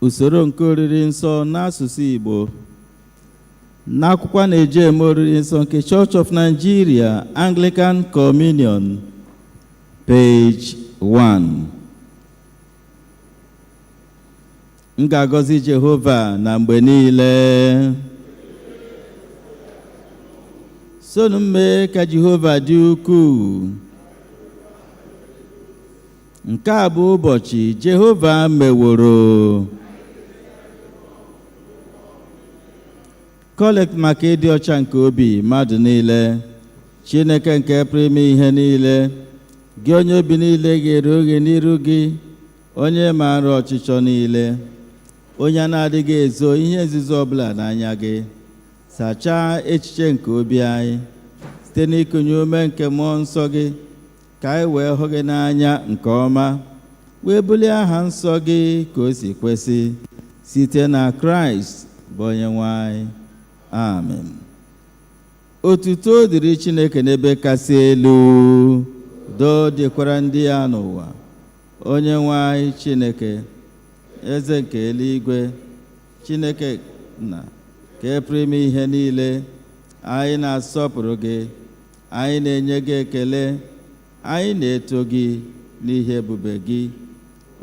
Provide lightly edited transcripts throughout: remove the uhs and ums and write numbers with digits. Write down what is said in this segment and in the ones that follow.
usoro nke oriri nsọ n'asụsụ Igbo n'akwụkwọ na-eji eme oriri nsọ nke Church of Nigeria Anglican Communion page 1. M ga-agọzi Jehova na mgbe niile. Sonu mee ka Jehova dị ukwuu. Nke a bụ ụbọchị Jehova meworo. Collect maka ịdị ọcha nke obi mmadụ niile. Chineke nke pụrụ ime ihe niile, gị onye obi niile ga-eru oghe n'iru gị, onye maara ọchịchọ niile, onye na-adịghị ezo ihe nzuzo ọbụla n'anya gị. Sachaa echiche nke obi anyị site n'ịkụnye ume nke mmụọ nsọ gị, ka anyị wee hụ gị n'anya nke ọma, wee bulie aha nsọ gị ka o si kwesị, site na Kraịst bụ Onyenwe anyị. Amen. Otuto dịrị Chineke n'ebe kasị elu, udo dịkwara ndị ya n'ụwa. Onyenwe anyị Chineke, Eze nke eluigwe, Chineke na nke pụrụ ime ihe niile, anyị na-asọpụrụ gị, anyị na-enye gị ekele, anyị na-eto gị n'ihe ebube gị.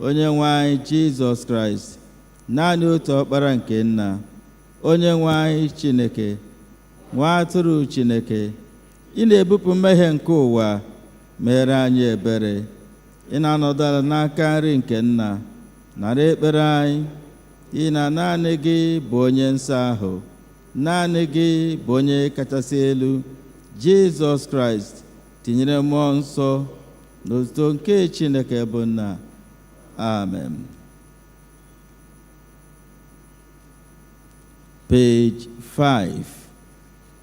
Onyenwe anyị Jizọs Kraịst, naanị otu ọkpara nke Nna, Onyenwe anyị Chineke, nwa atụrụ Chineke, ị na-ebupụ mmehie nke ụwa, mere anyị ebere. Ị na-anọdụ ala n'aka nri nke Nna, nara ekpere anyị. Ị na naanị gị bụ onye nsọ ahụ, naanị gị bụ onye kachasị elu, Jizọs Kraịst, tinyere mmụọ nsọ n'otuto nke Chineke bụ Nna. Amen. Page 5,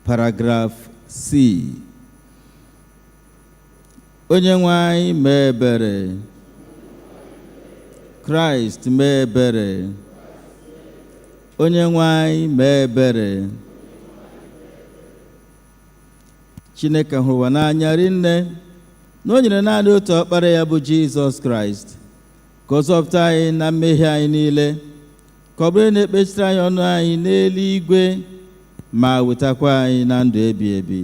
paragraph C. Onyenwe anyị mee ebere. Kraịst mee ebere. Onyenwe anyị mee ebere. Chineke hụrụ ụwa n'anya rinne, na o nyere naanị otu ọkpara ya bụ Jizọs Kraịst, ka ọ zọpụta anyị na mmehie anyị niile, ka ọ bụrụ na-ekpechiri anyị ọnụ anyị n'eluigwe, ma wetakwa anyị na ndụ ebighị ebi.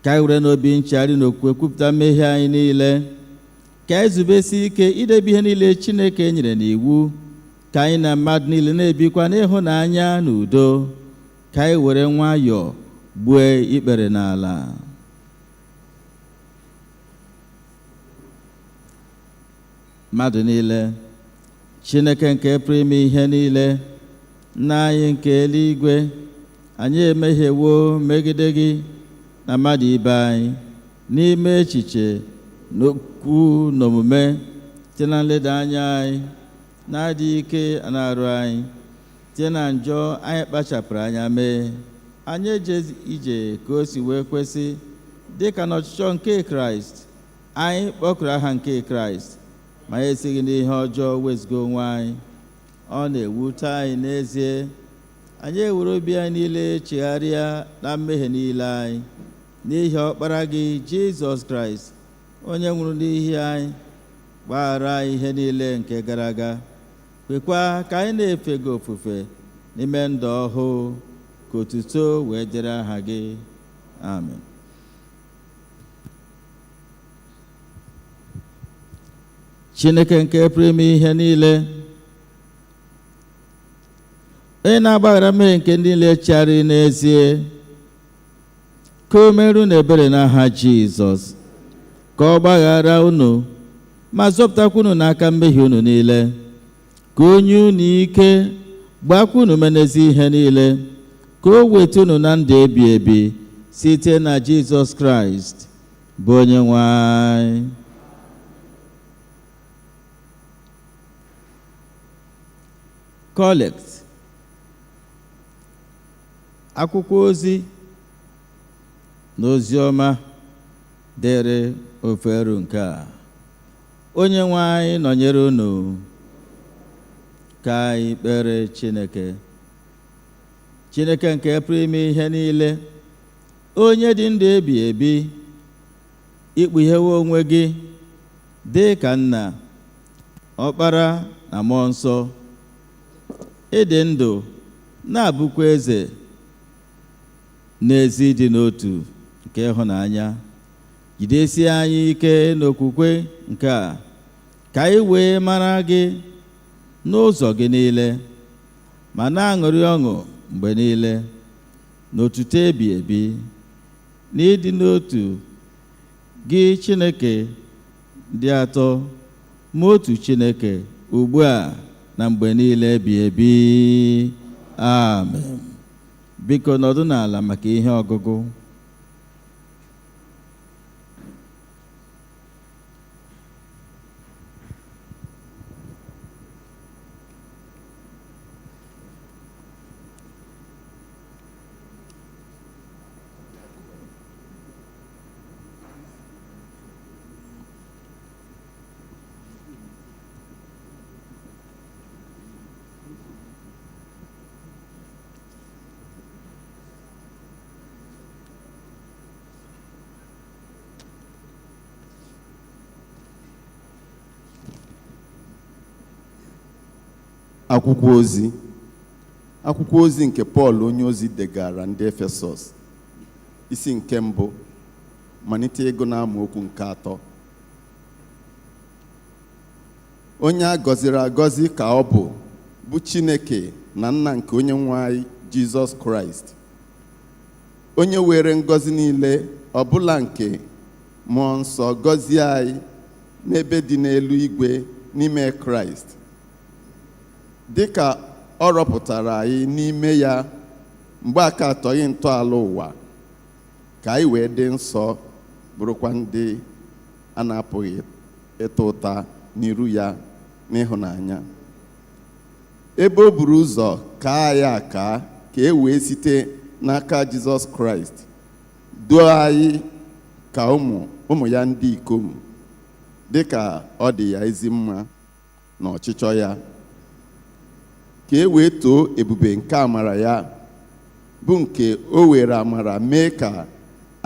Ka anyị were n'obi nchegharị na okwukwe kwupụta mmehie anyị niile, ka anyị zubesi ike idebe ihe niile Chineke nyere n'iwu, ka anyị na mmadụ niile na-ebikwa n'ịhụnanya na udo. Ka anyị were nwayọọ gbue ikpere n'ala. Mmadụ niile, Chineke nke pụrụ ime ihe niile, Nna anyị nke eluigwe, anyị emehiewo megide gị na mmadụ ibe anyị, n'ime echiche, n'okwu na omume, site na nleda anya anyị, na-adịghị ike na-arụ anyị, site na njọ anyị kpachapụrụ anya mee. Anyị eje ije ka o si wee kwesị, dịka n'ọchịchọ nke Kraịst, anyị kpọkuru aha nke Kraịst, ma anyị esighị n'ihe ọjọọ wezụga onwe anyị. Ọ na-ewute anyị n'ezie. Anyị ewere obi anyị niile chegharịa na mmehie niile anyị, n'ihi ọkpara gị Jizọs Kraịst, onye nwụrụ n'ihi anyị, gbaghara anyị ihe niile nke gara aga. Kwekwa ka anyị na-efe gị ofufe n'ime ndụ ọhụụ, ka otuto wee dịrị aha gị. Amen. Chineke nke pụrụ ime ihe niile, onye na-agbaghara mmehie nke ndị niile chegharịrị n'ezie, ka o merụ na ebere n'aha Jizọs, ka ọ gbaghara unu ma zọpụtakwa unu n'aka mmehie unu niile, ka onye unu ike, gbakwa unu ume n'ezi ihe niile, ka o weta unu na ndụ ebighị ebi, site na Jizọs Kraịst bụ Onyenwe anyị. Collect akwụkwọ ozi na ozi ọma dịrị oferu nke a. Onyenwe anyị nọnyere unu. Ka anyị kpere Chineke. Chineke nke pụrụ ime ihe niile, onye dị ndụ ebighị ebi, ikpughewe onwe gị dị ka Nna Ọkpara na mmụọ nsọ, ịdị ndụ na-abụkwa eze n'ezi dị n'otu nke ịhụnanya. Jidesie anyị ike n'okwukwe nke a, ka anyị wee mara gị n'ụzọ gị niile, ma na-aṅụrị ọṅụ mgbe niile n'otuto ebi ebi, n'ịdị n'otu gị Chineke dị atọ, ma otu Chineke, ugbu a na mgbe niile ebi ebi. Amen. Biko nọdụ n'ala maka ihe ọgụgụ. Akwụkwọ ozi nke Pọl onye ozi degara ndị Efesọs, isi nke mbụ, malite ịgụ na amaokwu nke 3. Onye a gọziri agọzi ka ọ bụ Chineke na Nna nke onye nwe anyị Jizọs Kraịst, onye were ngọzi niile ọbụla nke mmụọ nsọ gọzie anyị n'ebe dị n'elu igwe n'ime Kraịst, dịka ọ rọpụtara anyị n'ime ya mgbe aka atọghị ntọala ụwa, ka anyị wee dị nsọ, bụrụkwa ndị a na-apụghị ịta ụta n'iru ya n'ịhụnanya. Ebe o buru ụzọ kaa ya aka, ka e wee site n'aka Jizọs Kraịst doo anyị ka ụmụ ya ndị ikom, dịka ọ dị ya ezi mma na ọchịchọ ya, ka e wee too ebube nke amara ya, bụ nke o were amara mee ka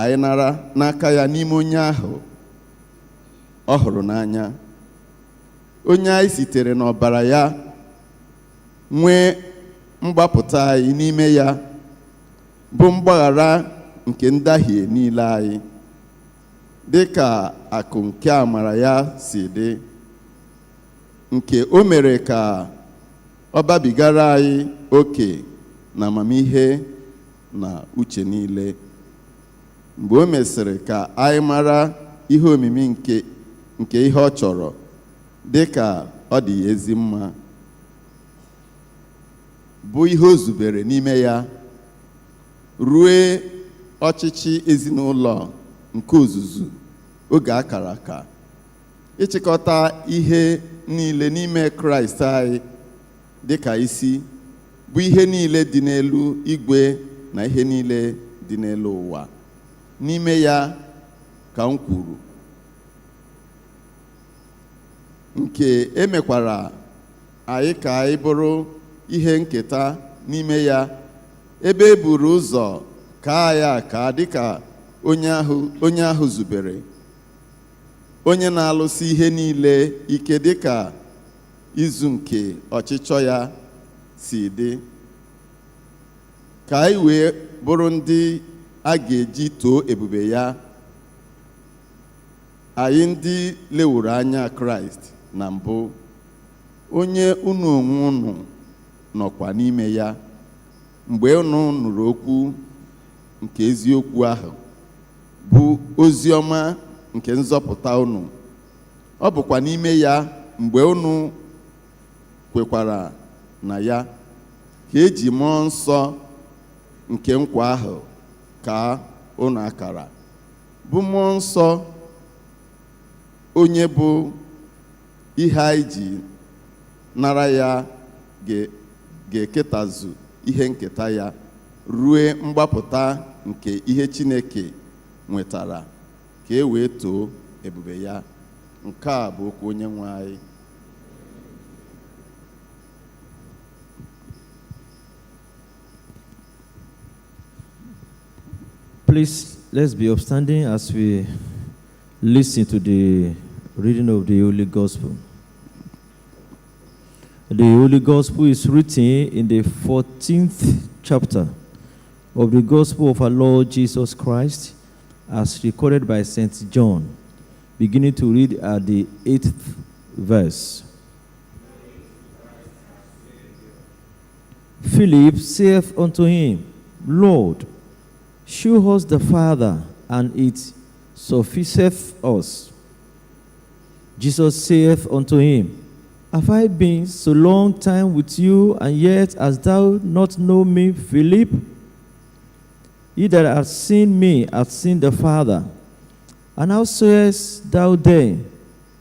anyị nara n'aka ya n'ime onye ahụ ọ hụrụ n'anya, onye anyị sitere n'ọbara ya nwee mgbapụta anyị n'ime ya, bụ mgbaghara nke ndahie niile anyị, dịka akụ nke amara ya si dị, nke o mere ka ọ babigara anyị oke na amamihe na uche niile, mgbe o mesịrị ka anyị mara ihe omimi nke ihe ọ chọrọ, dịka ọ dị ya ezi mma, bụ ihe o zubere n'ime ya, ruo ọchịchị ezinụlọ nke ozuzu oge akara aka, ịchịkọta ihe niile n'ime Kraịst anyị, dịka isi, bụ ihe niile dị n'elu igwe na ihe niile dị n'elu ụwa. N'ime ya ka m kwuru, nke emekwara anyị ka anyị bụrụ ihe nketa n'ime ya, ebe e buru ụzọ kaa ya aka, dịka onye ahụ zubere, onye na-alụsi ihe niile ike dịka izu nke ọchịchọ ya si dị, ka anyị wee bụrụ ndị a ga-eji too ebube ya, anyị ndị lewuru anya Kraịst na mbụ, onye unu onwe unu nọkwa n'ime ya, mgbe unu nụrụ okwu nke eziokwu ahụ, bụ ozi ọma nke nzọpụta unu. Ọ bụkwa n'ime ya, mgbe unu kwekwara na ya, ka eji mmụọ nsọ nke nkwa ahụ ka unu akara, bụ mmụọ nsọ, onye bụ ihe anyị ji nara ya ga-eketazu ihe nketa ya, ruo mgbapụta nke ihe Chineke nwetara, ka e wee too ebube ya. Nke a bụ okwu onye nwe anyị. Please, let's be upstanding as we listen to the reading of the Holy Gospel. The Holy Gospel is written in the 14th chapter of the Gospel of our Lord Jesus Christ, as recorded by St. John, beginning to read at the 8th verse. Philip saith unto him, Lord, shew us the Father, and it sufficeth us. Jesus saith unto him, Have I been so long time with you, and yet hast thou not known me, Philip? He that hath seen me hath seen the Father. And how sayest thou then,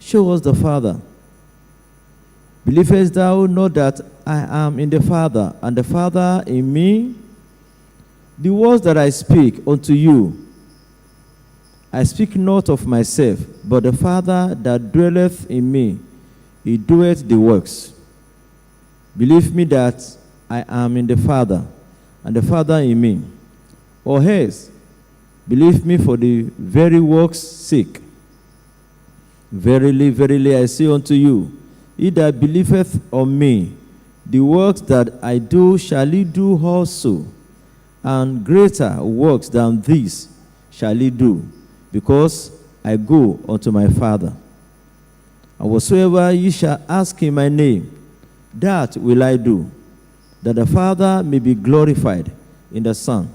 Show us the Father? Believest thou not that I am in the Father, and the Father in me? The words that I speak unto you, I speak not of myself, but the Father that dwelleth in me, he doeth the works. Believe me that I am in the Father, and the Father in me. Or else, believe me for the very works' sake. Verily, verily, I say unto you, he that believeth on me, the works that I do shall he do also, and greater works than these shall he do, because I go unto my Father. And whatsoever ye shall ask in my name, that will I do, that the Father may be glorified in the Son.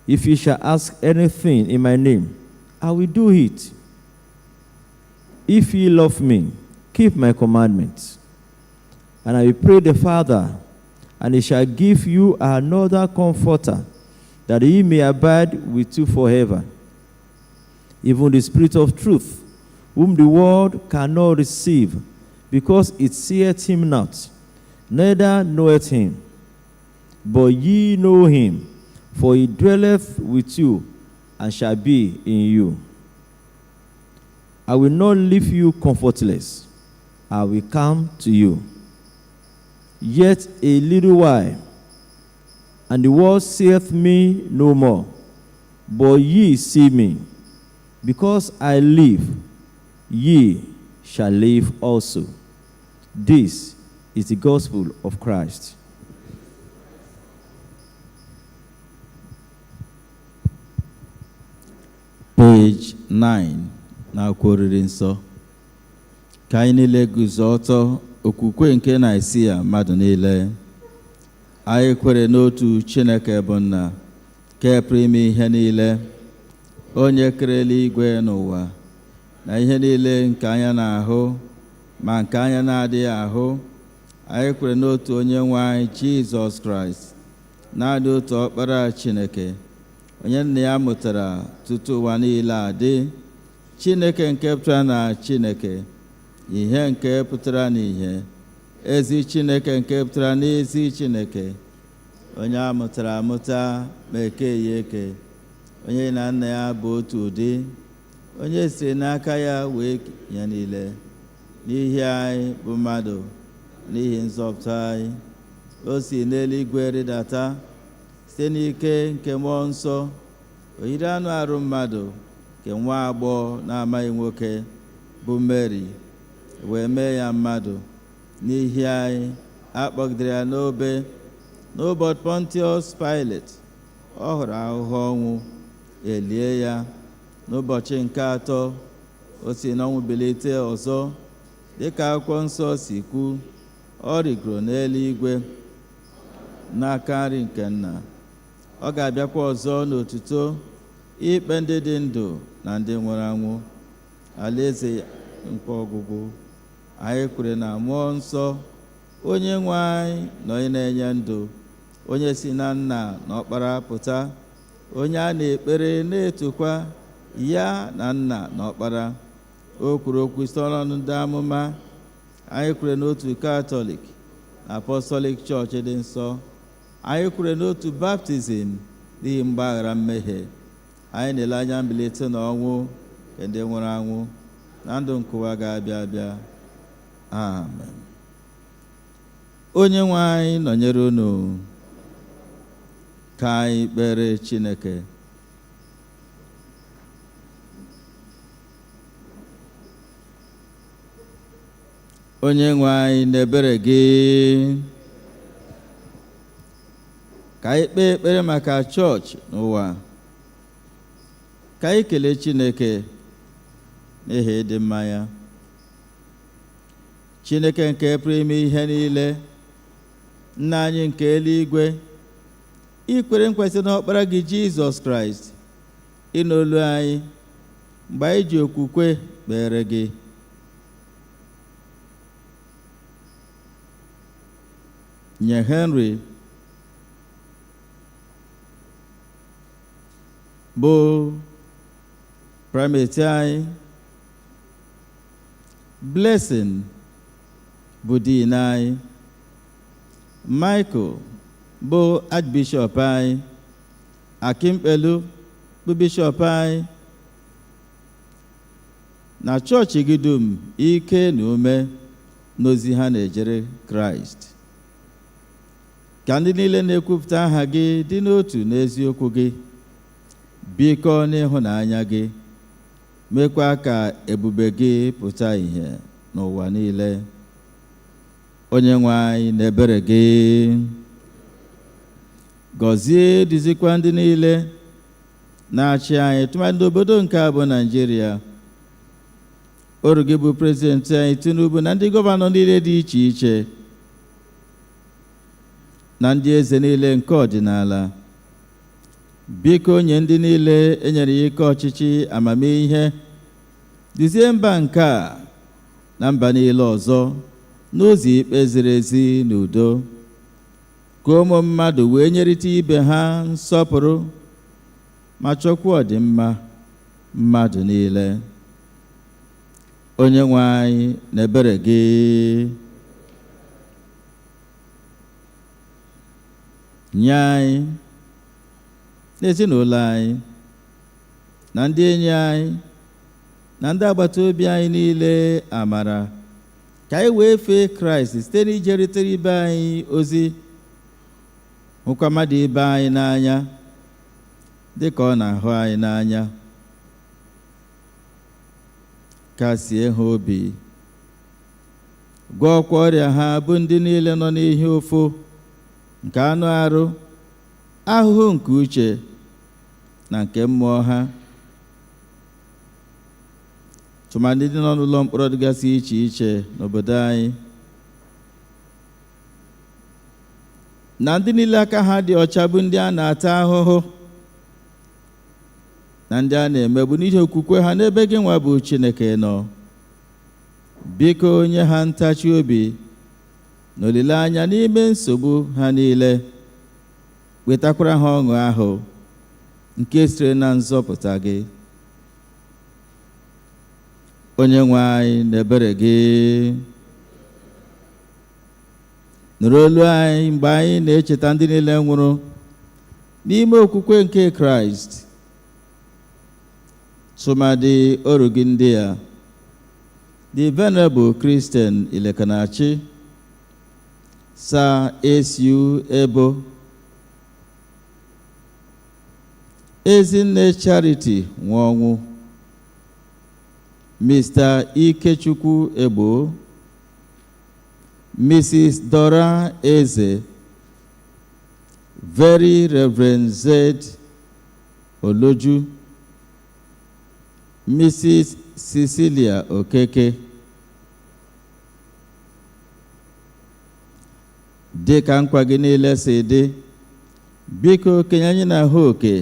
If ye shall ask anything in my name, I will do it. If ye love me, keep my commandments. And I will pray the Father, and he shall give you another Comforter, that he may abide with you forever. Even the Spirit of truth, whom the world cannot receive, because it seeth him not, neither knoweth him. But ye know him, for he dwelleth with you, and shall be in you. I will not leave you comfortless. I will come to you. Yet a little while, and the world seeth me no more, but ye see me. Because I live, ye shall live also. This is the gospel of Christ. Page 9 na Oriri nsọ. Ka anyị niile guzo ọtọ okwukwe nke na-esi ya mmadụ niile. Anyị kwere n'otu Chineke bụ Nna, nke pụrụ ime ihe niile, onye kere eluigwe n'ụwa, na ihe niile nke anya na-ahụ ma nke anya na-adịghị ahụ. Anyị kwere n'otu onye nwe anyị Jizọs Kraịst, naanị otu ọkpara Chineke, onye nna ya mụtara tutu ụwa niile adị, Chineke nke pụtara na Chineke, ihe nke pụtara n'ihe, ezi Chineke nke pụtara n'ezi Chineke, onye a mụtara amụta ma eke ya eke, onye na nna ya bụ otu ụdị, onye siri n'aka ya wee ya niile, n'ihi anyị bụ mmadụ, n'ihi nzọpụta anyị. O si n'eluigwe rịdata site n'ike nke mmụọ nsọ, o yiri anụ arụ mmadụ, nke nwa agbọghọ na-amaghị nwoke, bụ Mary, wee mee ya mmadụ. N'ihi anyị, a kpọgidere ya n'obe n'ụbọchị Pontius Pilate. Ọ hụrụ ahụhụ ọnwụ, elie ya. N'ụbọchị nke atọ, o si n'ọnwụ bilite ọzọ, dịka akwụkwọ nsọ si kwu. Ọ rigoro n'eluigwe n'aka nri nke Nna. Ọ ga-abịakwa ọzọ n'otuto ikpe ndị dị ndụ na ndị nwụrụ anwụ. Alaeze ya nke ọgwụgwụ. Anyị kwere na mmụọ nsọ, onye nwe anyị na onye na-enye ndụ, onye si na Nna na Ọkpara pụta, onye a na-ekpere na-etokwa ya na Nna na Ọkpara. O kwuru okwu site n'ọnụ ndị amụma. Anyị kwere n'otu Katọlik na Apọstọlik Chọọchị dị nsọ. Anyị kwere n'otu baptizim n'ihi mgbaghara mmehie. Anyị na-ele anya mbilite n'ọnwụ nke ndị nwụrụ anwụ, na ndụ nke ụwa ga-abịa abịa. Amen. Onye nwe anyị nọnyere unu. Ka anyị kpere Chineke. onye nwe anyị n'ebere gị. Ka anyị kpee ekpere maka chọọchị n'ụwa. Ka anyị kelee Chineke n'ihi ịdị mma ya. Chineke nke pụrụ ime ihe niile, Nna anyị nke eluigwe, ikwere nkwesị n'ọkpara gị Jizọs Kraịst ịnụ olu anyị mgbe anyị ji okwukwe kpere gị. Nye Henry bụ primate anyị, Blessing bụ dean anyị, Michael bụ archbishop anyị, Akimpelu bụ bishop anyị, na chọọchị gị dum ike na ume n'ozi ha na-ejere Kraịst. Ka ndị niile na-ekwupụta aha gị dị n'otu n'eziokwu gị, biko n'ịhụnanya gị, mekwa ka ebube gị pụta ìhè n'ụwa niile. Onye nwe anyị n'ebere gị, gọzie duzikwa ndị niile na-achị anyị tụmadị n'obodo nke a bụ Naịjirịa. Oru gị bụ prezidenti anyị Tinubu na ndị gọvanọ niile dị iche iche na ndị eze niile nke ọdịnala. Biko nye ndị niile enyere ya ike ọchịchị amamihe, duzie mba nke a na mba niile ọzọ n'ụzọ ikpe ziri ezi n'udo, ka ụmụ mmadụ wee nyerịta ibe ha nsọpụrụ ma chọkwa ọdịmma mmadụ niile. Onye nwe anyị n'ebere gị, nye anyị n'ezinụlọ anyị na ndị enyi anyị na ndị agbata obi anyị niile amara, ka anyị wee fee Kraịst site n'ijeritara ibe anyị ozi, hụkwa mmadụ ibe anyị n'anya dị ka ọ na-ahụ anyị n'anya. Kasie ha obi, gwọọkwa ọrịa ha bụ ndị niile nọ n'ihe ụfụ nke anụ arụ, ahụhụ nke uche na nke mmụọ ha, tụmadị ndị nọ n'ụlọ mkpọrọ dịgasị iche iche n'obodo anyị, na ndị niile aka ha dị ọcha bụ ndị a na-ata ahụhụ na ndị a na-emegbu n'ihi okwukwe ha n'ebe gị nwa bụ Chineke nọ. Biko nye ha ntachi obi na olileanya n'ime nsogbu ha niile, wetakwara ha ọṅụ ahụ nke sitere na nzọpụta gị. Onye nwe anyị n'ebere gị, nụrụ olu anyị mgbe anyị na-echeta ndị niile nwụrụ n'ime okwukwe nke Kraịst, tụmadị oru gị ndị a, the Venerable Christian Ilekanachi, Sir S.U. Ebo, Ezinne Charity Nwaogu, Mr. Ikechukwu Ebo, Mrs. Dora Eze, Very Reverend Z. Oloju, Mrs. Cecilia Okeke. Dị ka nkwa gị niile si dị, biko kenye anyị na-ahụ oke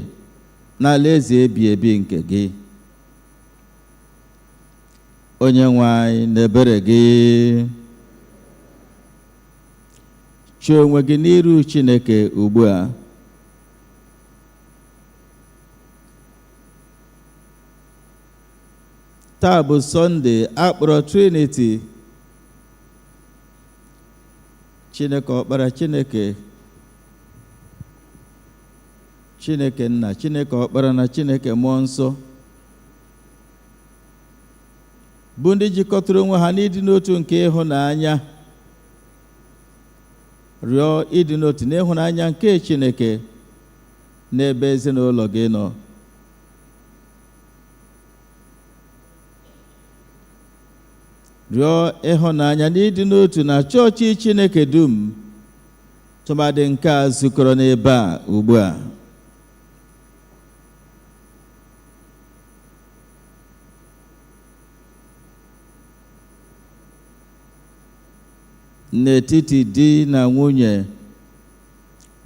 n'alaeze ebi ebi nke gị. Onye nwe anyị n'ebere gị, chọọ onwe gị n'iru Chineke ugbu a. Taa bụ Sọnde akpọrọ Trinity, Chineke Ọkpara, Chineke Nna, Chineke Ọkpara na Chineke Mmụọ Nsọ, bụ ndị jikọtara onwe ha n'ịdị n'otu nke ịhụnanya, rịọ ịdị n'otu n'ịhụnanya nke Chineke n'ebe ezinụlọ gị nọ. rịọ ịhụnanya na ịdị n'otu na chọọchị Chineke dum tụmadị nke a zukọrọ n'ebe a ugbu a. N'etiti di na nwunye,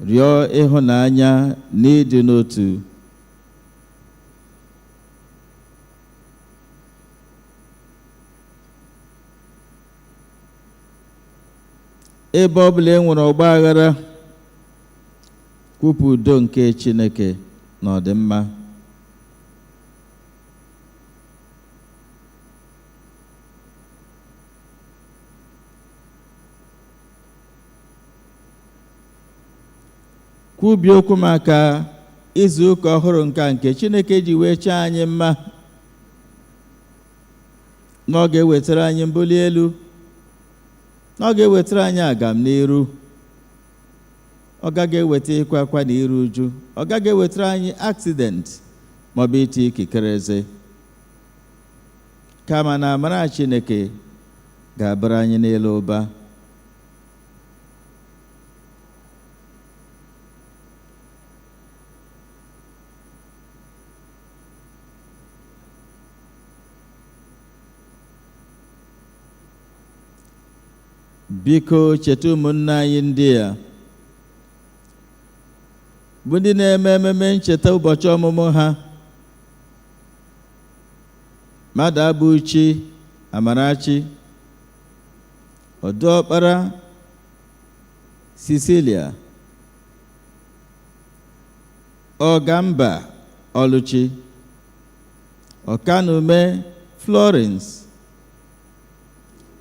rịọ ịhụnanya na ịdị n'otu. Ebe ọ bụla e nwere ọgba aghara, kwupụ udo nke Chineke na ọdịmma. Kwubi okwu maka izu ụka ọhụrụ nke Chineke ji wee chọọ anyị mma, na ọ ga-ewetara anyị mbuli elu, na ọ ga-ewetara anyị agam n'iru, ọ gaghị eweta ịkwa akwa na iru uju, ọ gaghị ewetara anyị accident maọbụ iti ikikere eze, kama na amara Chineke ga-abara anyị n'elu ụba. Biko cheta ụmụnne anyị ndị a bụ ndị na-eme ememe ncheta ụbọchị ọmụmụ ha. Mmadụ Abụchi Amarachi, Ọdụọkpara Cecilia, Ọgamba Ọlụchi, Ọkanume Florence,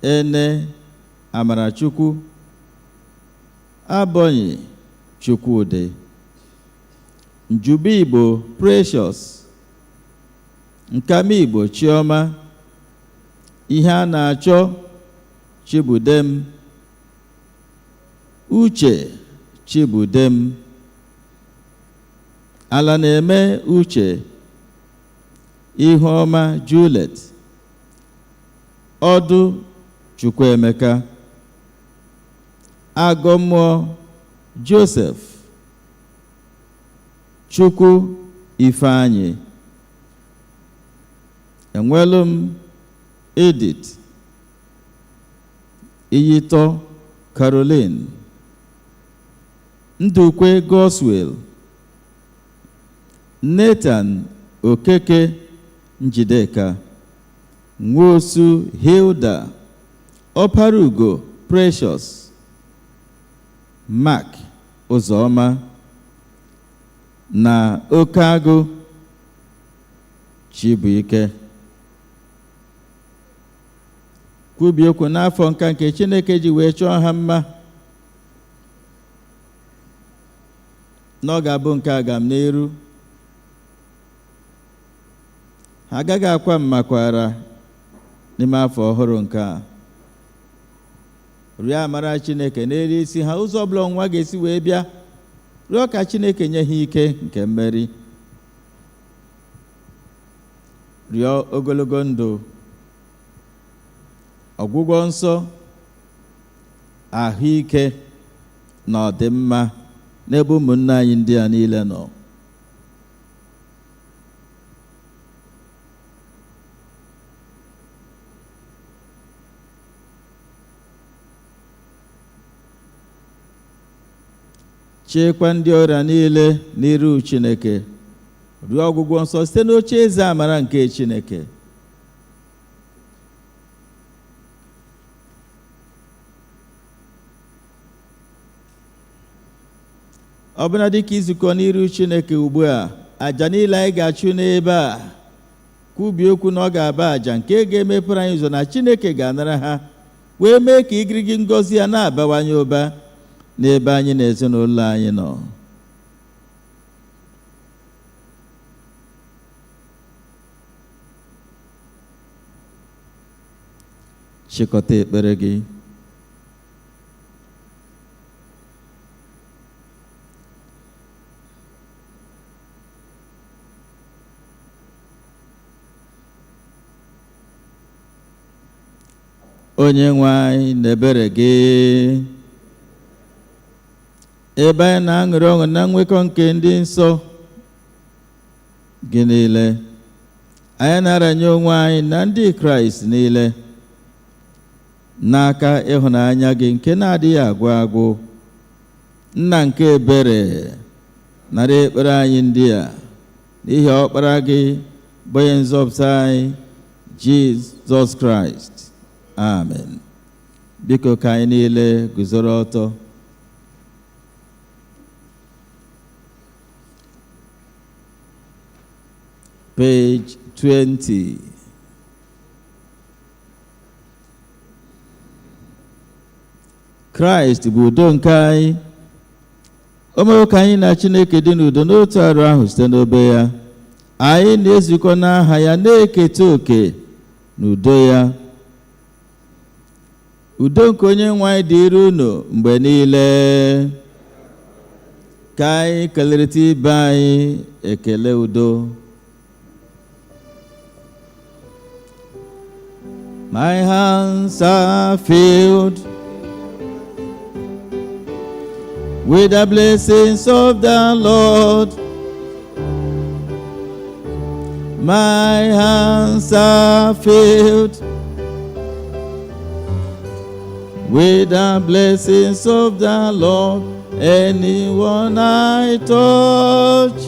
Ene Amarachukwu, Abonyi Chukwude, Njubigbo Precious, Nkamigbo Chioma, Ihe a na-achọ Chibudem, Uche Chibudem, Ala na-eme Uche, Ihuọma Juliet, Ọdụ Chukwuemeka, Agụmmụọ Joseph, Chukwu Ifeanyị, Enwelum Edith, Iyitọ Caroline, Ndukwe Goswell, Nathan Okeke Njideka, Nwosu Hilda, Ọparugo Precious, Mark Ụzọma na Okeagụ Chibuike. Kwubi okwu n'afọ nke Chineke ji wee chọọ ha mma, na ọ ga-abụ nke agam n'iru. Ha agaghị akwa mmakwara n'ime afọ ọhụrụ nke a. Rịọ amara Chineke n'elu isi ha ụzọ ọbụla ọnwa ga-esi wee bịa. Rịọ ka Chineke nye ha ike nke mmeri. Rịọ ogologo ndụ, ọgwụgwọ nsọ, ahụike na ọdịmma n'ebe ụmụnne anyị ndị a niile nọ. Chekwa ndị ọrịa niile n'iru Chineke. Rịọ ọgwụgwọ nsọ site n'oche eze amara nke Chineke. Ọbụna dịka izukọ n'iru Chineke ugbu a, àjà niile anyị ga-achụ n'ebe a, kwubi okwu na ọ ga-aba àjà nke ga-emepere anyị ụzọ na Chineke ga-anara ha, wee mee ka igirigi ngọzi ya na-abawanye ụba n'ebe anyị na ezinụlọ anyị nọ. Chịkọta ekpere gị. onye nwe anyị na-ebere gị. Ebe anyị na-aṅụrị ọṅụ na nwekọ nke ndị nsọ gị niile, anyị na-aranye onwe anyị na ndị Kraịst niile n'aka ịhụnanya gị nke na-adịghị agwụ agwụ. Nna nke ebere, nara ekpere anyị ndị a n'ihi ọkpara gị bụ onye nzọpụta anyị, Jizọs Kraịst. Amen. Biko ka anyị niile guzoro ọtọ. Page 20. Kraịst bụ udo nke anyị. O mere ka anyị na Chineke dị n'udo n'otu arụ ahụ site n'obe ya. Anyị na-ezukọ n'aha ya na-eketa oke n'udo ya. Udo nke onye nwe anyị dịrị unu mgbe niile. Ka anyị kelerịta ibe anyị ekele udo. My hands are filled with the blessings of the Lord. My hands are filled with the blessings of the Lord. Anyone I touch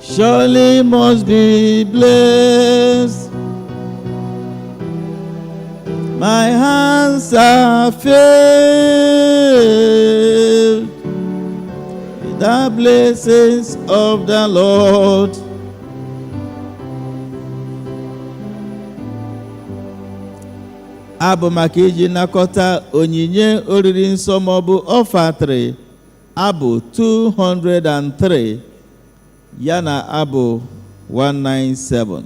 surely must be blessed. My hands are filled with the blessings of the Lord. Abụ maka iji nakọta onyinye oriri nsọ maọbụ ọfatịrị, abụ 203 ya na abụ 197.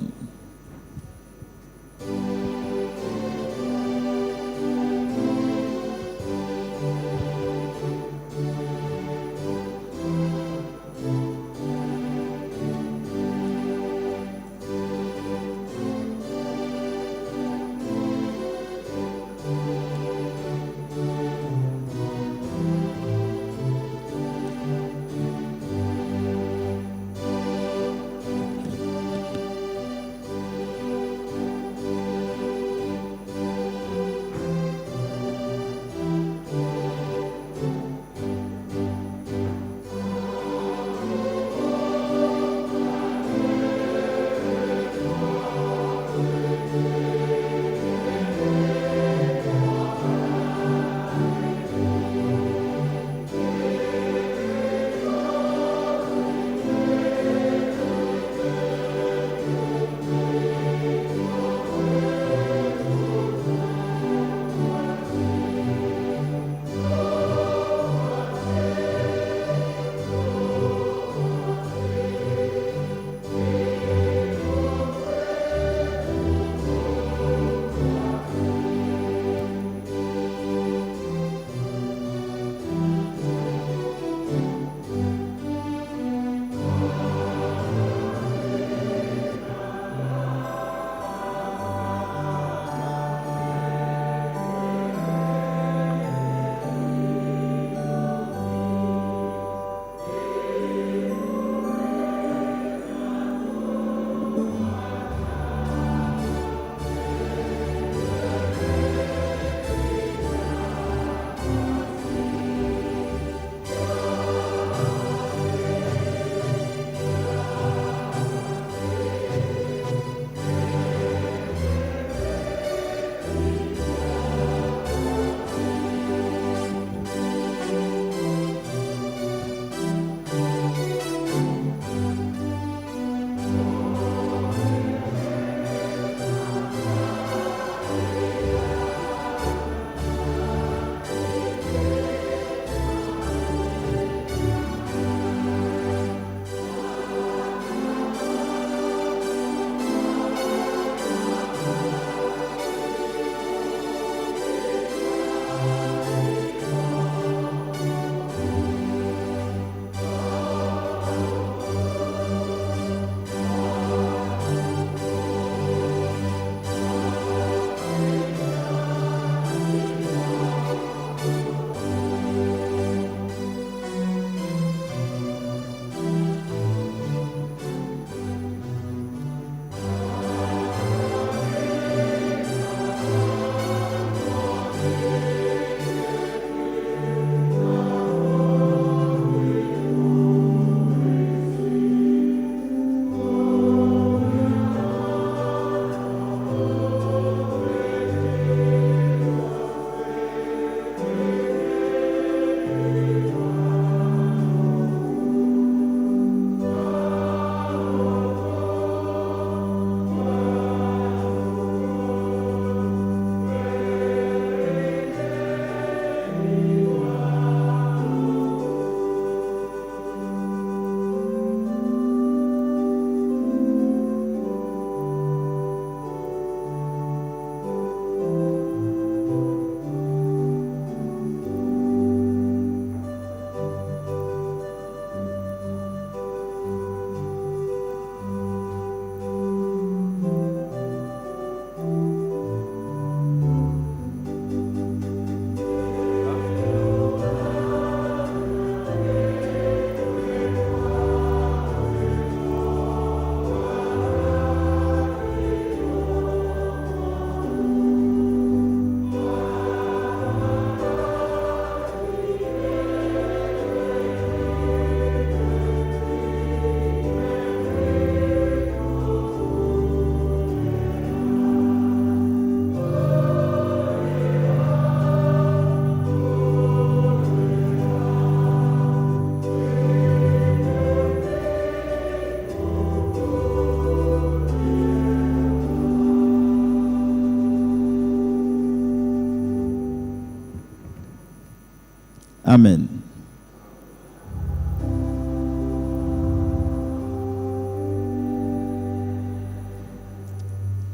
Amen.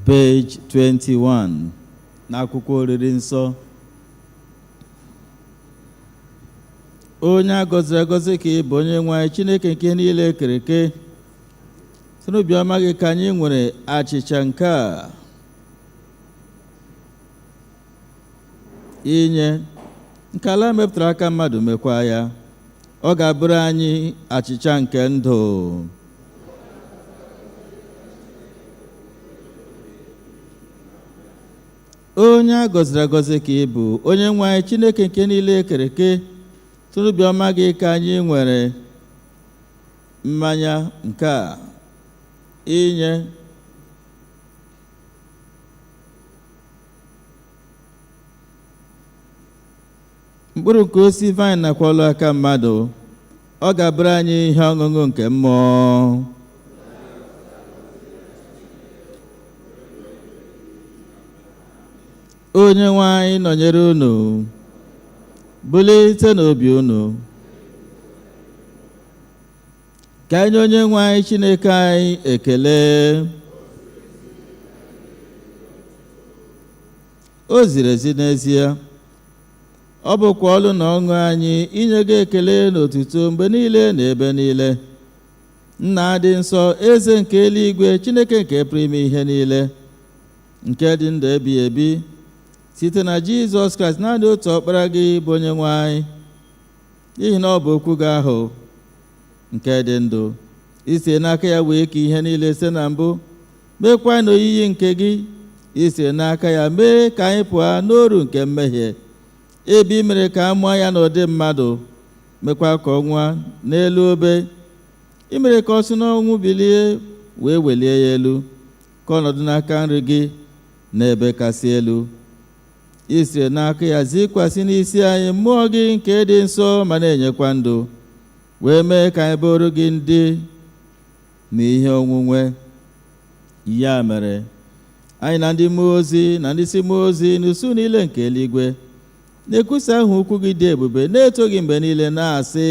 Page 21 n'akwụkwọ oriri nsọ. Onye a gọziri agọzi ka ị bụ onye nwe anyị Chineke nke niile kere eke. Site n'obiọma gị ka anyị nwere achịcha nke a inye nke ala mepụtara aka mmadụ mekwa ya. Ọ ga-abụrụ anyị achịcha nke ndụ. Onye a gọziri agọzi ka ị bụ onye nwe anyị Chineke nke niile kere eke. Site n'obiọma gị ka anyị nwere mmanya nke a inye mkpụrụ nke osisi vaịn nakwa ọlụ aka mmadụ. Ọ ga-abụrụ anyị ihe ọṅụṅụ nke mmụọ. Onye nwe anyị nọnyere unu, bulite n'obi unu. Ka anyị onye nwe anyị Chineke anyị ekele. O ziri ezi n'ezie. Ọ bụkwa ọlụ na ọṅụ anyị inye gị ekele n'otuto mgbe niile na ebe niile. Nna dị nsọ, eze nke eluigwe, Chineke nke pụrụ ime ihe niile, nke dị ndụ ebighị ebi, site na Jizọs Kraịst naanị otu ọkpara gị bụ onye nwe anyị. N'ihi na ọ bụ okwu gị ahụ nke dị ndụ, isi n'aka ya wee ka ihe niile site na mbụ, meekwa n'oyiyi nke gị, isi n'aka ya mee ka anyị pụọ n'oru nke mmehie. Ebe i mere ka a mụọ ya n'ụdị mmadụ, mekwa ka ọ nwụọ n'elu obe. I mere ka ọ si n'ọnwụ bilie wee welie ya elu, ka ọnọdụ n'aka nri gị n'ebe kasị elu. I siri n'aka ya zikwasị n'isi anyị mmụọ gị nke dị nsọ ma na-enyekwa ndụ, wee mee ka anyị bụrụ gị ndị na ihe onwunwe. Ya mere anyị na ndị mmụọ ozi na ndị isi mmụọ ozi n'usu niile nke eluigwe na-ekwusa ahụ ukwu gị dị ebube, na-eto gị mgbe niile na-asị: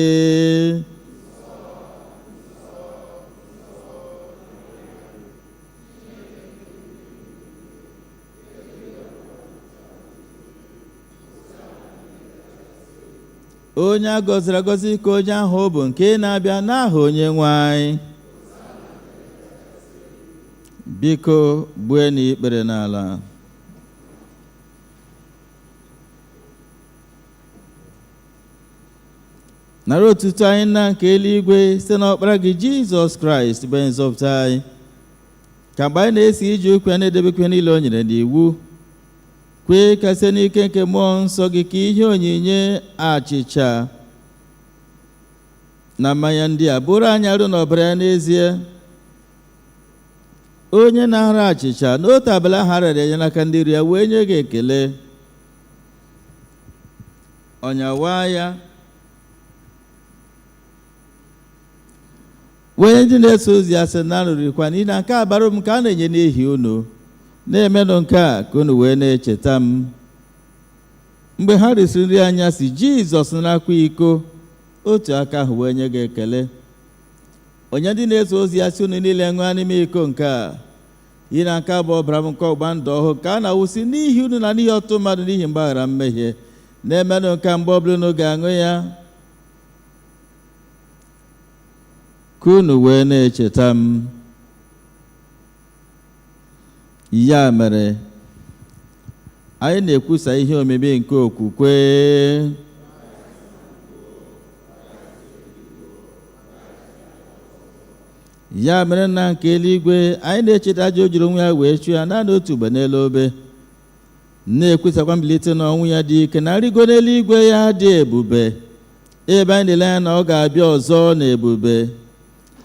onye a gọziri agọzi ka onye ahụ ọ bụ nke na-abịa n'aha onye nwe anyị. Biko gbue n'ikpere n'ala. Nara otuto anyị nna nke eluigwe site n'ọkpara gị Jizọs Kraịst bụ nzọpụta anyị. Ka mgbe anyị na-esi iji okwu ya na-edebekwa niile o nyere n'iwu, kwee ka site n'ike nke mmụọ nsọ gị ka ihe onyinye achịcha na mmanya ndị a bụrụ anyị arụ n'ọbara ya n'ezie. Onye na-ahara achịcha n'otu abalị ahụ arịara ya n'aka ndị iri ya wee nye gị ekele, ọnyawa ya wee ndị na-eso ozi ya sị na nrụrịkwa n'ihi na nke a bara m ka a na-enye n'ihi unu. Na-emenụ nke a ka unu wee na-echeta m. Mgbe ha risiri nri anyasị, Jizọs na-akwa iko, otu aka ahụ wee nye gị ekele. Onye ndị na-eso ozi ya si unu niile ṅụọ n'ime iko nke a, yi na nke bụ ọbara m nke ọgba ndụ ọhụụ ka a na-awụsi n'ihi unu na n'ihi ọtụtụ mmadụ n'ihi mgbaghara mmehie. Na-emenụ nke a mgbe ọbụla unu ga-aṅụ ya, ka unu wee na-echeta m. Ya mere anyị na-ekwusa ihe omimi nke okwukwe. Ya mere nna nke eluigwe, anyị na-echeta aja o jiri onwe ya wee chụọ ya naanị otu mgbe n'elu obe, na-ekwusakwa mbilite n'ọnwụ ya dị ike na nrigo n'eluigwe ya dị ebube, ebe anyị na-ele anya na ọ ga-abịa ọzọ na ebube.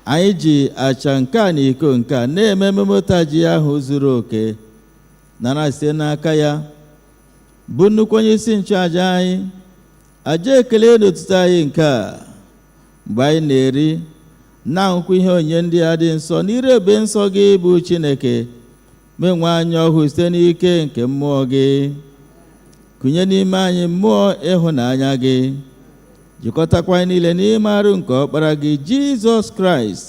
Anyị ji acha nke a na iko nke a na-eme ememe ji ahụ zuru oke, nara site n'aka ya bụ nnukwu onye isi nchụaja anyị, aja ekele n'otuto anyị nke a, mgbe anyị na-eri na-ahụkwa ihe onyinye ndị a dị nsọ n'ire ebe nsọ gị bụ Chineke. Menwe anyị ọhụụ site n'ike nke mmụọ gị, kụnye n'ime anyị mmụọ ịhụnanya gị, jikọtakwa anyị niile n'ime arụ nke ọkpara gị Jizọs Kraịst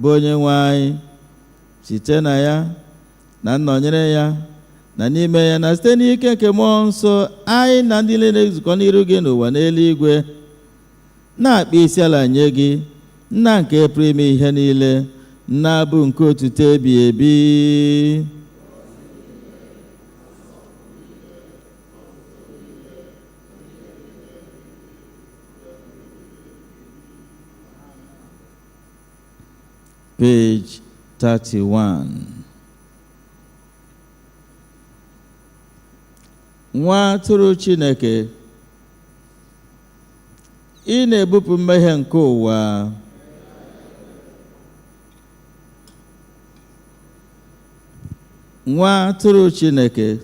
bụ onye nwe anyị, site na ya na nnọnyere ya na n'ime ya na site n'ike nke mmụọ nsọ, anyị na ndị niile na-ezukọ n'iru gị n'ụwa n'eluigwe na-akpọ isi ala nye gị, nna nke pụrụ ime ihe niile, nna bụ nke otuto ebighị ebi. Page 31. Nwa atụrụ Chineke, ị na-ebupụ mmehie nke ụwa. Nwa atụrụ Chineke,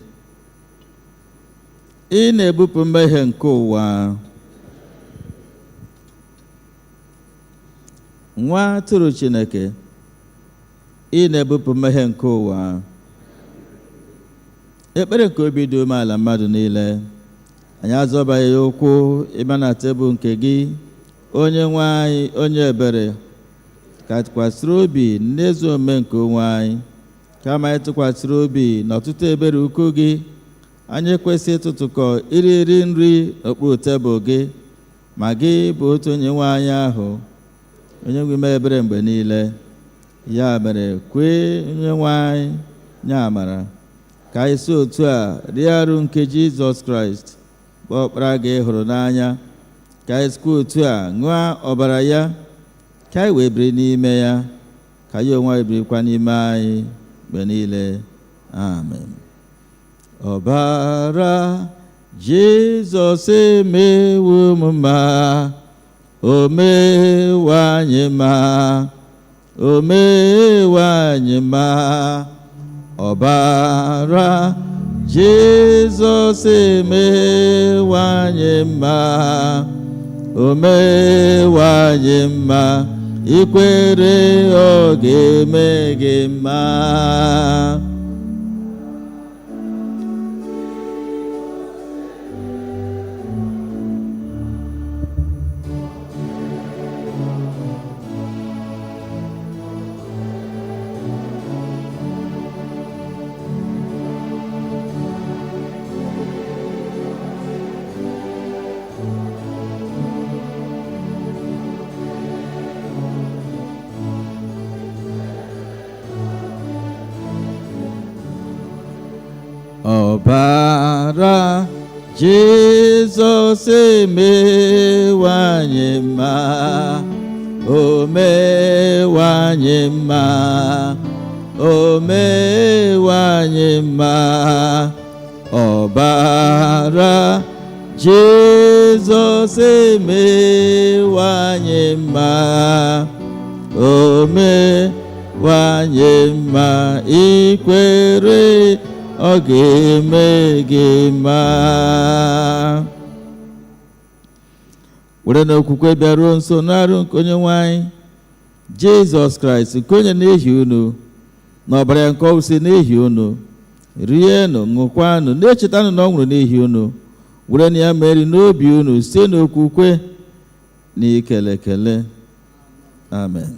ị na-ebupụ mmehie nke ụwa. Nwa atụrụ Chineke, ị na-ebupụ mmehie nke ụwa. Ekpere nke obi dị umeala mmadụ niile, anyị azọbaghị ya ụkwụ ịbịa na tebụl nke gị, onye nwe anyị, onye ebere, ka tụkwasịrị obi n'ezi omume nke onwe anyị, kama anyị tụkwasịrị obi n'ọtụtụ ebere ukwu gị. Anyị ekwesị ịtụtụkọ iri nri n'okpuru tebụl gị, ma gị bụ otu onye nwe anyị ahụ, onye nwe ime ebere mgbe niile. Ya mere, kwee onye nwe anyị nye amara ka anyị si otu a rie arụ nke Jizọs Kraịst bụ ọkpara gị hụrụ n'anya, ka anyị sikwa otu a ṅụọ ọbara ya, ka anyị wee biri n'ime ya, ka ya onwe anyị birikwa n'ime anyị mgbe niile. Amen. Ọbara Jizọs emewo m mma, o mewo anyị mma, o mewo anyị mma. Ọbara Jizọs emewo anyị mma, o mewo anyị mma. Ikwere ọ ga-eme gị mma. Ọbara Jizọs emewo anyị mma, o mewo anyị mma, o mewo anyị mma. Ọbara Jizọs emewo anyị mma, o mewo anyị mma. Ikwere ọ ga-eme gị mma. Were n'okwukwe bịaruo nso n'arụ nke onye nwe anyị Jizọs Kraịst, nke onye n'ihi unu na ọbara ya nke ọ wụsị n'ihi unu. Rienụ, ṅụkwanụ, na-echetanụ na ọ nwụrụ n'ihi unu. Were na ya meri n'obi unu site n'okwukwe na ikele ekele. Amen.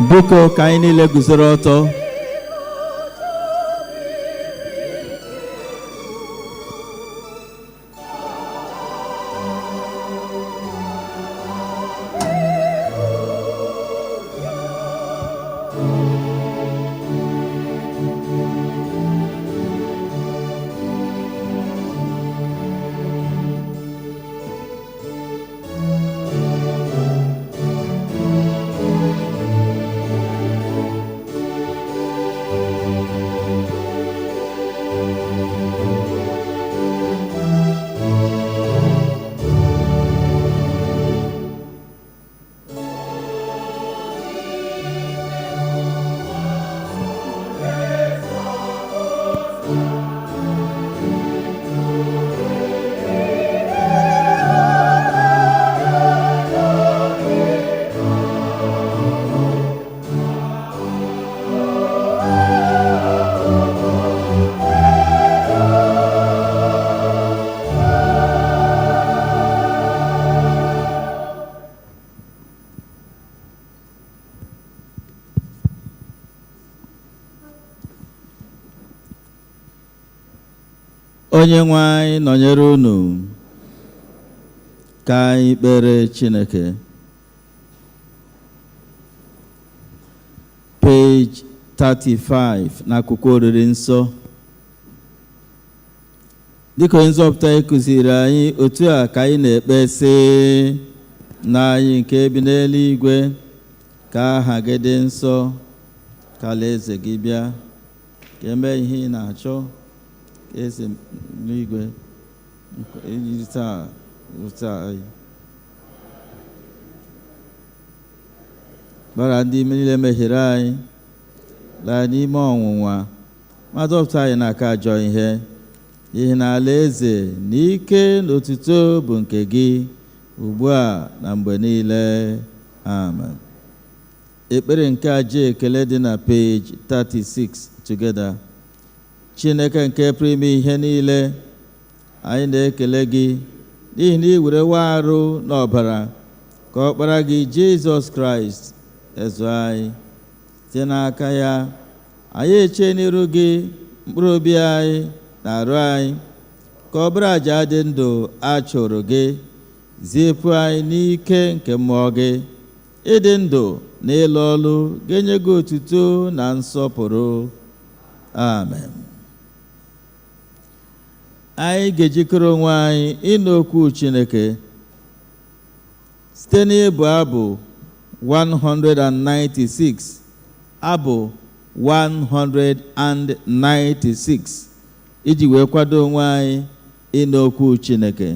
Biko ka anyị niile guzoro ọtọ. Onye nwe anyị nọnyere unu, ka anyị kpere Chineke. Page 35 n'akwụkwọ oriri nsọ. Dịka onye nzọpụta anyị kụziri anyị otu a ka anyị na-ekpe sị: Nna anyị nke bi n'eluigwe, ka aha gị dị nsọ, ka alaeze gị bịa, ka eme ihe ị na-achọ eze n'igwe iji taa anyị. Gbara ndị niile mehiere anyị, laa n'ime ọnwụnwa, ma dọpụta anyị n'aka ajọ ihe, n'ihi na alaeze na ike na otuto bụ nke gị, ugbu a na mgbe niile. Amen. Ekpere nke aja ekele dị na page 36 together. Chineke nke pụrụ ime ihe niile, anyị na-ekele gị n'ihi na ị werewo arụ n'ọbara ka ọkpara gị Jizọs Kraịst ezu anyị. Site n'aka ya, anyị eche n'iru gị mkpụrụ obi anyị na arụ anyị, ka ọbara aja dị ndụ a chụrụ gị zipụ anyị n'ike nke mmụọ gị, ịdị ndụ na ịlụ ọlụ ga-enye gị otuto na nsọpụrụ. Amen. Anyị ga-ejikere onwe anyị ịnụ okwu Chineke site n'ịbụ abụ 196, abụ 196, iji wee kwado onwe anyị ịnụ okwu Chineke.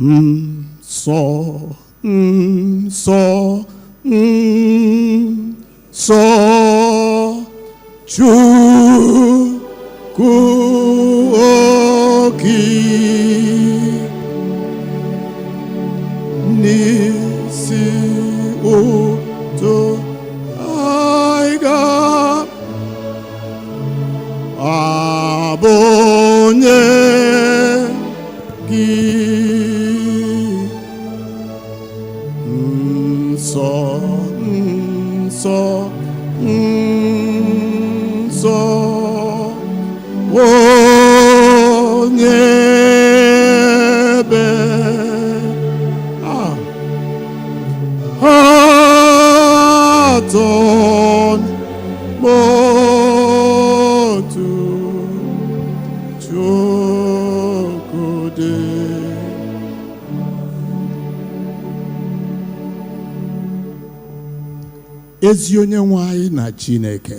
nsọ nsọ nsọ Chukwu oke n'isi ụtọ anyị ga-abụ onye gị nsọ nsọ nsọ onye ebe atọ otu Chukwu dị. Ezi onye nwe anyị na Chineke,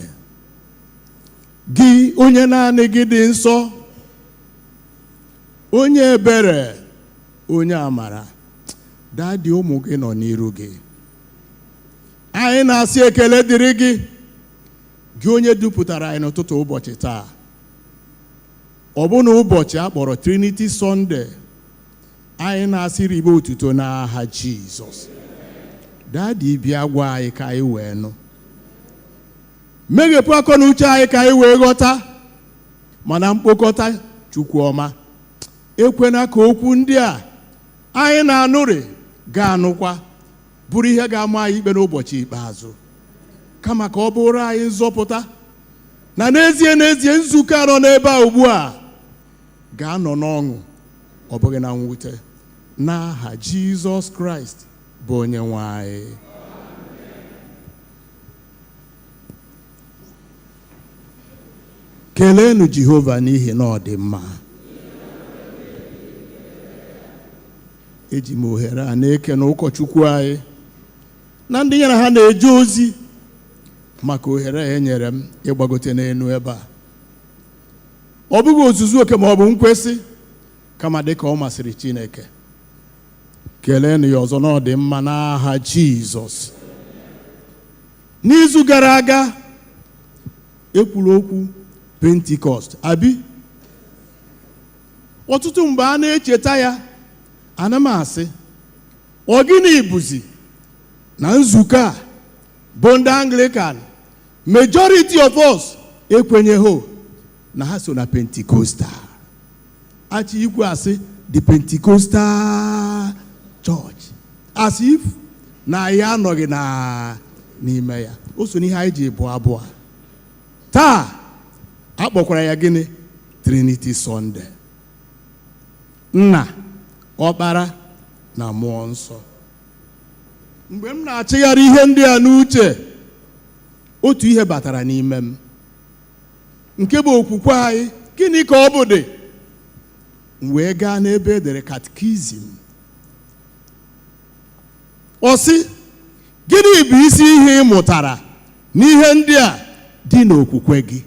gị onye naanị gị dị nsọ, onye ebere, onye amara, dadị ụmụ gị nọ n'iru gị. Anyị na-asị ekele dịrị gị, gị onye dupụtara anyị n'ụtụtụ ụbọchị taa. Ọ bụ na ụbọchị a kpọrọ Trinity Sunday, anyị na-asị ribe otuto n'aha Jizọs. Dadị bịa gwa anyị ka anyị wee nụ, meghepụ akọ na uche anyị ka anyị wee ghọta, mana mkpokọta Chukwuọma, ekwena ka okwu ndị a anyị na-anụrị ga-anụkwa bụrụ ihe ga-ama anyị ikpe n'ụbọchị ikpeazụ, kama ka ọ bụrụ anyị nzọpụta. Na n'ezie n'ezie nzukọ a nọ n'ebe a ugbu a ga-anọ n'ọṅụ, ọ bụghị na mwute, n'aha Jizọs Kraịst bụ onye nwe anyị. Keleenụ Jehova n'ihi na ọ dị mma. Eji m ohere a na-eke na ụkọchukwu anyị na ndị ya na ha na-eje ozi maka ohere e nyere m ịgbagote n'elu ebe a. Ọ bụghị ozuzu oke ma ọ bụ nkwesị, kama dịka ọ masịrị Chineke. Keleenụ ya ọzọ na ọ dị mma n'aha Jizọs. N'izu gara aga ekwuru okwu Pentikọst, abi ọtụtụ mgbe a na-echeta ya, ana m asị, ọ gịnị bụzi na nzukọ a bụ ndị Anglican, majority of us ekwenyeghị na ha so na Pentecostal. Achị ikwu asị the Pentecostal Church, as if na ya anọghị n'ime ya. O so n'ihe anyị ji bụ abụọ taa akpọkwara ya gịnị? Trinity Sunday. Nna, Ọkpara na Mmụọ Nsọ. Mgbe m na-achịgharị ihe ndị a n'uche, otu ihe batara n'ime m, nke bụ okwukwe anyị. Gịnị ka ọ bụ dị? M wee gaa n'ebe edere katikizim. Ọ sị, gịnị bụ isi ihe ị mụtara n'ihe ndị a dị n'okwukwe gị?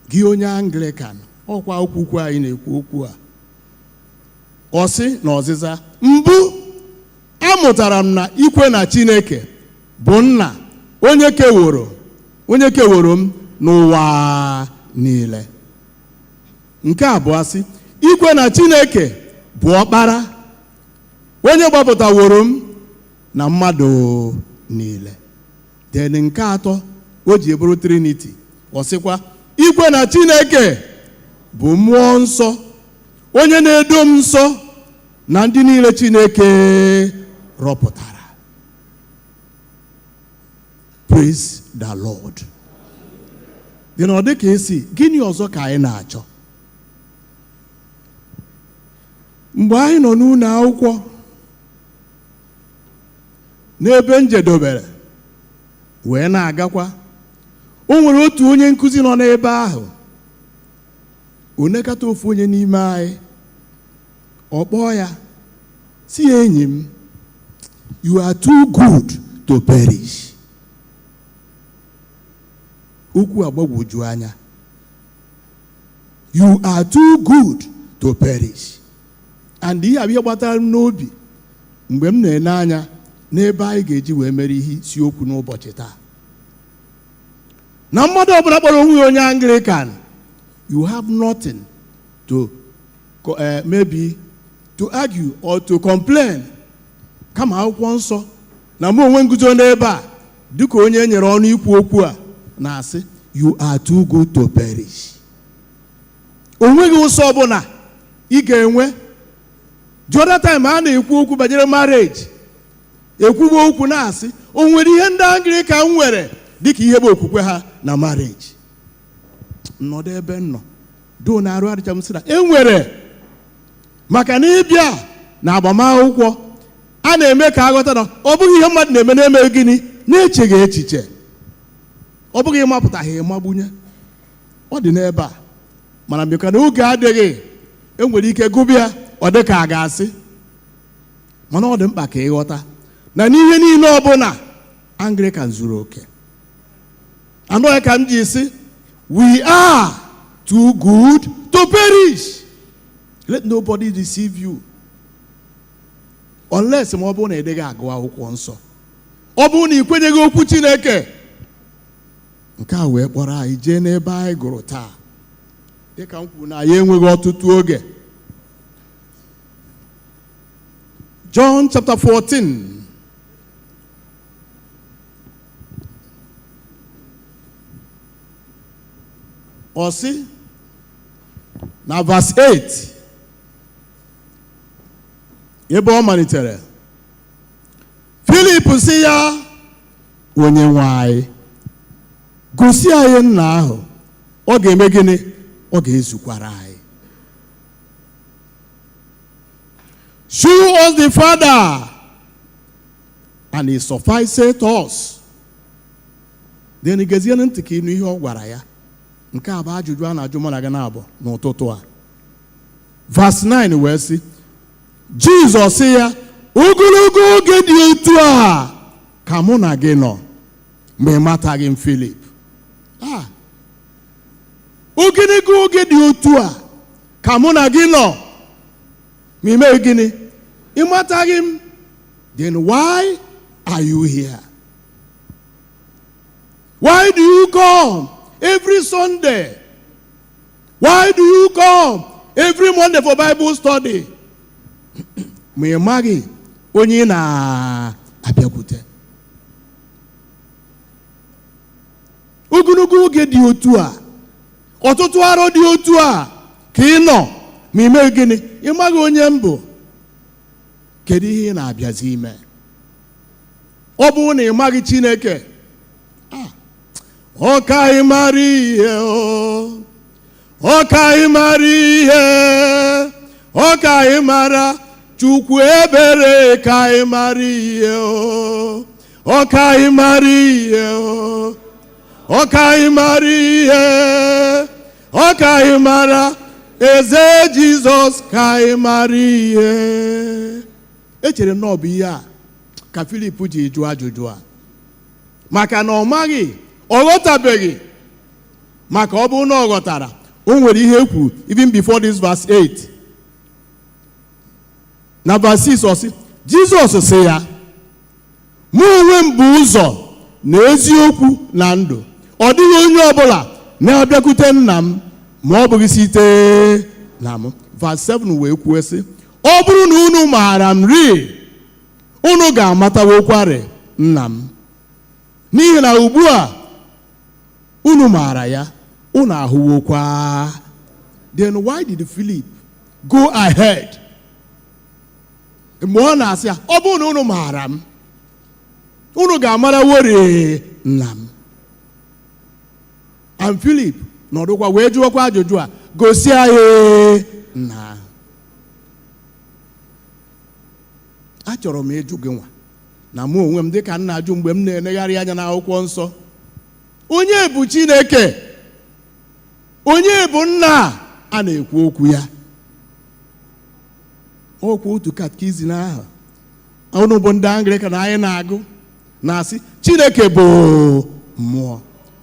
Gị onye Anglican, ọkwa okwukwe anyị na-ekwu okwu a. Ọ sị n'ọzịza, mbụ amụtara m na ikwe na Chineke bụ nna onye keworo m n'ụwa niile. Nke abụọ sị, ikwe na Chineke bụ Ọkpara onye gbapụtaworo m na mmadụ niile. Den nke atọ o ji bụrụ Trinity, ọ sịkwa, ikwe na Chineke bụ Mmụọ Nsọ onye na-edo m nsọ na ndị niile Chineke rọpụtara. Praise the Lord. Dị na ọ dị ka esi, gịnị ọzọ ka anyị na-achọ? Mgbe anyị nọ n'ụlọ akwụkwọ, n'ebe njedobere wee na-agakwa, o nwere otu onye nkụzi nọ n'ebe ahụ. O nekata ofu onye n'ime anyị, ọ kpọọ ya si, enyi m, you are too good to perish. Okwu agbagwoju anya. You are too good to perish. and ihe abịa gbatara m n'obi mgbe m na-ene anya n'ebe anyị ga-eji wee mere ihe isi okwu n'ụbọchị taa. Na mmadụ ọbụla kpọrọ onwe ya onye Anglican, you have nothing to maybe to argue or to complain. Kama akwụkwọ nsọ na mụ onwe nguzo n'ebe a dịka onye e nyere ọnụ ikwu okwu a na-asị, you are too good to perish. Onweghị ụsọ ọbụla ị ga-enwe. The other time a na-ekwu okwu banyere marriage, ekwugo okwu na-asị o nwere ihe ndị Anglican nwere dịka ihe bụ okwukwe ha na marriage. Nnọdụ ebe nnọ do na arụ adịcha m sị na enwere, maka na ịbịa na agbamakwụkwọ a na-eme ka aghọta na ọ bụghị ihe mmadụ na-eme na-eme gịnị na-echeghị echiche, ọ bụghị ịmapụtaghị ịmagbunye. Ọ dị n'ebe a, mana maka na oge adịghị, enwere ike gụbịa ọ dị ka a ga-asị, mana ọ dị mkpa ka ịghọta na n'ihe niile ọbụla Anglican zuru oke. Anọ ka m ji sị, we are too good to perish. Let nobody deceive you. Unless ma ọ bụrụ na ị dịghị agụ akwụkwọ nsọ, ọ bụrụ na ị kwenyeghị okwu Chineke, nke a wee kpọrọ anyị jee n'ebe anyị gụrụ taa. Dịka m kwuru na anyị enweghị ọtụtụ oge. John chapter 14. Ọ sị na verse 8 ebe ọ malitere, Filip sị ya, onye nwe anyị, gosi anyị nna ahụ, ọ ga-eme gịnị? Ọ ga-ezukwara anyị. Show us the Father, and it sufficeth us. Then gezie ntị ka ịnụ ihe ọ gwara ya. Nke a bụ ajụjụ a na-ajụ mụ na gị na-abụ n'ụtụtụ a. Verse 9 wee sị, Jizọs sị ya, ogologo oge dị otu a ka mụ na gị nọ mgbe ị mataghị m Filip. Ogologo oge dị otu a ka mụ na gị nọ ma ị meghị gịnị? Ị mataghị m. Then why are you here? Why do you come every Sunday? Why do you come every Monday for Bible study? Ma ị maghị onye ị na-abịakwute. Ogologo oge dị otu a, ọtụtụ arọ dị otu a ka ị nọ ma ị meghị gịnị? Ị maghị onye m bụ. Kedu ihe ị na-abịazi ime? Ọ bụrụ na ị maghị Chineke, ọ ka ị mara ihe, ọ ka ị mara ihe, ọ ka ị mara Chukwu ebere, ka ị mara ihe, ọ ka ị mara ihe, ọ ka ị mara ihe, ọ ka ị mara Eze Jizọs, ka ị mara ihe. Echere m na ọ bụ ihe a ka Filip ji jụọ ajụjụ a, maka na ọ maghị, ọ ghọtabeghị. Maka ọ bụrụ na ọ ghọtara, o nwere ihe ekwu even before this verse 8. Na verse 6 ọ sị, Jizọs sị ya, mụ onwe m bụ ụzọ na eziokwu na ndụ. Ọ dịghị onye ọbụla na-abịakwute nna m ma ọ bụghị site na m. Verse 7 wee kwuo sị, ọ bụrụ na unu maara m rie, unu ga-amatawokwarị nna m. N'ihi na ugbu a unu maara ya, unu ahụwokwa. Then why did Philip go ahead? Mgbe ọ na-asị ya, ọ bụrụ na unu maara m, unu ga-amaraworị nna m. And Philip nọdụkwa wee jụọkwa ajụjụ a, gosi anyị nna. Achọrọ m ịjụ gị nwa na mụ onwe m dịka nna ajụ mgbe m na-enegharị anya n'akwụkwọ nsọ, onye bụ Chineke, onye bụ nna a na-ekwu okwu ya? Okwu otu katkizin ahụ unu bụ ndị Anglican na anyị na-agụ na-asị Chineke bụ mmụọ.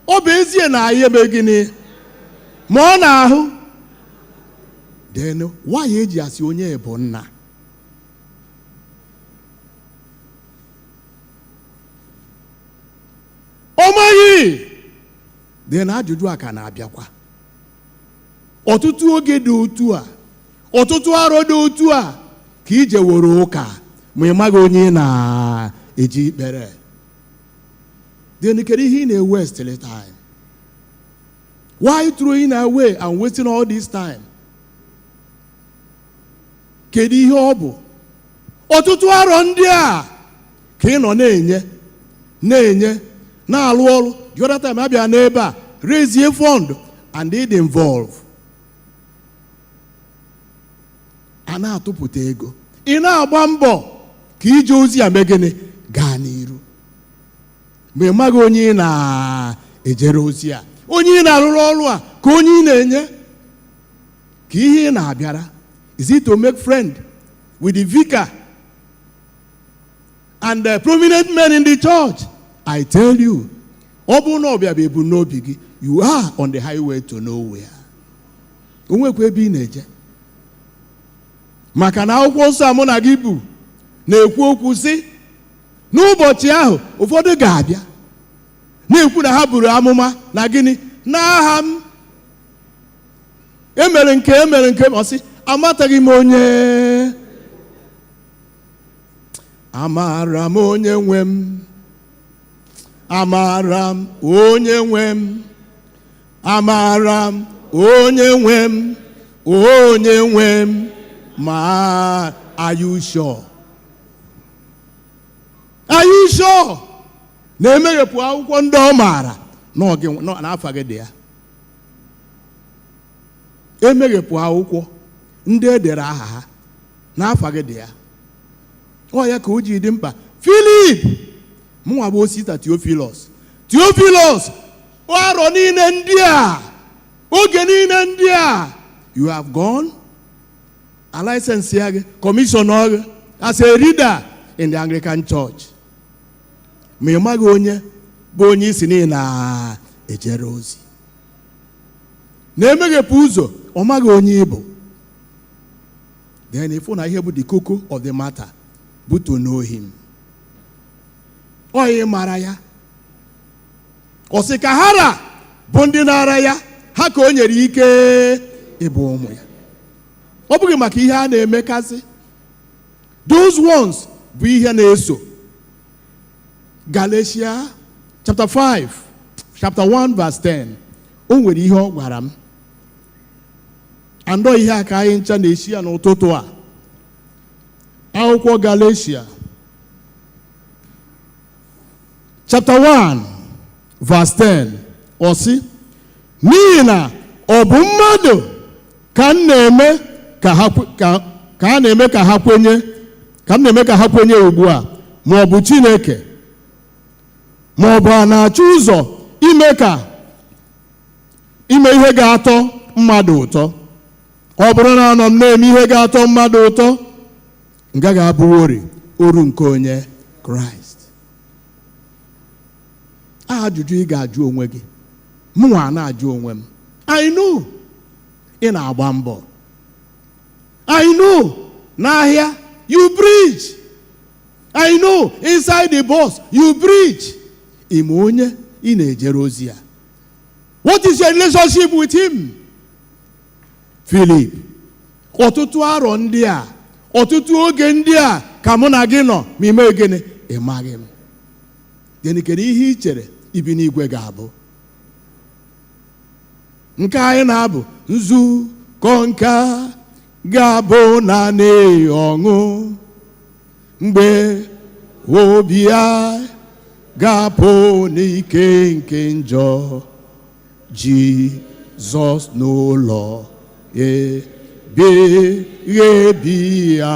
Ọ bụ ezie na anyị eme gịnị? Ma ọ na-ahụ. then why eji asị onye bụ nna? Ọ maghị. Then ajụjụ a ka na-abịakwa. Ọtụtụ oge dị otu a, ọtụtụ arọ dị otu a ka ije were ụka ma ị maghị onye na-eji ikpere. Then kedu ihe ị na-waste the time? Why throwing away and wasting all this time? Kedu ihe ọ bụ? Ọtụtụ arọ ndị a ka ị nọ na-enye na-alụ ọrụ. The other time abịa n'ebe a raise a fund and it involve. A na-atụpụta ego. Ị na-agba mbọ ka ije ozi a mee gịnị? Gaa n'iru. Ma ị maghị onye ị na-ejere ozi a, onye ị na-arụrụ ọrụ a, ka onye ị na-enye. Ka ihe ị na-abịara, is it to make friend with the vicar and the prominent men in the church? I tell you, ọ bụrụ na ọbịa bụ ebumnobi gị, you are on the highway to nowhere. Onwekwa ebe ị na-eje. Maka na akwụkwọ nsọ mụ na gị bụ na-ekwu okwu sị n'ụbọchị ahụ ụfọdụ ga-abịa na-ekwu na ha buru amụma na gịnị? N'aha m. Emere nke ọ sị amataghị m onye. Amara m onye nwe m. Amara m onye nwe m. Amara m onye nwe m. Onye nwe m. Ma are you sure? Are you sure? Na-emeghepụ akwụkwọ ndị ọ maara n'afọ gị dị ya. Emeghepụ akwụkwọ ndị edere aha ha n'afọ gị dị ya. Ọ ya ka o ji dị mkpa. Philip mụnwa bụ osita Theophilus. Arọ niile ndị a, oge niile ndị a, you have gone. A license ya gị, commission gị as a reader in the Anglican church. Ma ị maghị onye bụ onye isi niile na-ejere ozi. Na-emeghepụ ụzọ, ọ maghị onye ị bụ. Then if na ihe bụ the cocoa of the matter bụ to know him. Onye mara ya. Ọ sị ka hara bụ ndị na-ara ya, ha ka o nyere ike ịbụ ụmụ ya. Ọ bụghị maka ihe a na-emekasị. Those ones bụ ihe na-eso. Galatia chapter 5, chapter 1 verse 10. O nwere ihe ọ gwara m. Andọ ihe a ka anyị ncha na-esi ya n'ụtụtụ a. Akwụkwọ Galatia chapter 1 verse 10. Ọ sị, n'ihi na ọ bụ mmadụ ka m na-eme ka ha kwenye ugbu a, ma ọ bụ Chineke, ma ọ bụ a na-achọ ụzọ ime ihe ga-atọ mmadụ ụtọ. Ọ bụrụ na anọ m na-eme ihe ga-atọ mmadụ ụtọ, m gaghị abụworị oru nke onye Kraịst. Ajụjụ ị ga-ajụ onwe gị, mụnwa na-ajụ onwe m. I know ị na-agba mbọ. I know n'ahịa you preach. I know inside the bus you preach. Ime onye ị na-ejere ozi ya. What is your relationship with him? Philip, ọtụtụ arọ ndị a, ọtụtụ oge ndị a ka mụ na gị nọ ma ime gịnị? Ị maghị m. Gịnị kedu ihe ị chere ibi n'igwe ga-abụ? Nke anyị na-abụ nzukọ nke ga-abụ naanị ọṅụ mgbe obi ya ga-apụ n'ike nke njọ Jizọs n'ụlọ ebighị ya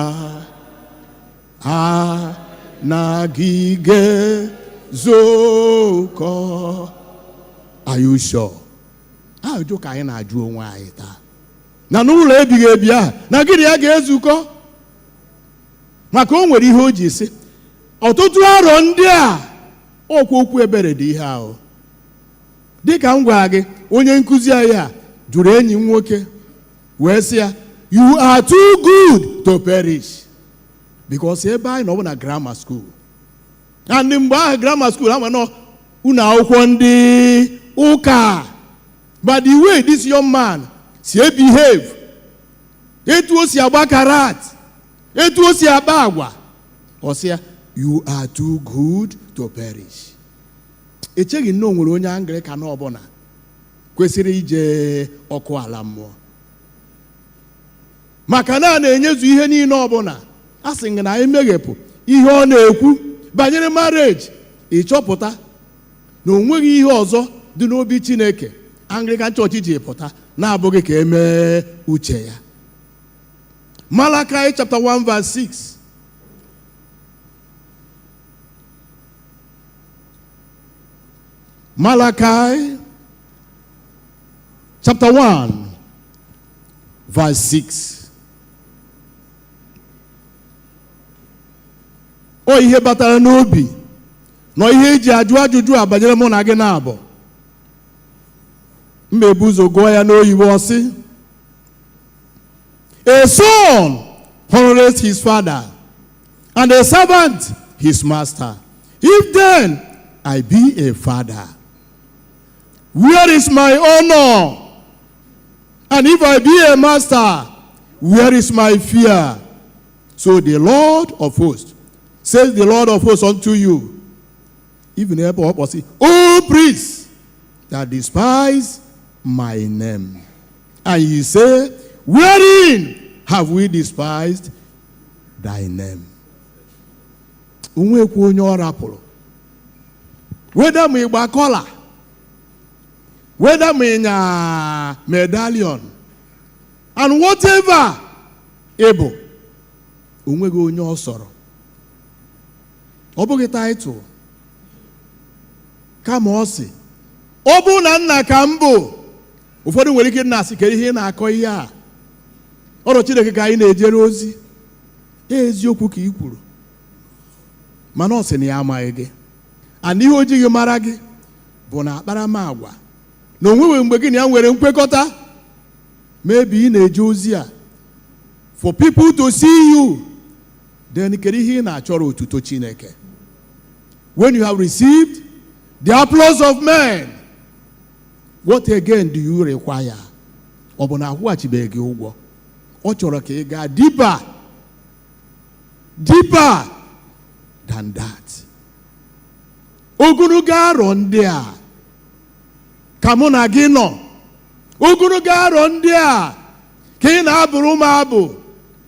anagide zukọ. Are you sure? Ajụ ka anyị na-ajụ onwe anyị taa. Na n'ụlọ ebighị ebi ahụ na gịnị ya ga-ezukọ? Maka o nwere ihe o ji sị ọtụtụ arọ ndị a okwu ebere dị ihe ahụ. Dịka m gwara gị, onye nkụzi anyị a jụrụ enyi m nwoke wee sị ya you are too good to perish. Because everybody know na grammar school. And in grammar school, I'm not uka. But the way this young man behave, it was your bakarat, it was your bagwa. Or say, you are too good to perish. Echegi no nwere onye Anglican ọbụla kwesịrị ije ọkụ ala mmụọ. Maka na na-enyezu ihe niile ọbụla a sị na emeghepụ ihe ọ na-ekwu banyere marriage, ịchọpụta na onweghị ihe ọzọ dị n'obi Chineke Anglican Church ji pụta na-abụghị ka emee uche ya. Malachi chapter 1 verse 6. Malachi chapter 1 verse 6. O ihe batara n'obi na ihe eji ajụ ajụjụ a banyere mụ na gị na-abụ. Mmebu ụzọ gụọ ya n'oyibo ọsị. A son honors his father, and a servant his master. If then I be a father, where is my honor? And if I be a master, where is my fear? So the Lord of hosts, says the Lord of hosts unto you, even O priests that despise my name. And ye say, wherein have we despised thy name? Unwekwu onye ọ rapụrụ. Whether me gba collar, whether me nya medallion, and whatever able, unwego onye ọ sọrọ. Ọ bụghị title. Kama ọ sị, ọ bụ na nna ka m bụ. Ụfọdụ nwere ike na-asị kedu ihe na-akọ ihe a. Ọrụ Chineke ka anyị na-ejere ozi. Eziokwu ka ị kwuru. Mana ọ sị na ya amaghị gị. And ihe o jighị mara gị bụ na akparamagwa na onweghị mgbe gị na ya nwere nkwekọta. Maybe ị na-eje ozi a for people to see you. Then kedu ihe ị na-achọrọ otuto Chineke? When you have received the applause of men, what again do you require? Ọ bụ na akwụghachibeghị gị ụgwọ. Ọ chọrọ ka ị gaa deeper than that. Ogologo arọ ndị a ka mụ na gị nọ. Ogologo arọ ndị a ka ị na-abụrụ m abụ.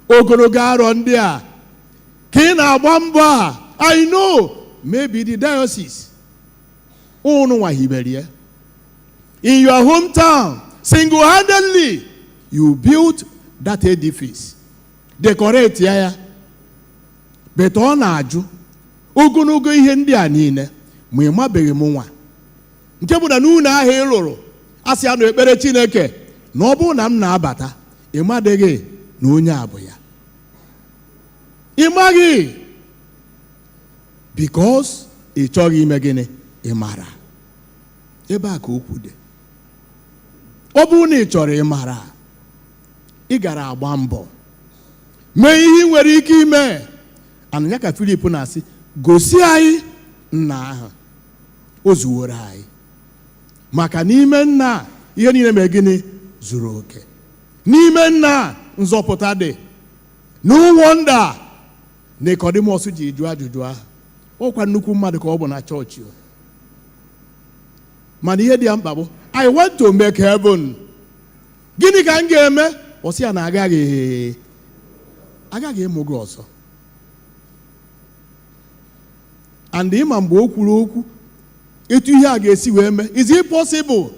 Ogologo arọ ndị a ka ị na-agba mbọ a. I know maybe the diocese unu nwa hibere ya. In your hometown, single-handedly, you built that edifice. Decorate ya. But ọ na-ajụ ogologo ihe ndị a niile ma ị mabeghị m nwa. Nke bụ na n'ụlọ ahụ ị lụrụ asị anụ ekpere Chineke na ọ bụrụ na m na-abata ị madịghị na onye a bụ ya. Ị maghị because ị chọghị ime gịnị? Ị mara. Ebe a ka okwu dị. Ọ bụrụ na ị chọrọ ịmara, ị gara agba mbọ mee ihe ị nwere ike ime. Anya ka Filip na-asị, gosi anyị nna ahụ o zuworo anyị. Maka n'ime nna ihe niile mee gịnị? Zuru oke. N'ime nna nzọpụta dị. No wonder Nicodemus ji jụọ ajụjụ ahụ. Ọkwa nnukwu mmadụ ka ọ bụ na chọọchị. Mana ihe dị ya mkpa bụ, I want to make heaven. Gịnị ka m ga-eme? Ọ sị ya na agaghị ịmụ gị ọzọ. And ịma mgbe o kwuru okwu etu ihe a ga-esi wee mee, is it possible?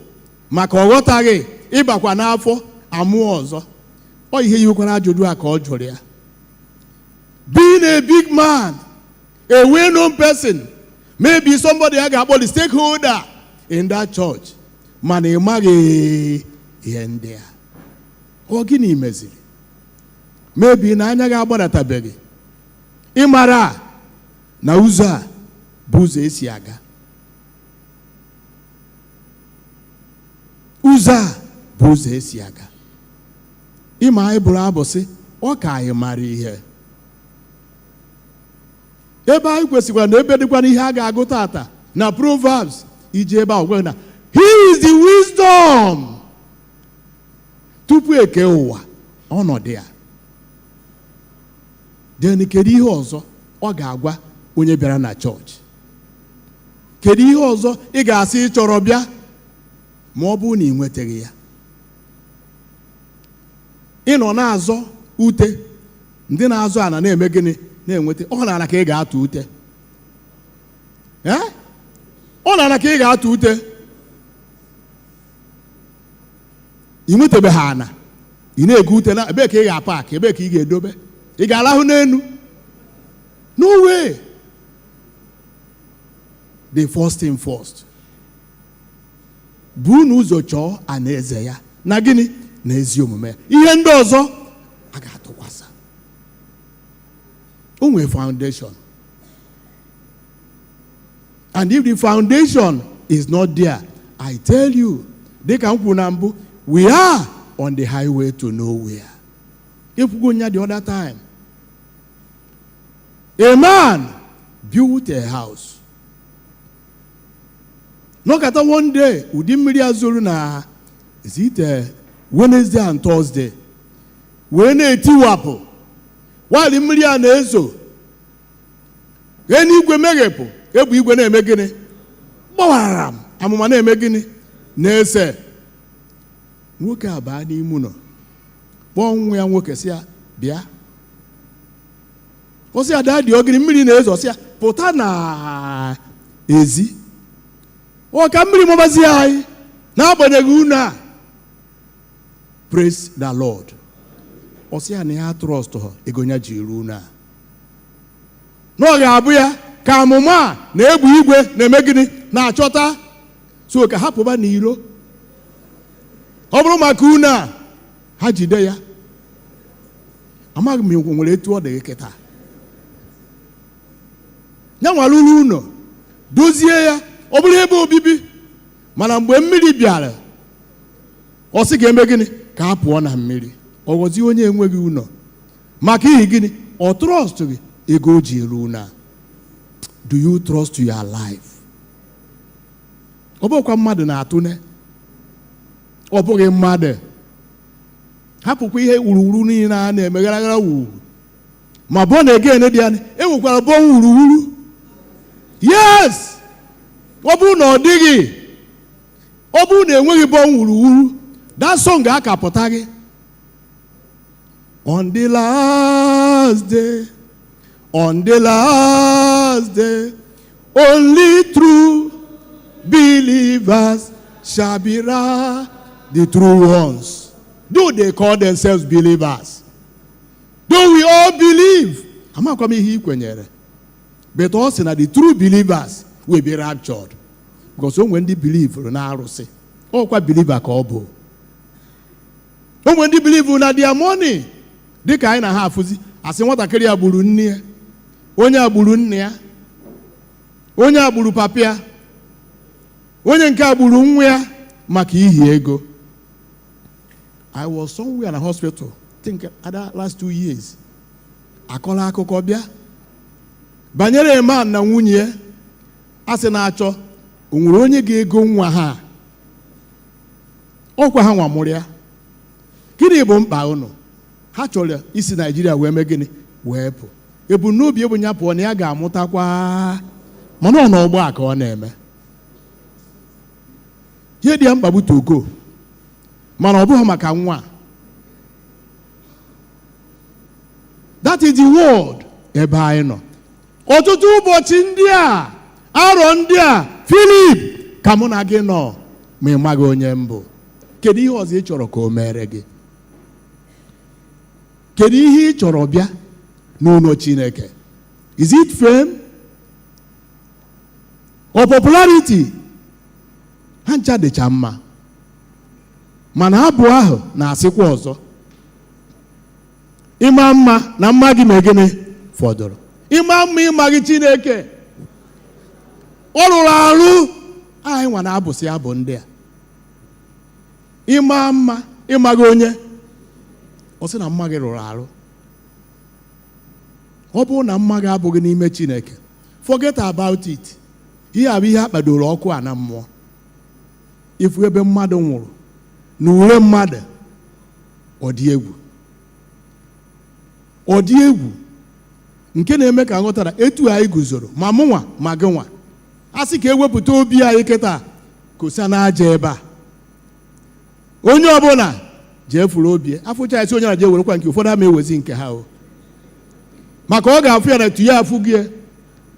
Maka ọ ghọtaghị ịbakwa n'afọ amụọ ọzọ. Ọ ihe yiwekwara ajụjụ a ka ọ jụrụ ya. Being a big man, a well-known person, maybe somebody a ga-akpọ the stakeholder in that church. Mana ị maghị ihe ndị a. Ọ gịnị meziri? Maybe na anya ga-agbadatabeghị. Ị mara na ụzọ a bụ ụzọ esi aga. Ụzọ a bụ ụzọ esi aga. ịma anyị bụrụ abụsị ọ ka anyị mara ihe ebe anyị kwesịkwara na ebe dịkwa ihe a ga-agụ tata na Proverbs iji ebe ahụ na he is the wisdom tupu eke ụwa ọnọdụ ya then kedu ihe ọzọ ọ ga-agwa onye bịara na chọọchị? Kedu ihe ọzọ ị ga-asị ị chọrọ bịa ma ọ bụrụ na ị nwetaghị ya? Ị nọ na-azọ ute, ndị na-azọ ana na-eme gịnị? Na-enweta. Ọ na-ana ka ị ga-atụ ute. Ọ na-ana ka ị ga-atụ ute. Ị nwetabeghị ana, ị na-ege ute na ebe ka ị ga-apak, ebe ka ị ga-edobe? Ị ga-alahụ n'elu? No way. The first thing first. Bụ n'ụzọ chọọ alaeze ya na gịnị? Na ezi omume ya. Ihe ndị ọzọ a ga-atụkwasị. O nwere foundation. And if the foundation is not there, I tell you, dịka m kwuru na mbụ, we are on the highway to nowhere. If we go near the other time, a man built a house. Look at one day, ụdị mmiri azụrụ na is it Wednesday and Thursday. Wee na-etiwapụ. While mmiri a na-ezo, igwe meghepụ, ebu igwe na-eme gịnị? Gbawara m, amụma na-eme gịnị? Na-ese. Nwoke a baa n'ime ụlọ. Kpọọ nwa ya nwoke sị ya, bịa. Ọ sị ya, dadị ogiri mmiri na-ezo, sị ya, pụta na ezi. Ọ ka mmiri mabazi anyị n'agbanyeghị unu a. Praise the Lord. Ọ sị ya na ya trust ha ego nya ji eru unu a. N'ọ ga-abụ ya ka amụma na-egbu igwe na-eme gịnị? Na-achọta. So ka hapụba n'iro. Ọ bụrụ maka unu a, ha jide ya. Amaghị m nwere etu ọ dị kịta. Ya nwalụrụ ụlọ, dozie ya, ọ bụrụ ebe obibi. Mana mgbe mmiri bịara, ọ sị ga-eme gịnị? Ka a pụọ na mmiri. Ọ ghọzie onye enweghị ụlọ. Maka ihe gịnị? Ọ trust gị ego o ji eru ụlọ. Do you trust your life? Ọ bụkwa mmadụ na-atụne. Ọ bụghị mmadụ. Hapụkwa ihe wuruwuru niile a na-eme gara wuru. Ma born again dị ya, enwekwara born wuruwuru. Yes! Ọ bụrụ na ọ dịghị, ọ bụrụ na enweghị born wuruwuru, that song ga-akapụta gị. On the last day, on the last day, only true believers shall be the true ones. Do they call themselves believers? Do we all believe? I'm not coming here kwenyere. But also that the true believers will be raptured. Because when they believe na arụsị, ọ kwa believer ka ọ bụ. When they believe na their money, dịka anyị na ha afụzi, asị nwatakịrị ya gburu nne ya, onye agburu nne ya, onye agburu papa ya, onye nke agburu nwa ya maka ihi ego. I was somewhere in a hospital, I think other last 2 years. Akọla akụkọ bịa banyere man na nwunye asị na-achọ o nwere onye ga-ego nwa ha. Ọkwa ha nwa mụrụ ya. Gịnị bụ mkpa unu? Ha chọrọ isi Nigeria wee mee gịnị? Wee pụ. Ebumnobi ebu nya pụọ na ya ga-amụtakwa, mana ọ n'ọgbọ a ka ọ na-eme. Ihe dị ya mkpa bụ Togo, mana ọ bụghị maka nwa. That is the word ebe anyị nọ. Ọtụtụ ụbọchị ndị a, arọ ndị a, Philip ka mụ na gị nọ ma ị maghị onye mbụ. Kedu ihe ọzọ ị chọrọ ka o mere gị? Kedu ihe ị chọrọ bịa n'ụlọ Chineke? Is it fame or popularity? Ha ncha dịcha mma, mana abụ ahụ na-asịkwa ọzọ. Ịma mma na mma gị megịnị fọdụrụ. Ịma mma ịma gị Chineke. Ọ rụrụ arụ anyị nwa na-abụsị abụ ndị a. Ịma mma ịma gị onye ọ sị na mma gị rụrụ arụ. Ọ bụrụ na mma gị abụghị n'ime Chineke, forget about it. Ihe abụ ihe akpadoro ọkụ a na mmụọ. Ifu ebe mmadụ nwụrụ na ure mmadụ, ọ dị egwu. Ọ dị egwu nke na-eme ka nghọtara etu anyị guzoro ma mụnwa ma gị nwa. A sị ka ewepụta obi anyị kịta kosa n'aja ebe a. Onye ọbụla jee furu obi afụcha ya, si onye na-eje werekwa nke ụfọdụ ama ewezi nke ha o. Maka ọ ga-afụ ya na etu ya afụ gị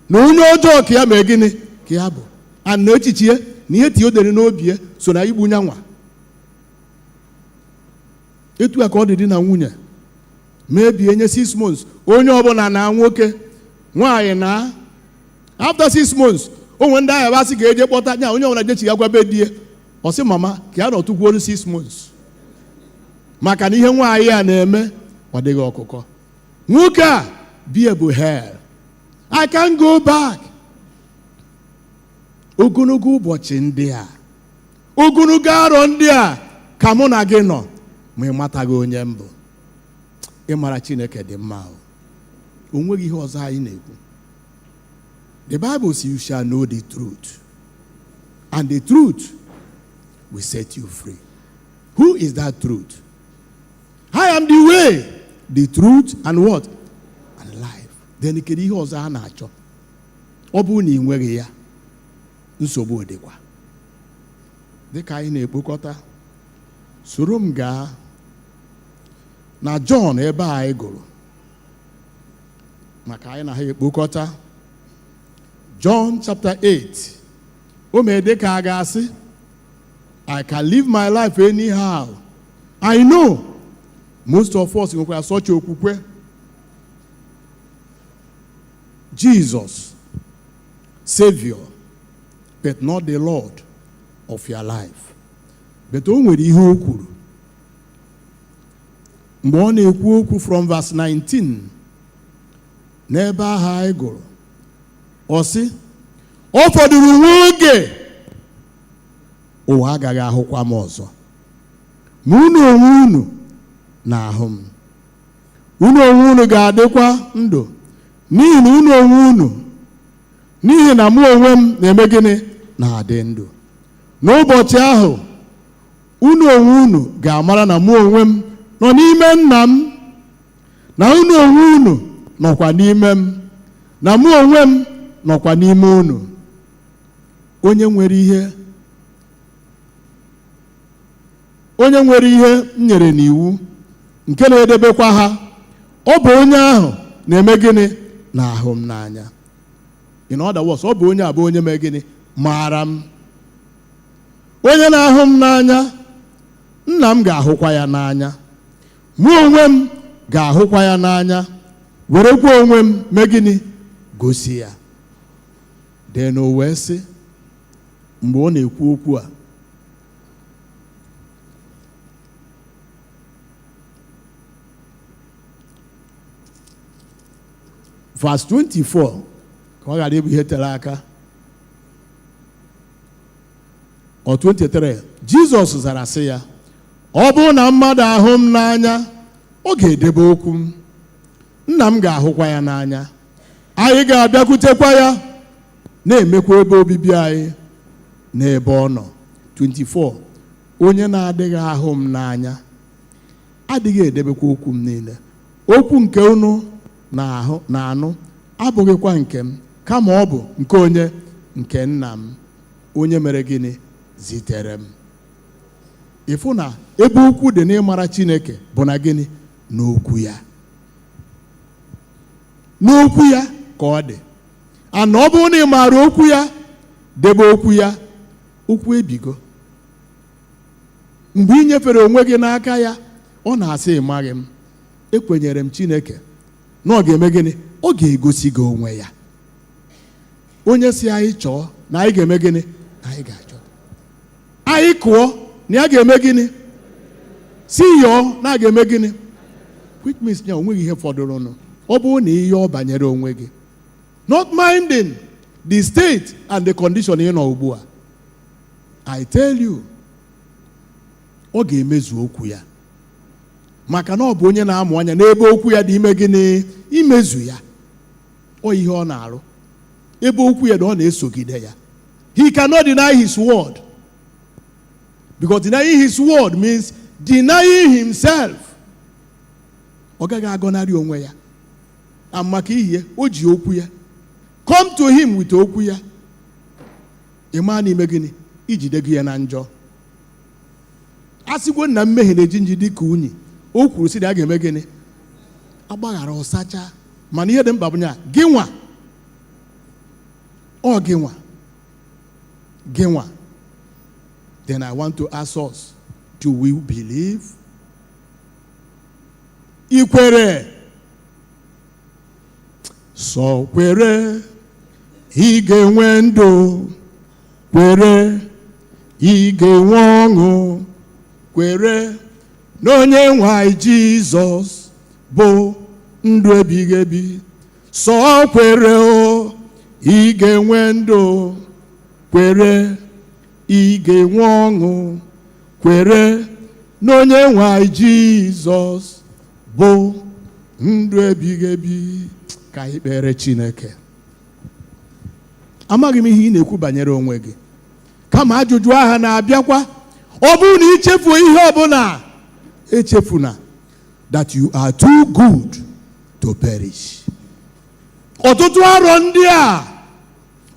na onye ọjọọ ka ya mee gịnị ka ya bụ. A na echichi ya na ihe tie odere n'obi ya so na igbu nyanwa. Etu a ka ọ dị di na nwunye mebi enye 6 months, onye ọbụla na nwoke nwaanyị na after 6 months onwe ndị agha basị ga eje kpọta nya onye ọbụla jechi ya gwa be di ya, ọ sị mama ka ya nọtụkwuo 6 months maka na ihe nwaanyị a na-eme ọ dịghị ọkụkọ. Nwoke a bie bụ hell. I can go back. Ogologo ụbọchị ndị a, ogologo arọ ndị a ka mụ na gị nọ ma ị mataghị onye mbụ. Ịmara Chineke dị mma o nweghị ihe ọzọ anyị na-ekwu. The Bible says you shall know the truth, and the truth will set you free. Who is that truth? I am the way, the truth, and what? And life. Then kedu ihe ọzọ a na-achọ? Ọ bụrụ na ị nweghị ya, nsogbu dịkwa. Dịka anyị na-ekpokọta, soro m gaa na John ebe a anyị gụrụ maka anyị na ha ekpokọta. John chapter 8. O mee dị ka a ga-asị, I can live my life anyhow. I know most of us nwekwara such okwukwe. Jesus, Savior, but not the Lord of your life. But o nwere ihe o kwuru mgbe ọ na-ekwu okwu from verse 19 n'ebe ahụ anyị gụrụ. Ọ sị, ọ fọdụrụ nwa oge ụwa agaghị ahụkwa m ọzọ, ma unu onwe unu na-ahụ m. Unu onwe unu ga-adịkwa ndụ n'ihi na unu onwe unu, n'ihi na mụ onwe m na-eme gịnị na-adị ndụ. N'ụbọchị ahụ unu onwe unu ga-amara na mụ onwe m nọ n'ime Nna m, na unu onwe unu nọkwa n'ime m, na mụ onwe m nọkwa n'ime unu. Onye nwere ihe m nyere n'iwu nke na-edebekwa ha, ọ bụ onye ahụ na-eme gịnị na-ahụ m n'anya. In other words, ọ bụ onye a bụ onye mee gịnị maara m. Onye na-ahụ m n'anya, Nna m ga-ahụkwa ya n'anya, mụ onwe m ga-ahụkwa ya n'anya, werekwa onwe m mee gịnị gosi ya. Den o wee sị mgbe ọ na-ekwu okwu a, verse 24 ka ọ ghara ịbụ ihe tere aka, or 23. Jizọs zara sị ya, ọ bụrụ na mmadụ ahụ m n'anya, ọ ga-edebe okwu m, Nna m ga-ahụkwa ya n'anya, anyị ga-abịakwutekwa ya, na-emekwa ebe obibi anyị n'ebe ọ nọ. 24. Onye na-adịghị ahụ m n'anya adịghị edebekwa okwu m niile. Okwu nke unu na-anụ abụghịkwa nke m, kama ọ bụ nke onye? Nke Nna m, onye mere gịnị zitere m. Ịfụ na ebe okwu dị n'ịmara Chineke bụ na gịnị? N'okwu ya. N'okwu ya ka ọ dị. Ana ọ bụrụ na ị maara okwu ya, debe okwu ya, okwu ebigo. Mgbe ị nyefere onwe gị n'aka ya, ọ na-asị ịmaghị m, ekwenyere m Chineke na ọ ga-eme gịnị? Ọ ga-egosi gị onwe ya. Onye si anyị chọọ na anyị ga-eme gịnị? Anyị ga-achọ. Anyị kụọ na ya ga-eme gịnị? Si yọọ na a ga-eme gịnị? Which means na onweghị ihe fọdụrụnụ. Ọ bụrụ na ihe ọ banyere onwe gị, not minding the state and the condition ị nọ ugbu a, I tell you, ọ ga-emezu okwu ya. maka na ọ bụ onye na-amụ anya n'ebe okwu ya dị ime gịnị imezu ya. Ọ ihe ọ na-arụ ebe okwu ya na ọ na-esogide ya. He cannot deny his word, because denying his word means denying himself. Ọ gaghị agọnarị onwe ya. Maka ihe o ji okwu ya. Come to him with okwu ya. Ịma n'ime gịnị ijide gị ya na njọ. Asịgwo na mmehie na-eji nji dị ka unyi, o kwuru sị na a ga-eme gịnị agbaghara ọsacha. Mana ihe dị mkpa bụ na gị nwa, ọ gị nwa, gị nwa. Then I want to ask us, do we believe? Ikwere, sọ kwere ị ga-enwe ndụ, kwere ị ga-enwe ọṅụ, kwere na onye nwe anyị Jizọs bụ ndụ ebighị ebi. Sọ kwere o ị ga-enwe ndụ, kwere ị ga-enwe ọṅụ, kwere na onye nwe anyị Jizọs bụ ndụ ebighị ebi. Ka anyị kpere Chineke. Amaghị m ihe ị na-ekwu banyere onwe gị, kama ajụjụ aha na-abịakwa. Ọ bụrụ na ichefuo ihe ọbụla, echefuna that you are too good to perish. Ọtụtụ arọ ndị a,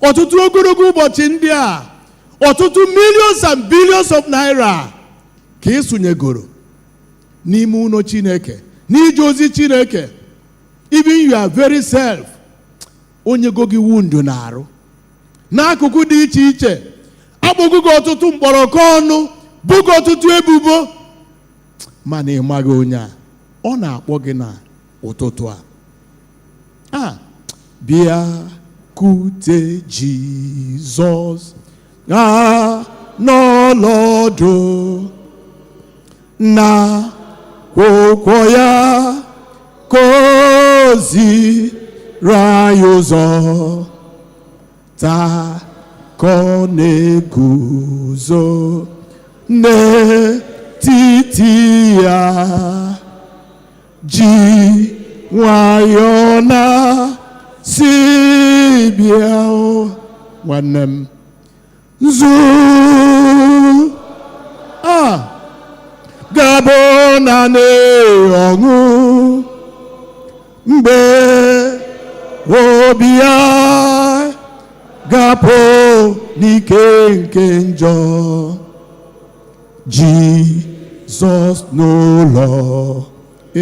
ọtụtụ ogologo ụbọchị ndị a, ọtụtụ millions and billions of naira ka ị sụnyegoro n'ime ụlọ Chineke, n'ije ozi Chineke. Even your very self, onye go gị wundu na-arụ n'akụkụ dị iche iche, agbụgụ gị ọtụtụ mkpọrọkọ ọnụ, bụgị ọtụtụ ebubo, mana ị maghị onye a ọ na-akpọ gị na ụtụtụ a. Bịakute Jizọs n'ọnọdụ na kwụkwọ ya kozi rayozo ta koneguzo n'etiti ya ji nwayọ na si bịa nwanne m nzu gabo na ọṅụ mgbe obi ya gapụ n'ike nke njọ. Jizọs n'ụlọ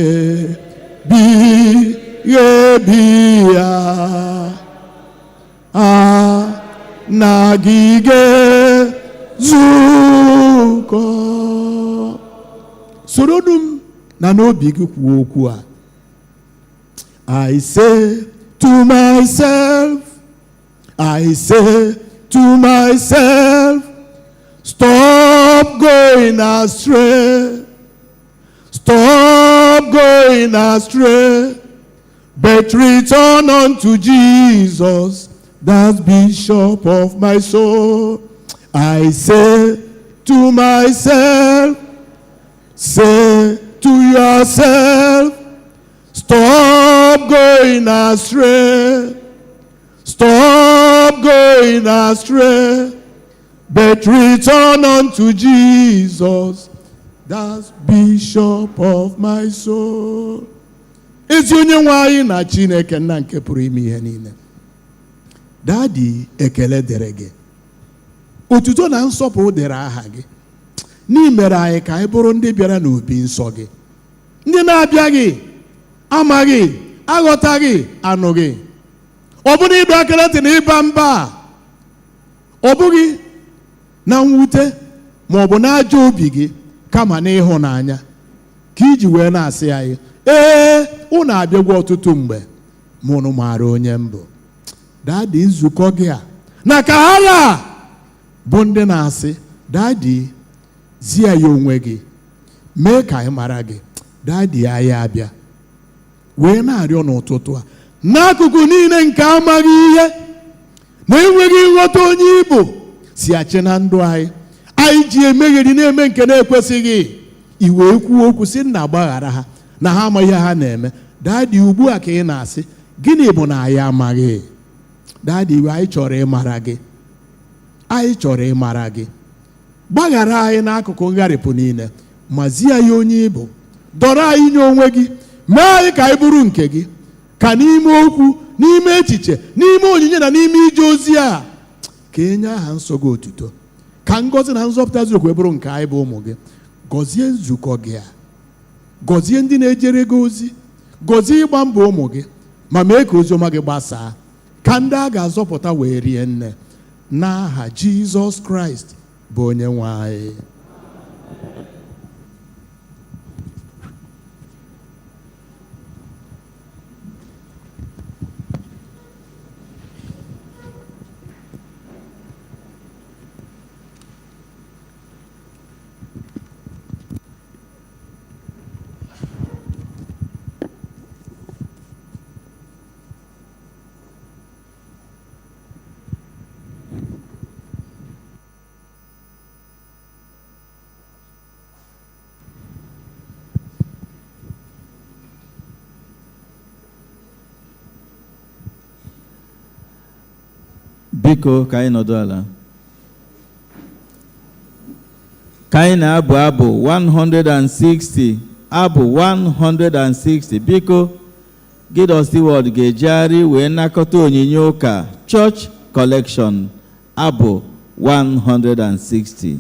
ebighị ebi ya anagide zukọ. Soro dum na n'obi gị kwuo okwu a. I say to myself, I say to myself, stop going astray, stop going astray, but return unto Jesus, that's Bishop of my soul. I say to myself, say to yourself, stop going astray, stop going astray, but return unto Jesus, that's Bishop of my soul. Ezi onye nwe anyị na Chineke nna nke pụrụ ime ihe niile. Daddy, ekele dịrị gị. Otuto na nsọpụrụ dịrị aha gị. N'imere anyị ka anyị bụrụ ndị bịara n'obi nsọ gị. Ndị na-abịaghị, amaghị, aghọtaghị, anụghị. Ọ bụrụ ịdọ aka na ntị na ịba mba, ọ bụghị na mwute ma ọ bụ na ajọ obi gị, kama na ịhụnanya ka iji wee na-asị anyị, unu abịagwa ọtụtụ mgbe ma unu maara onye mbụ. Daddy, nzukọ gị a na ka ha bụ ndị na-asị, Daddy, zie ya onwe gị, mee ka anyị mara gị. Daddy, anyị abịa wee na-arịọ n'ụtụtụ a n'akụkụ niile nke amaghị ihe na enweghị nghọta onye Igbo si achị na ndụ anyị. Anyị ji emegheri na-eme nke na-ekwesịghị. i wee kwuo okwu sị nna gbaghara ha na ha amaghị ihe ha na-eme. Daddy, ugbu a ka ị na-asị gịnị bụ na anyị amaghị? Daddy, anyị chọrọ ịmara gị, anyị chọrọ ịmara gị. Gbaghara anyị n'akụkụ ngharịpụ niile, ma zi anyị onye ịbụ, dọrọ anyị nye onwe gị, mee anyị ka anyị bụrụ nke gị, ka n'ime okwu, n'ime echiche, n'ime onyinye na n'ime ije ozi a ka enye aha nsọ gị otuto, ka ngọzi na nzọpụta zuru okwe bụrụ nke anyị bụ ụmụ gị. Gọzie nzukọ gị a, gọzie ndị na-ejere gị ozi, gọzie ịgba mbọ ụmụ gị, ma mee ka ozi ọma gị gbasaa, ka ndị a ga-azọpụta wee rie nne, n'aha Jizọs Kraịst bụ onye nwe anyị. Biko ka anyị nọdụ ala, ka anyị na-abụ abụ 160, abụ 160. Biko Gideon Stewart ga-ejegharị wee nakọta onyinye ụka Church Collection, abụ 160.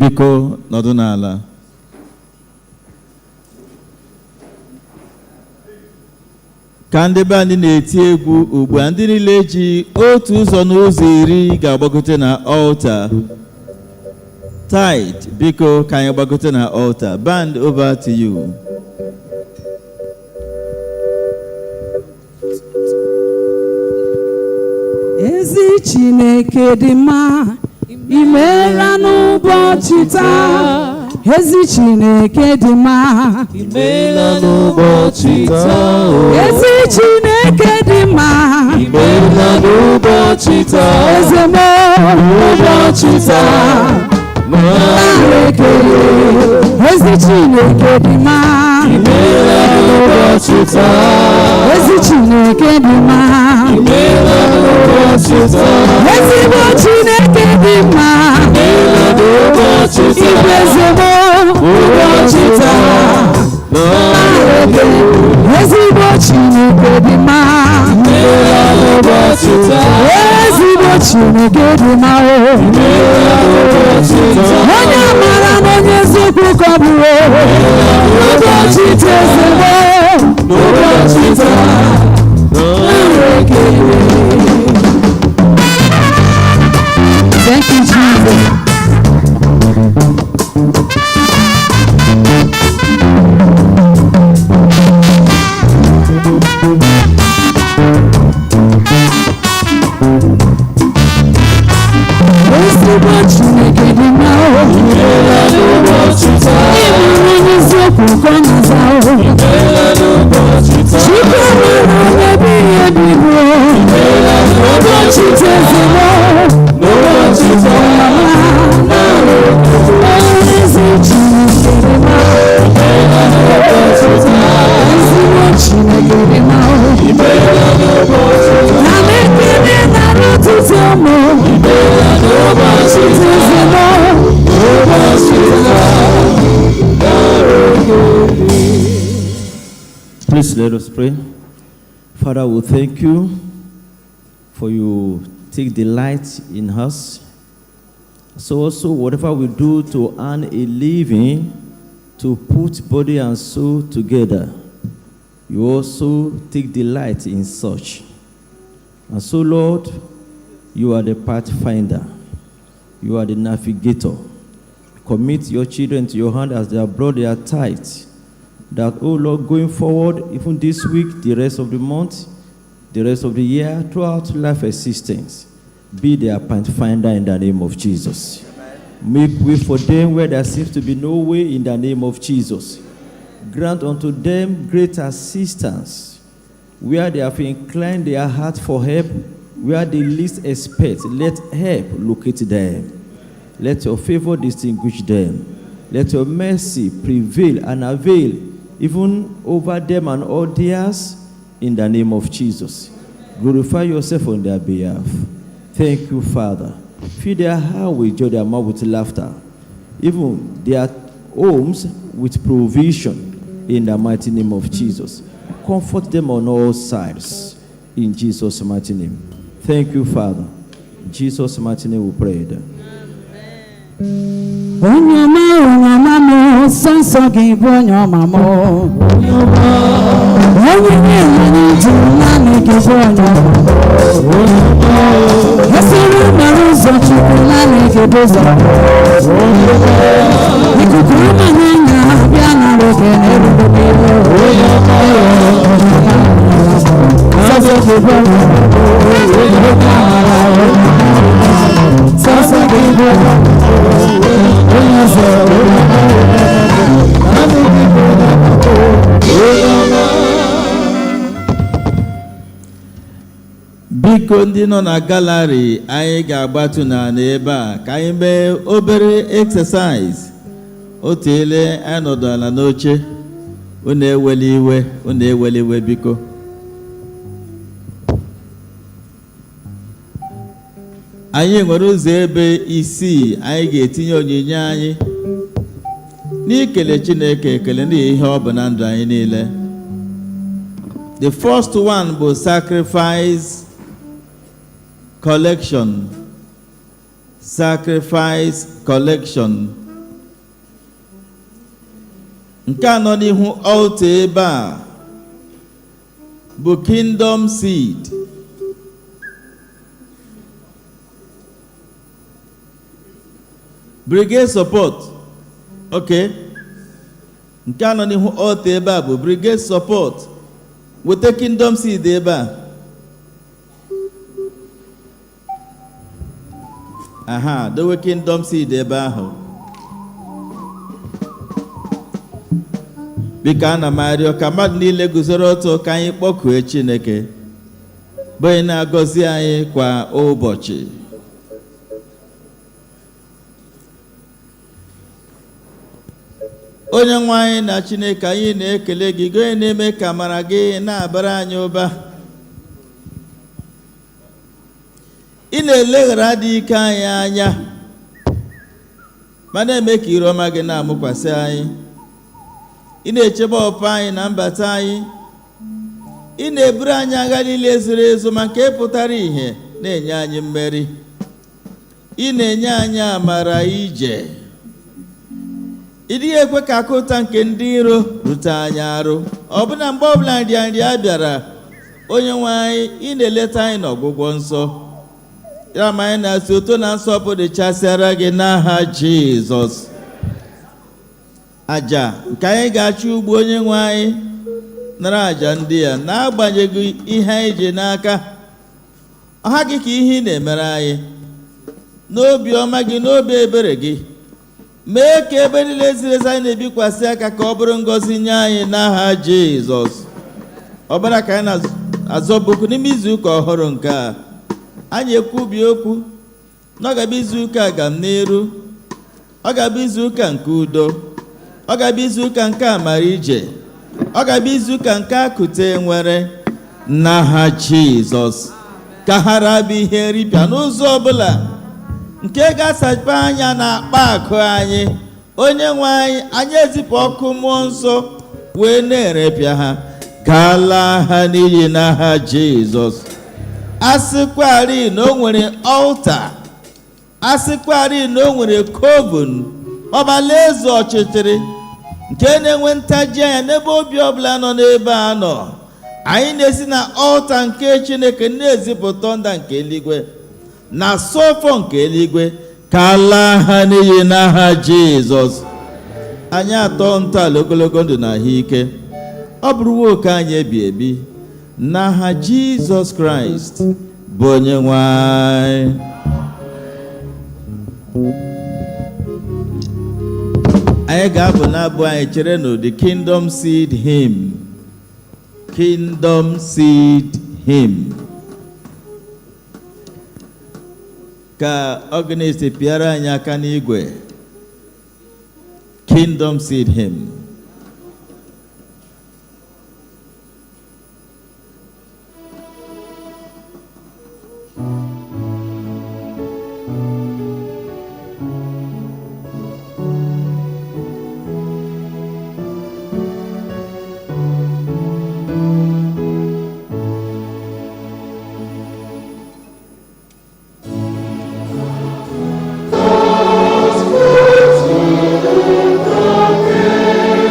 biko nọdụ n'ala. Ka ndị be anyị na-eti egwu ugbu a, ndị niile ji otu ụzọ n'ụzọ iri ga-agbagote na altar. Tithe, biko ka anyị gbagote na altar. Band, over to you. Ezi Chineke dị mma, imeela n'ụbọchị taa. Ezi Chineke dị mma, imeela n'ụbọchị taa. Ezi Chineke dị mma, imeela n'ụbọchị taa. Eze m ụbọchị taa. Ezi Chineke dị mma, imeela n'ụbọchị taa. Ezi Chineke dị mma, imeela n'ụbọchị taa. ezigbo Chineke dị mma, imeela n'ụbọchị taa. Eze m ụbọchị taa. Ezigbo Chineke dị mma, imeela n'ụbọchị taa. ezigbo Chineke dị mma, imeela n'ụbọchị taa. onye amara na onye eziokwu ka ọ bụ n'ụbọchị taa. Ezigbo n'ụbọchị taa. Thank you, Jesus. Ezigbo Chineke dị mma, imeela n'ụbọchị taa. ịbụrụ onye eziokwu ka ọ na-aza imeela n'ụbọchị taa. Chukwu mara onye bụ ihe bụ ibu n'ụbọchị taa. Ezigbo n'ụbọchị taa. ezi Chineke dị mma, imeela n'ụbọchị taa. ezigbo Chineke dị mma, imeela n'ụbọchị taa. na mekene nara ọtụtụ ụmụ imeela n'ụbọchị taa. ezigbo n'ụbọchị taa. Please let us pray. Father, we thank you for you take delight in us. So also whatever we do to earn a living, to put body and soul together, you also take delight in such. And so, Lord, you are the pathfinder. You are the navigator. Commit your children to your hand as they have brought their tithe. That, oh Lord, going forward, even this week, the rest of the month, the rest of the year, throughout life existence, be their pathfinder in the name of Jesus. Make way for them where there seems to be no way in the name of Jesus. Grant unto them great assistance where they have inclined their heart for help, where they least expect. Let help locate them. Let your favor distinguish them. Let your mercy prevail and avail even over them and all theirs in the name of Jesus. Glorify yourself on their behalf. Thank you, Father. Fill their heart with joy, their mouth with laughter. Even their homes with provision in the mighty name of Jesus. Comfort them on all sides in Jesus' mighty name. Thank you, Father. In Jesus' mighty name we pray. onye ọma m nsọ nsọ gị bụ onye ọma m onye na-enye ndụ naanị gị bụ onye ọma m esiri mara ụzọ Chukwu naanị gị bụ ụzọ ikuku ọma n'anya bịa nara oge na-erube n'ihu nsọ gị bụ onye nsọ gị bụ biko ndị nọ na gallery anyị ga-agbatu n'ala ebe a ka anyị mee obere exercise. otu ele anyị nọdụ ala n'oche. unu eweli iwe biko. anyị nwere ụzọ ebe isii anyị ga-etinye onyinye anyị n'ikele Chineke ekele n'ihi ihe ọ bụ na ndụ anyị niile. The first one bụ sacrifice collection. Sacrifice collection. nke a nọ n'ihu altar ebe a bụ kingdom seed. Brigade support. Okay. Nke a nọ n'ihu altar ebe a bụ brigade support. Weta kingdom seed ebe a. Aha, dowe kingdom seed ebe ahụ. Biko ana m arịọ ka mmadụ niile guzoro ọtọ ka anyị kpọkue Chineke bụ onye na-agọzi anyị kwa ụbọchị. Onye nwe anyị na Chineke, anyị na-ekele gị, gị onye na-eme ka amara gị na-abara anyị ụba. Ị na-eleghara dị ike anyị anya ma na-eme ka ire ọma gị na-amụkwasị anyị. Ị na-echebe ọpa anyị na mbata anyị. Ị na-eburu anyị agha niile zoro ezo ma nke pụtara ihe na-enye anyị mmeri. Ị na-enye anyị amara ije. Ị dịghị ekwe ka aka ụta nke ndị iro rute anyị arụ. Ọbụna mgbe ọbụla nrịanrịa bịara, onye nwe anyị, ị na-eleta anyị n'ọgwụgwọ nsọ. Ya ma anyị na-asị ụtọ na nsọpụ dịchasịara gị n'aha Jizọs. Aja nke anyị ga-achụ ugbo onye nwe anyị nara aja ndị ya n'agbanyeghị ihe anyị ji n'aka. Ọha gị ka ihe ị na-emere anyị n'obi ọma gị, n'obi ebere gị. Mee ka ebe niile ziri ezi anyị na-ebikwasị aka ka ọ bụrụ ngọzi nye anyị n'aha Jizọs. Ọbara ka anyị na-azọbụkwu n'ime izu ụka ọhụrụ nke a. Anyị ekwubi okwu na ọ ga-abụ izu ụka agamniru. Ọ ga-abụ izu ụka nke udo. Ọ ga-abụ izu ụka nke amara ije. Ọ ga-abụ izu ụka nke akụte nwere n'aha Jizọs. Ka ha rabụ ihe nripịa n'ụzọ ọbụla nke ga-asachapụ anya na akpa akụ anyị. Onye nwe anyị, anyị ezipụ ọkụ mmụọ nsọ wee na-erepịa ha. Gala ha n'iyi n'aha Jizọs. Asịkwarị na o nwere altar. Asịkwarị na o nwere coven, ọbalaeze ọchịchịrị nke na-enwe ntaji anya n'ebe obi ọbụla nọ n'ebe a nọ. Anyị na-esi na altar nke Chineke na-ezipụ tọnda nke eluigwe na sọfọ nke eluigwe. Ka ala ha n'iyi n'aha Jizọs. Anyị atọ ntọala ogologo ndụ na ahụike. Ọ bụrụ nwoke anyị ebi ebi n'aha Jizọs Kraịst bụ onye nwe anyị. Anyị ga-abụ n'abụ anyị chere n'ụdị Kingdom Seed Hymn. Kingdom Seed Hymn. Ka organist pịara anyị aka n'igwe. Kingdom Seed Hymn. Okay.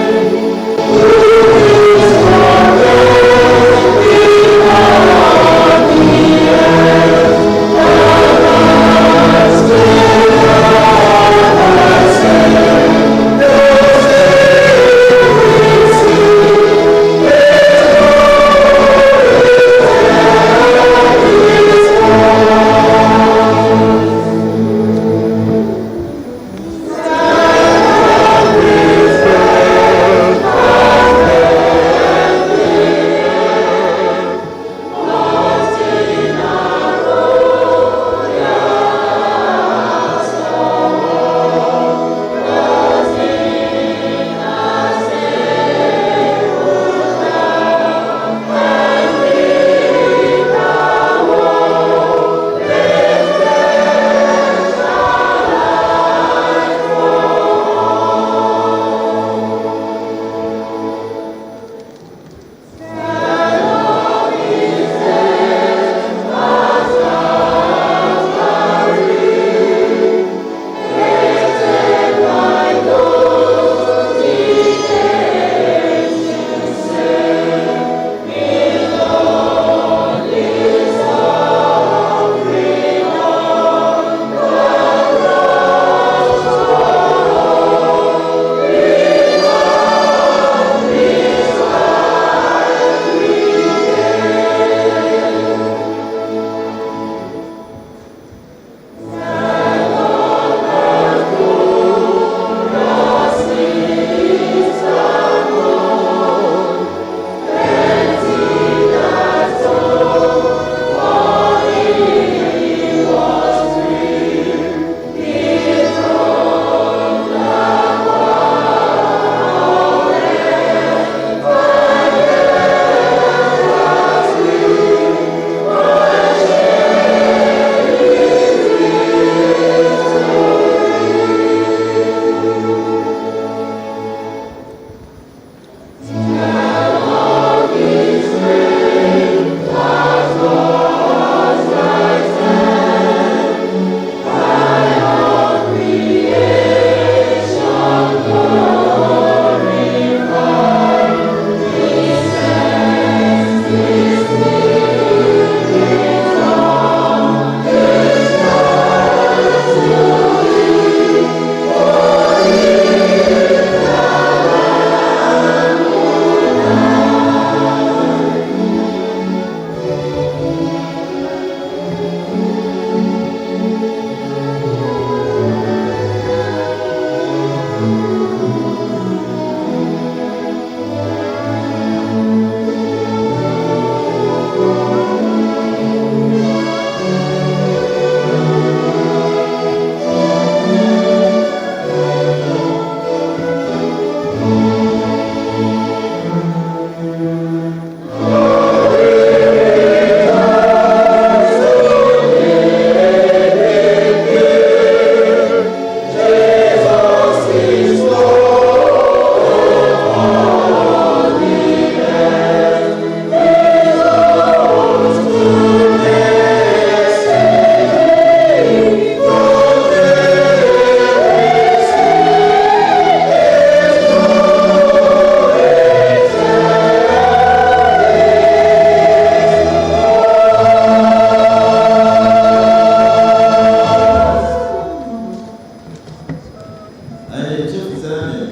anyị echefuzila anyị.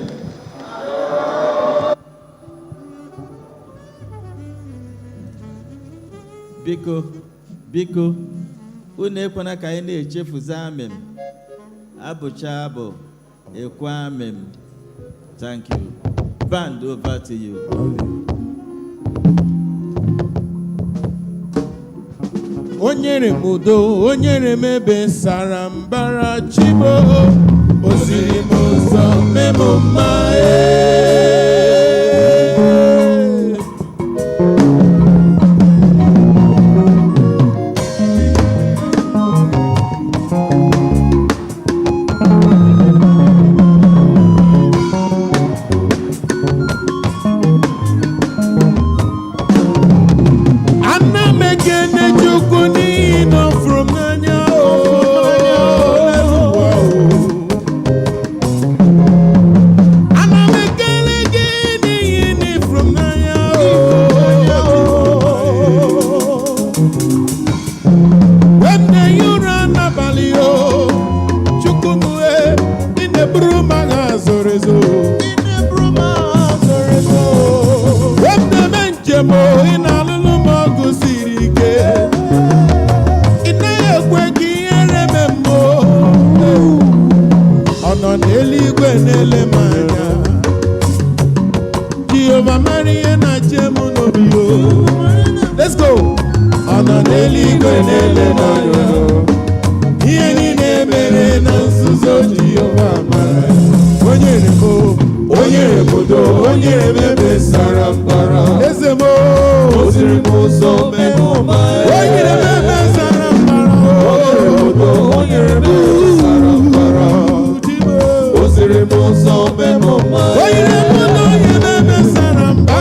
Biko unu ekwena ka anyị na-echefuzi amịm. Abụcha abụ ekwe amịm. Thank you. Band, over to you. Onyere m udo, onyere m ebe sara mbara chibo, o ziri m ụzọ mee m mma. Let's go. Ọnọ n'eluigwe n'ele n'ọnụ. Ihe niile mere na nzuzo Jehova mara. Onyere m udo, onyere m ebe sara mbara. Eze m o ziri m ụzọ mee m mma. Onyere m ebe sara mbara. Onyere m udo, onyere m ebe sara mbara. O ziri m ụzọ mee m mma. Onyere m udo, onyere m ebe sara mbara.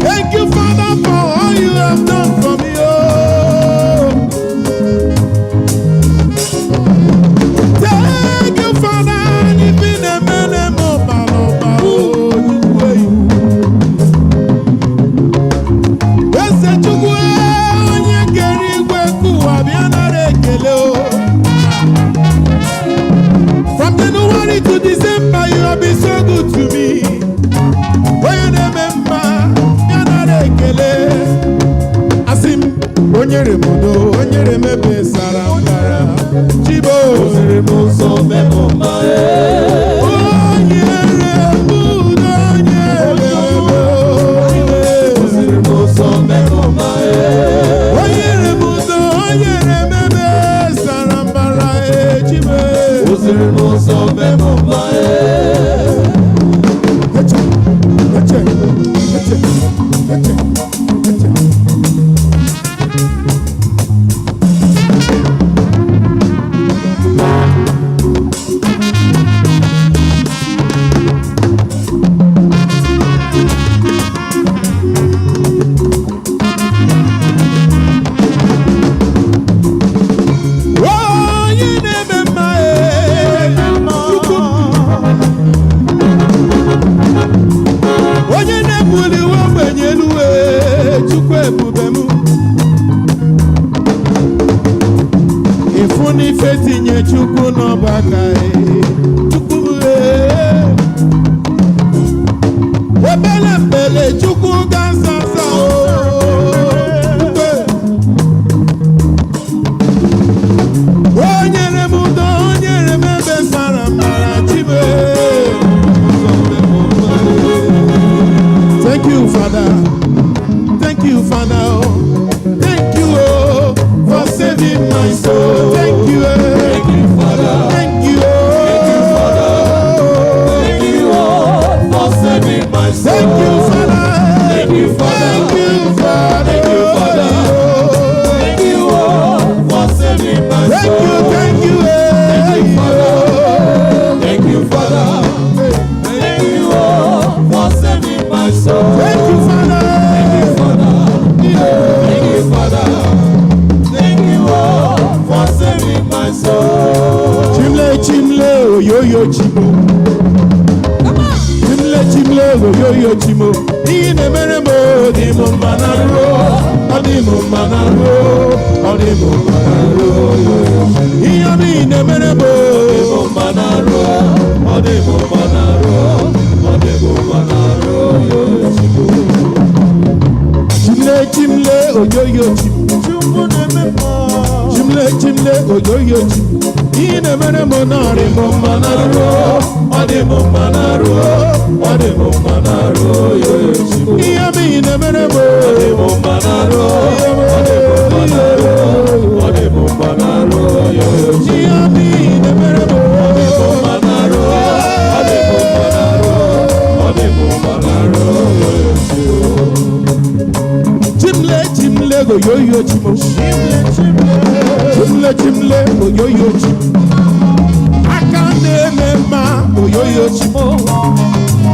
Thank you, Father, for all you have done for me. Thank you, Father, even a man from January to December, you have been so good to me. Onyere m udo, onyere m ebe sara mbara. Chibo ziri m ụzọ mee m mma. Onyere m udo, onyere m ziri m ụzọ mee m mma. Onyere m udo, onyere m ebe sara mbara. Chibo ziri m ụzọ mee m mma. chimo. Chimle chimle oyoyo chimo. Ihe na-emere m dị m mma na ruo. Ọ dị m mma na ruo. Ọ dị m mma na ruo. Ihe ọbụ ị na-emere m dị m mma na ruo. Ọ dị m mma na ruo. Ọ dị m mma na ruo. Chimle chimle oyoyo chimo. Chimle chimle oyoyo chimo. Ihe na-emere m narị m mma na ruo. Ọ dị m mma na ruo. Ọ dị m mma na ruo. Ihe ọbụ ị na-emere m dị m mma na ruo. Ọ dị m mma na ruo. Ọ dị m mma na ruo. Ihe ọbụ ị na-emere m dị m mma na ruo. Ọ dị m mma na ruo. Ọ dị m mma na ruo. Chimle chimle oyoyo chimo. Chimle chimle oyoyo chimo. Aka na-eme mma oyoyo chimo.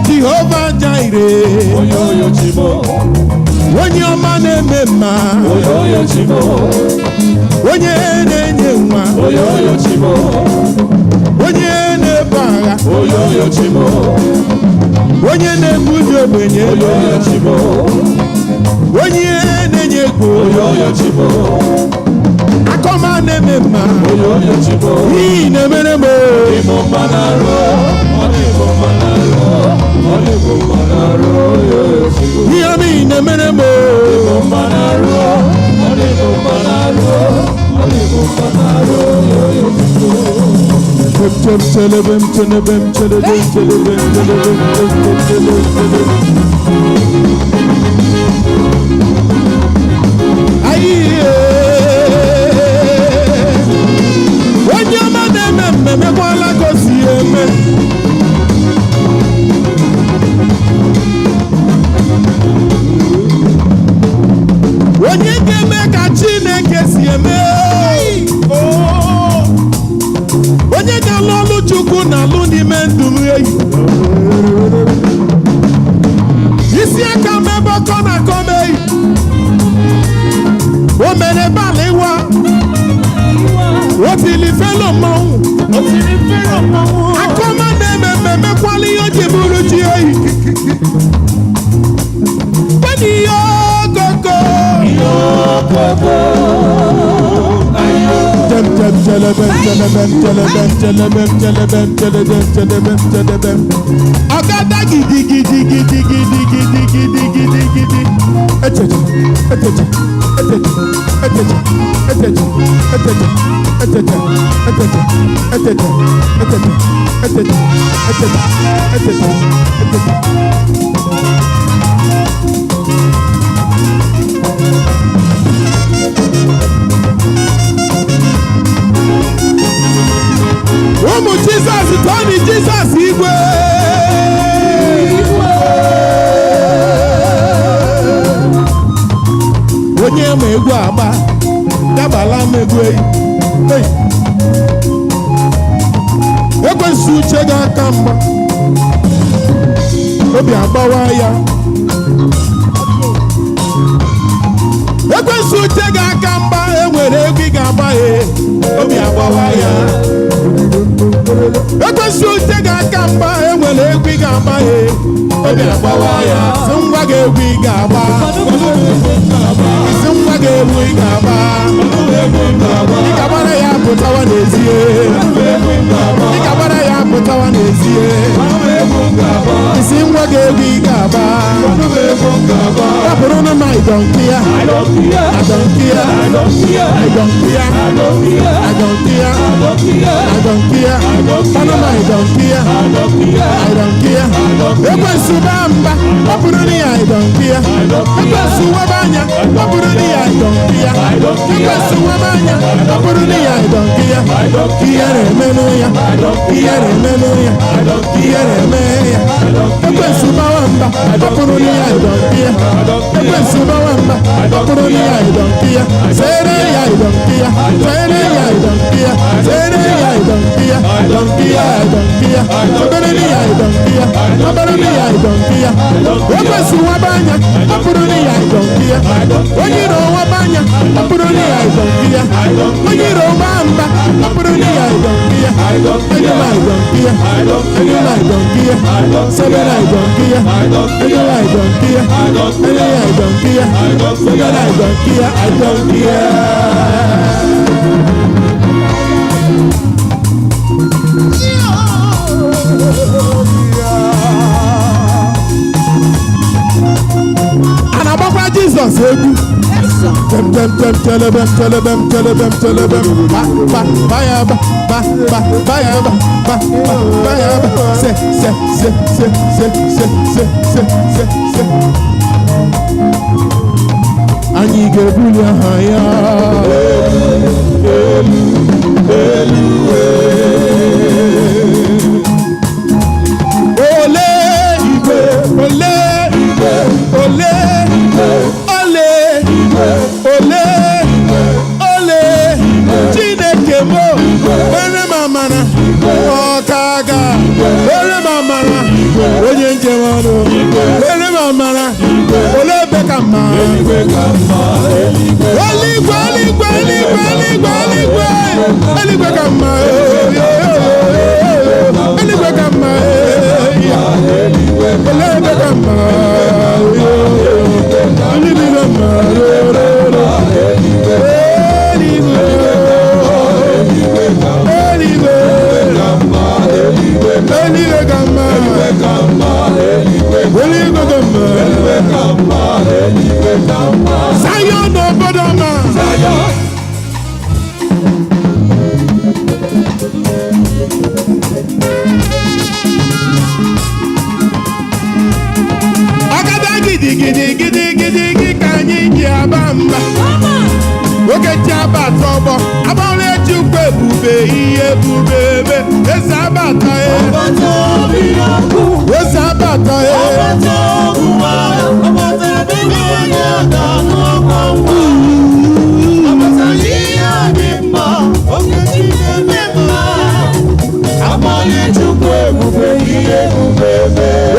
Jehova Jireh oyoyo chimo. Onye ọma na-eme mma oyoyo chimo. Onye na-enye nwa oyoyo chimo. Onye na-ebu agha oyoyo chimo. Onye na-ebuzi ogbenye oyoyo chimo. Onye na-enye ego oyoyo chimo. Akọma na-eme mma oyoyo chimo. Ihe na-emere m dị m mma na ruo. Ọ dị m mma na ruo. Ọ dị m mma na ruo. Ihe ọbụ ị na-emere m dị m mma na ruo. Ọ dị m mma na ruo. Ọ dị m mma na ruo. Chelebem chelebem chelebem chelebem chelebem. Onye ọma na-eme mmemme kwala gosi eme. Onye ga-eme ka Chineke si eme. Onye ga-alụ ọlụ Chukwu na-alụ n'ime ndụ m eyi. Isi aka m ebe ọkọ na-akọ m eyi. O mere balị wa. O tili felo mmanwụ. Akọma na-eme mmemme kwala ihe o ji bụrụ chi eyi. Kwani ihe okoko. Ọgada gidi gidi gidi gidi gidi gidi gidi gidi. Echeche echeche echeche echeche echeche echeche echeche echeche echeche echeche echeche echeche ụmụ Jizọs tọọnụ Jizọs igwe. Onye ma egwu agba gabala m egwu eyi. Ekwensu uche gị aka mgba. Obi agbawa ya. Ekwensu uche gị aka mgba. Enwere egwu ị ga-agba ya. Obi agbawa ya. Ekwensu uche gị aka mgba. Enwere egwu ị ga-agba ya. Obi agbawa ya. Si ngwa gị egwu ị ga-agba. Si ngwa gị egwu ị ga-agba. Ị ga-agbara ya pụtawa n'ezie. Ị ga-agbara ya pụtawa n'ezie. Isi ngwa gị egwu ị ga-agba. Rapụrụ na ma ịdọnki ya. Adọnki ya. Adọnki ya. Adọnki ya. Adọnki ya. Ọnụ ma ịdọnki ya. Adọnki ya. Ekwensu baa mba. Rapụrụ na ya ịdọnki ya. Ekwensu waba anya. Rapụrụ na ya ịdọnki ya. Ekwensu waba anya. Rapụrụ na ya ịdọnki ya. Ihe na-emenụ ya. Ihe na-emenụ ya. Ihe na-eme ya. Ekwensu bawa mba. Rapụrụ na ya ịdọnki ya. Ekwensu bawa mba. Rapụrụ na ya ịdọnki ya. Sere ya ịdọnki ya. Sere ya ịdọnki ya. Sere ya ịdọnki ya. Ịdọnki ya ịdọnki ya. Sere ya ịdọnki ya. Rapụrụ na ya ịdọnki ya. Ekwensu waba anya. Rapụrụ na ya ịdọnki ya. Onye iro waba anya. Rapụrụ na ya ịdọnki ya. Onye iro waba mba. Rapụrụ na ya ịdọnki ya. don't care. I don't care. I don't care. I don't care. I don't care. I don't care. I don't care. I don't care. I don't care. I don't care. I don't care. I don't care. And about Jesus, them, tell them, say, anyị ga-ebuli aha ya elu ole igwe ole igwe ole igwe ole igwe ole ole Chineke mo were mamana ọkaga were mamana onye njem ọrụ were mamana ole beka mma eluigwe eluigwe eluigwe eluigwe eluigwe ka mma eluigwe ka mma ole beka mma eluigwe ka mma Zion obodo ma ọgada gidi ka anyị ji aba mba oge ji abata ọgbọ agbara ejikwa ebube ihe ebube ebe eze abata ya eze abata ya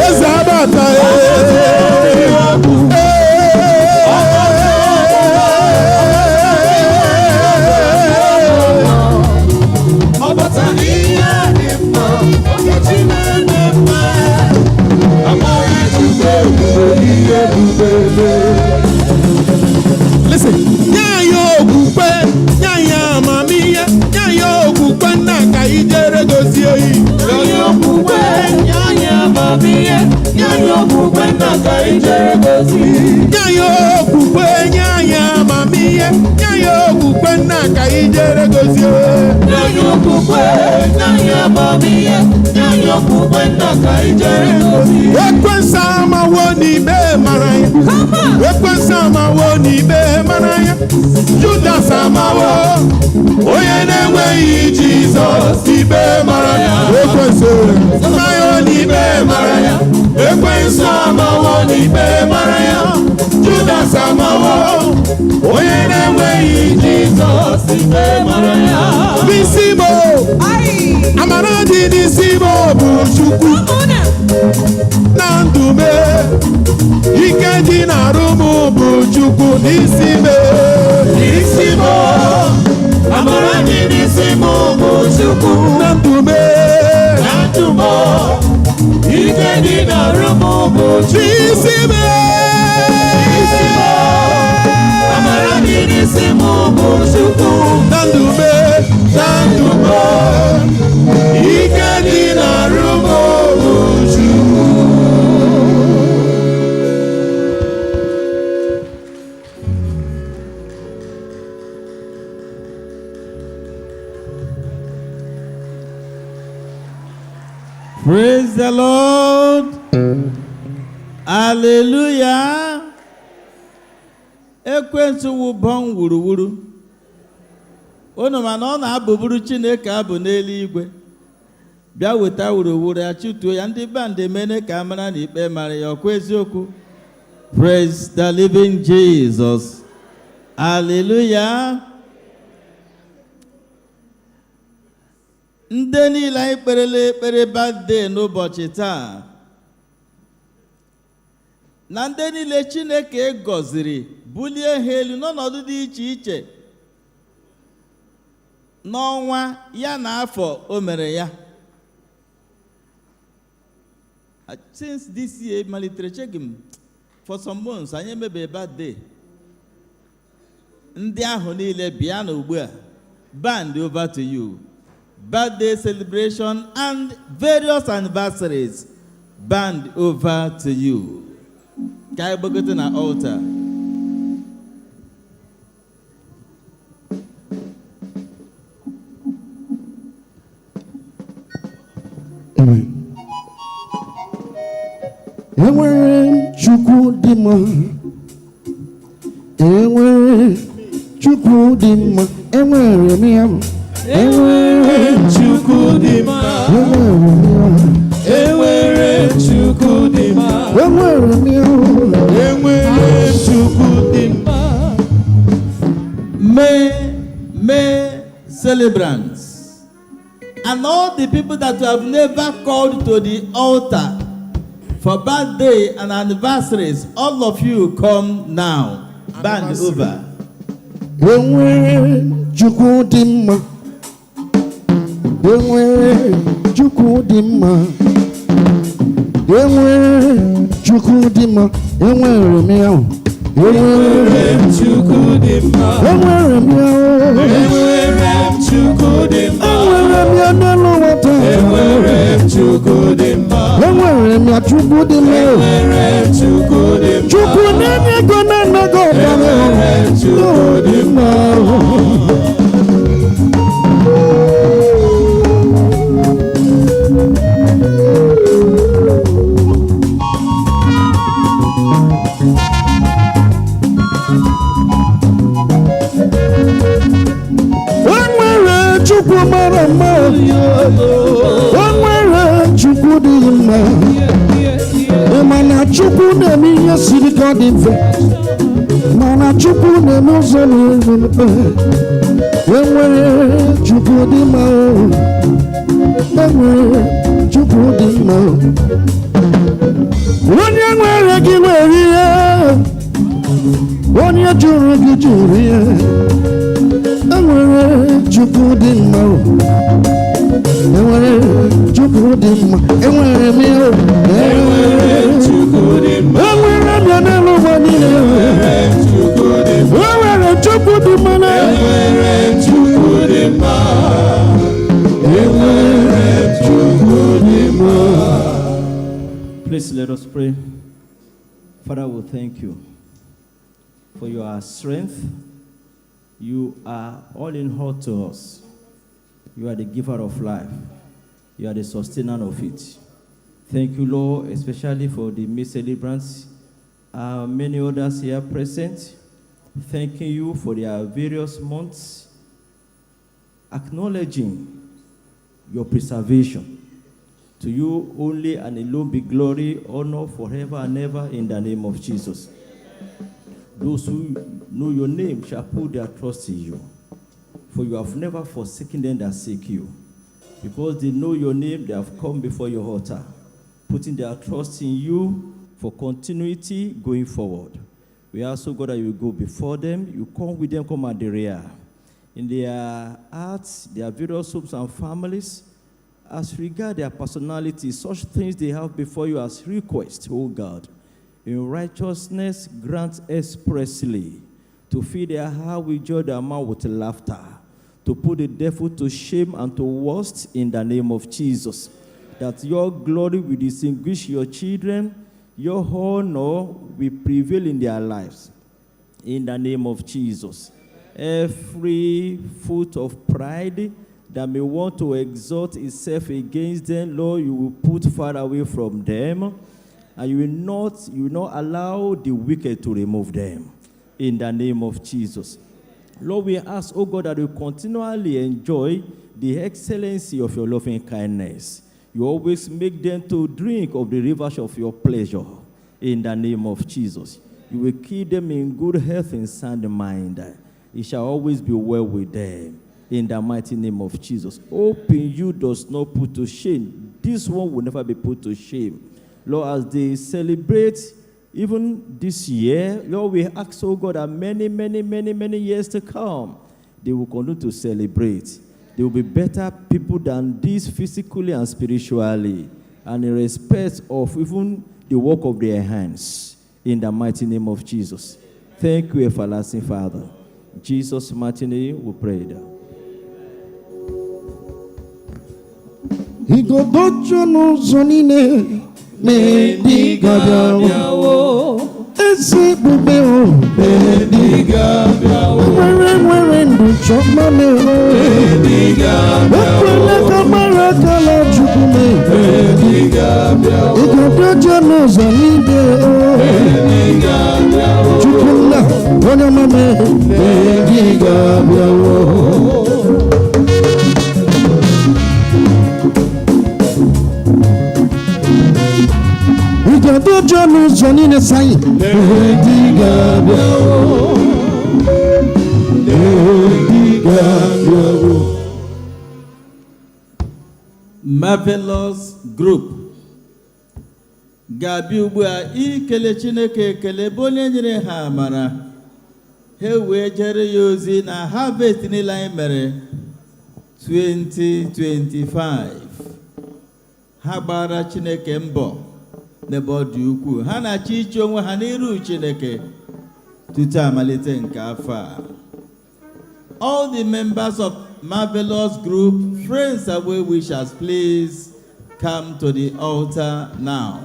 eze abata ya Listen, nyayo okukwe, nyaya amamihe, nyayo okukwe nna ka ijere gozie yi. Nyayo okukwe, nyaya amamihe, nyayo okukwe nna ka ijere gozie. Nyayo okukwe, nyaya amamihe, nyayo okukwe nna ka ijere gozie. Nyayo okukwe, nyaya amamihe, nyayo okukwe nna ka ijere gozie. Ekwensa amawo n'ime mara ya. Ekwensa amawo n'ime mara ya. Judas amawo onye na-enweghị Jizọs n'ime mara ya. Ekwensa amawo n'ime mara ya. Ekwensa amawo n'ime mara ya. Judas amawo onye na-enweghị Jizọs n'ime mara ya. N'isimo amara dị n'isimo bụ Chukwu na ndụ me ike dị n'arụ m bụ Chukwu n'isi me amara dị n'isi m bụ Chukwu na ndụ me ike dị n'arụ m bụ n'isi me amara dị n'isi m bụ Chukwu na ndụ me ike dị n'arụ m bụ Chukwu. Praise the Lord. Hallelujah. Ekwensu wụbọn wuruwuru. Unu ma na ọ na-abụbụrụ Chineke abụ n'eluigwe. Bịa weta wuruwuru ya chụtuo ya ndị band emene ka amara na ikpe mara ya ọkwa eziokwu. Praise the living Jesus. Hallelujah. Ndị niile anyị kperele ekpere birthday n'ụbọchị taa na ndị niile Chineke gọziri bulie ha elu n'ọnọdụ dị iche iche n'ọnwa ya na afọ o mere ya. Since this year, malitere check him for some months, anyị emebe birthday. Ndị ahụ niile bịa n'ugbu a, band over to you. Birthday celebration and various anniversaries, band over to you. Ka anyị gbagote na altar. Amen. Enwere Chukwu dị mma. Enwere Chukwu dị mma. Enwere m ya. Enwere Chukwu dị mma. Enwere Chukwu dị mma. Enwere m ya. Enwere Chukwu dị mma. May celebrants and all the people that have never called to the altar for birthday and anniversaries, all of you come now. Band over. Enwere Chukwu dị mma. Enwere Chukwu dị mma. Enwere Chukwu dị mma. Enwere m ya. Enwere Chukwu dị mma. Enwere m ya. Enwere Chukwu dị mma. Enwere m ya n'elu nwata. Enwere Chukwu dị mma. Enwere m ya Chukwu dị mma. Enwere Chukwu dị mma. Chukwu na-enye ego na-anaghị ọbara. Enwere Chukwu dị mma. Chukwu mara mma. Enwere Chukwu dị mma. Mana Chukwu na-eme ihe siri ka ọ dị mfe. Mana Chukwu na-eme ụzọ na-emepe. Enwere Chukwu dị mma. Enwere Chukwu dị mma. Onye nwere gị nwere ihe. Onye jụrụ gị jụrụ ihe. Enwere Chukwu dị mma. Enwere Chukwu dị mma. Enwere m ya. Enwere Chukwu dị mma. Enwere m ya n'elu ụwa niile. Enwere Chukwu dị mma. Enwere Chukwu dị mma. Enwere Chukwu dị mma. Enwere Chukwu dị mma. Please let us pray. Father, we thank you for your strength. You are all in all to us. You are the giver of life. You are the sustainer of it. Thank you, Lord, especially for the May celebrants. Many others here present. Thanking you for their various months. Acknowledging your preservation. To you only and alone be glory, honor forever and ever in the name of Jesus. Those who know your name shall put their trust in you. For you have never forsaken them that seek you. Because they know your name, they have come before your altar, putting their trust in you for continuity going forward. We ask, God, that you go before them, you come with them, come at the rear. In their hearts, their various homes and families, as regard their personality, such things they have before you as request, O God. In righteousness, grant expressly to fill their heart with joy, their mouth with laughter, to put the devil to shame and to worst in the name of Jesus. That your glory will distinguish your children, your honor will prevail in their lives. In the name of Jesus. Every foot of pride that may want to exalt itself against them, Lord, you will put far away from them. And you will not allow the wicked to remove them. In the name of Jesus. Lord, we ask, oh God, that we continually enjoy the excellency of your loving kindness. You always make them to drink of the rivers of your pleasure. In the name of Jesus. You will keep them in good health and sound mind. It shall always be well with them. In the mighty name of Jesus. Hope in you does not put to shame. This one will never be put to shame. Lord, as they celebrate even this year, Lord, we ask, oh God, that many years to come, they will continue to celebrate. they will be better people than these physically and spiritually, and in respect of even the work of their hands, in the mighty name of Jesus. Thank you, everlasting Father. In Jesus' mighty name, we pray. Igodocho n'ụzọ niile na-ediga bịawo ezi bube o na-ediga bịawo nwere ndụ chọma mewo ekwela ka mara akala Chukwu na-ediga bịawo igodocho n'ụzọ niile Chukwu nna onye ọma na-ediga bịawo. Igodocho n'ụzọ niile sayi na-ediga bịawo na-ediga bịawo. Marvelous group ga-abịa ugbu a ikele Chineke ekele bụ onye nyere ha amara ha wee jere ya ozi na harvest niile anyị mere 2025. ha gbara Chineke mbọ n'ebe ọ dị ukwuu. Ha na-achọ iche onwe ha n'iru Chineke tutu amalite nke afọ a. All the members of Marvelous Group, friends and well-wishers, please come to the altar now.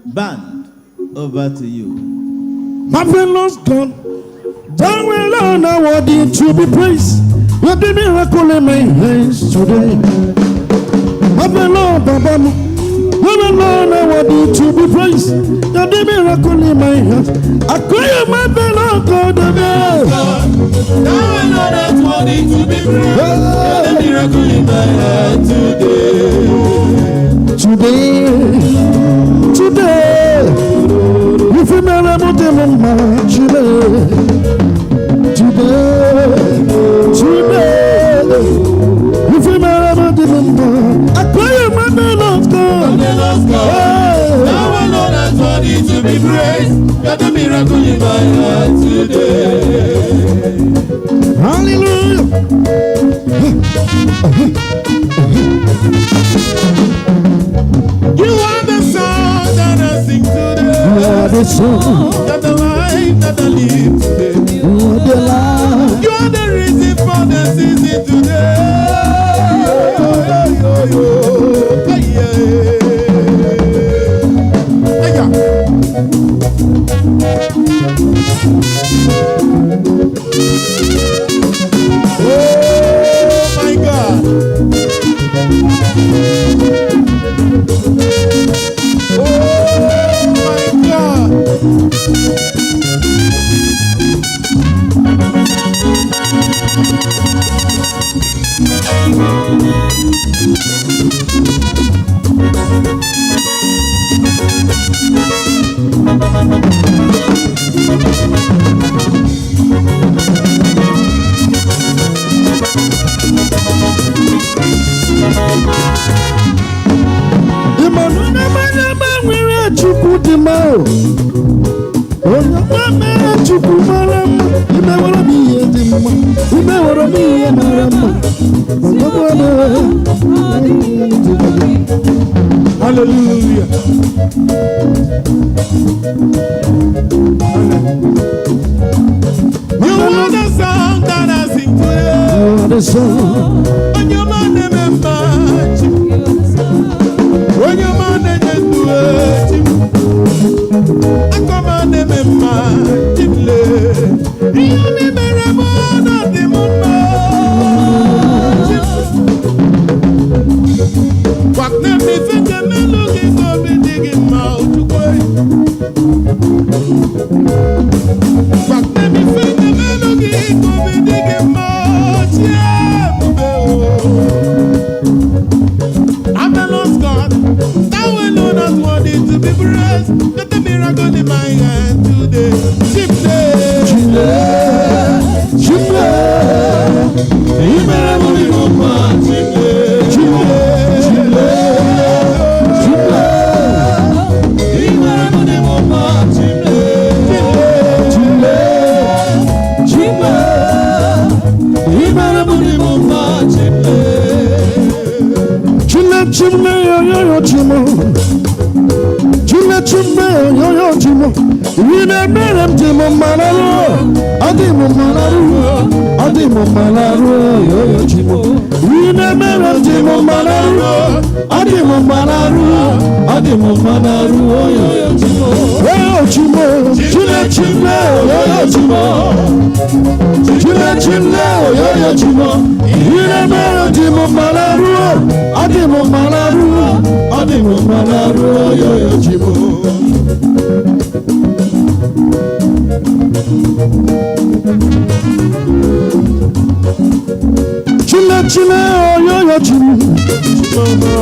Band, over to you. Marvelous God, thou alone are worthy to be praised. Let the miracle in my hands today. Marvelous Baba, thou alone are worthy to be praised. Let the miracle in my hands. I call you Marvelous God, thou alone are worthy to be praised. Let the miracle in my hands today. Today, if you never put them on my today, if you never put them on my, I call you my beloved God. Now I know that's worthy to be praised. Got the miracle in my heart today. Hallelujah. You are the song that I sing today. You are the song that the life that I live today. You are the life. You are the reason for the season today. Oh my God. Hallelujah. You are the song that I sing today. You are the song. When your man is match. When your man is match. I come on them match. You be better than the moon. What them me think them looking go be digging mouth to go. What them me think them looking go be digging mouth, yeah. I'm the lost God, thou alone has worthy to be praised. Let the miracle in my hand today. chimo. Ine mere mjimo malaru. Adimu malaru. Adimu malaru. Yo chimo. Ine mere mjimo malaru. Adimu malaru. Adimu malaru. Yo chimo. Yo chimo. Chile chile. Yo chimo. Chile chile. Yo chimo. Ine mere mjimo malaru. Adimu malaru. Adimu malaru. Yo chimo. Chile chile yo chimo.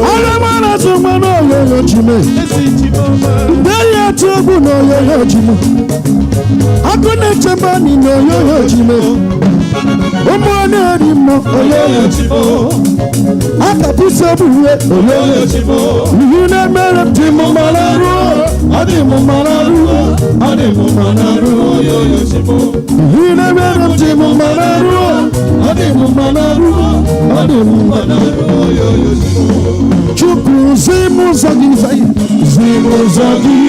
Ala mana suma no yo chimo. Deya tubu no yo chimo. Akune chamba ni no yo chimo. Omone di mo yo chimo. Akapisa buwe yo chimo. Yuna mera chimo malaru. Adimu malaru. Adimu malaru yo chimo. Yuna mera chimo malaru. Adimu malaru. Adimu malaru yo chimo. Chukwu zimu zagi zagi. Zimu zagi.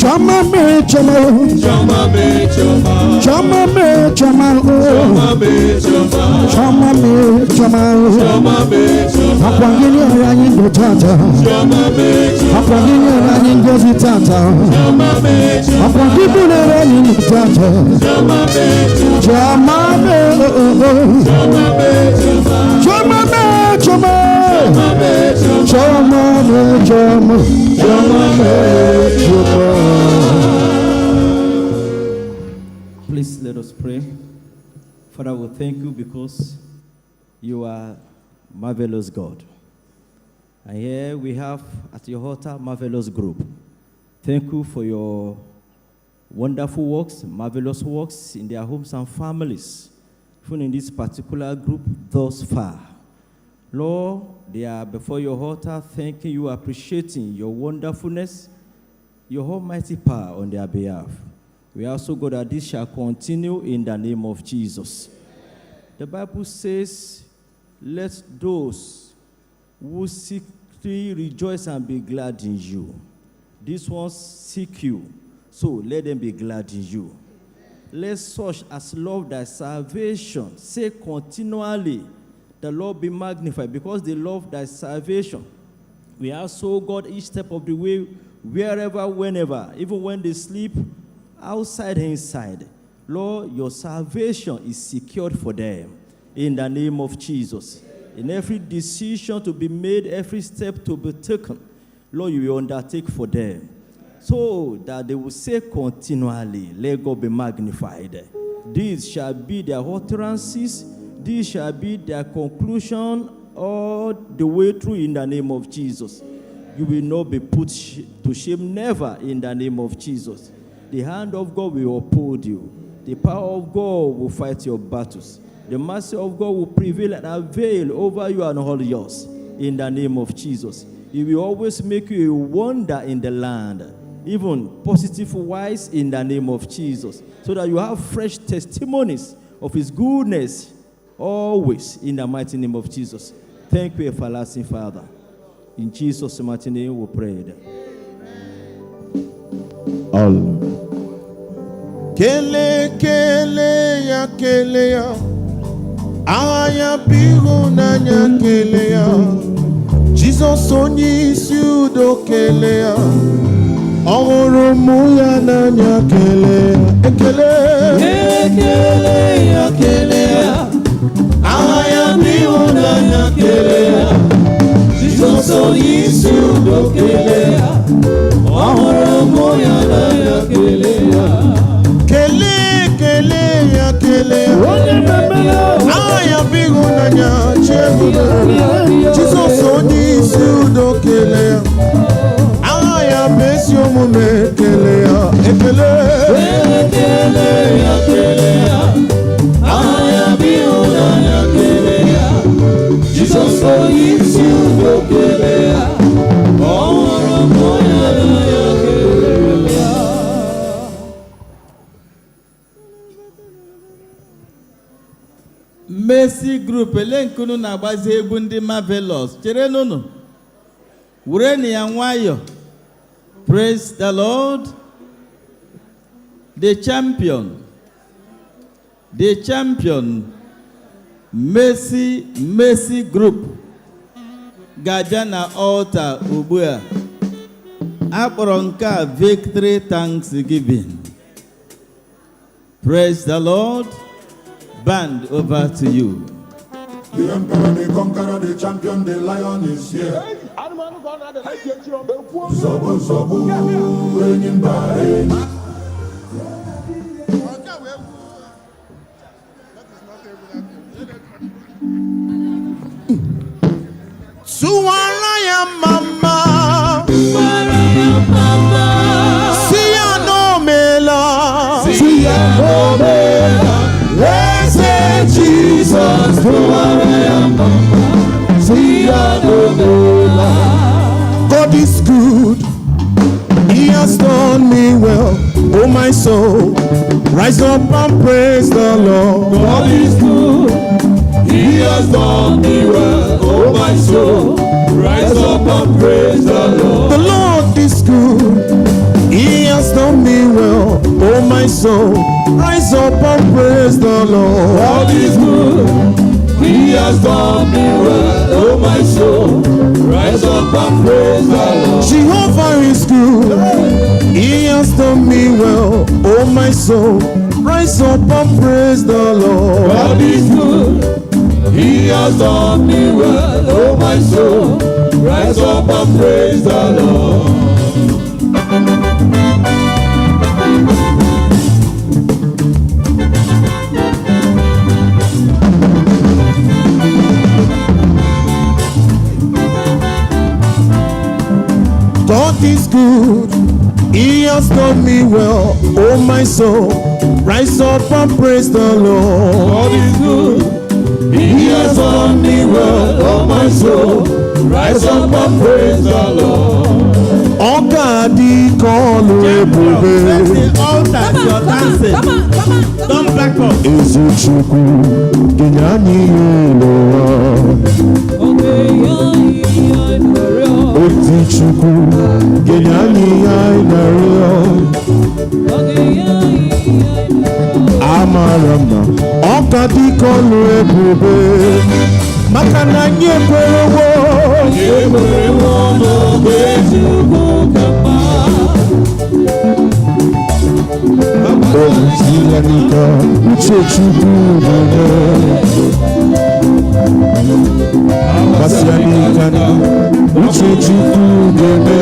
Chama me chama, chama me chama, chama me chama, chama me chama, chama me chama, chama me chama. Apangini rani ngotata, chama me chama. Apangini rani ngozitata, chama me chama. Apangibule rani ngotata, chama me chama. Chama me, chama me chama, chama me chama, chama me chama, chama me chama. Please let us pray. Father, we thank you because you are marvelous God. And here we have at your altar marvelous group. Thank you for your wonderful works, marvelous works in their homes and families, even in this particular group thus far. Lord, they are before your altar, thanking you, appreciating your wonderfulness, your almighty power on their behalf. We also go that this shall continue in the name of Jesus. The Bible says, let those who seek thee rejoice and be glad in you. These ones seek you, so let them be glad in you. Let such as love thy salvation say continually, the Lord be magnified, because they love thy salvation. We also, God, each step of the way, wherever, whenever, even when they sleep, outside and inside. Lord, your salvation is secured for them in the name of Jesus. In every decision to be made, every step to be taken, Lord, you will undertake for them, so that they will say continually, let God be magnified. These shall be their utterances, these shall be their conclusion all the way through in the name of Jesus. You will not be put to shame, never, in the name of Jesus. The hand of God will uphold you. The power of God will fight your battles. The mercy of God will prevail and avail over you and all yours in the name of Jesus. He will always make you a wonder in the land, even positive wise in the name of Jesus, so that you have fresh testimonies of his goodness always in the mighty name of Jesus. Thank you, everlasting Father. In Jesus' mighty name we pray. All. Kele kele ya aya biru nanya kele ya Jesus onye isi udo kele ya ọhụrụ mụ ya nanya kele ya kele ya aya biru nanya kele ya Jesus onye isi udo kele ya ọhụrụ mụ ya nanya kele ya Kele aya bigu nanya chegula Jesus onye isi udo kele aya besi omume kele ekele group ele nkunu na-agbazi egwu ndị marvelous chere n'unu wureni ya nwayọ. Praise the Lord. The champion Mercy group ga-abịa na altar ugbu a. Akpọrọ nke a Victory Thanksgiving. Praise the Lord. Band, over to you. The emperor, the conqueror, the champion, the lion is here. Zobu, zobu, enyimba, Suwaraya mama, siya no mela, let's say Jesus, Suwaraya mama, siya no mela. God is good, He has done me well, oh my soul, rise up and praise the Lord. God is good, He has done me well, oh my soul, rise up and praise the Lord. The Lord is good, He has done me well, oh my soul, rise up and praise the Lord. God is good, He has done me well, oh my soul, rise up and praise the Lord. Jehovah is good, He has done me well, oh my soul, rise up and praise the Lord. God is good, He has done me well, oh my soul, rise up and praise the Lord. God is good, He has done me well, oh my soul, rise up and praise the Lord. God is good, He has done me well, oh my soul, rise up and praise the Lord. Oh God, He called me. The altar, you're dancing. Don't back up. Ezuchukwu ginyani Otichukwu ginyani Amarama ọkadi kọlu ebube maka na anyị ekwerewo n'oge Chukwu kapa Ozilanika uche Chukwu bụrụ Basianika na uche Chukwu bụrụ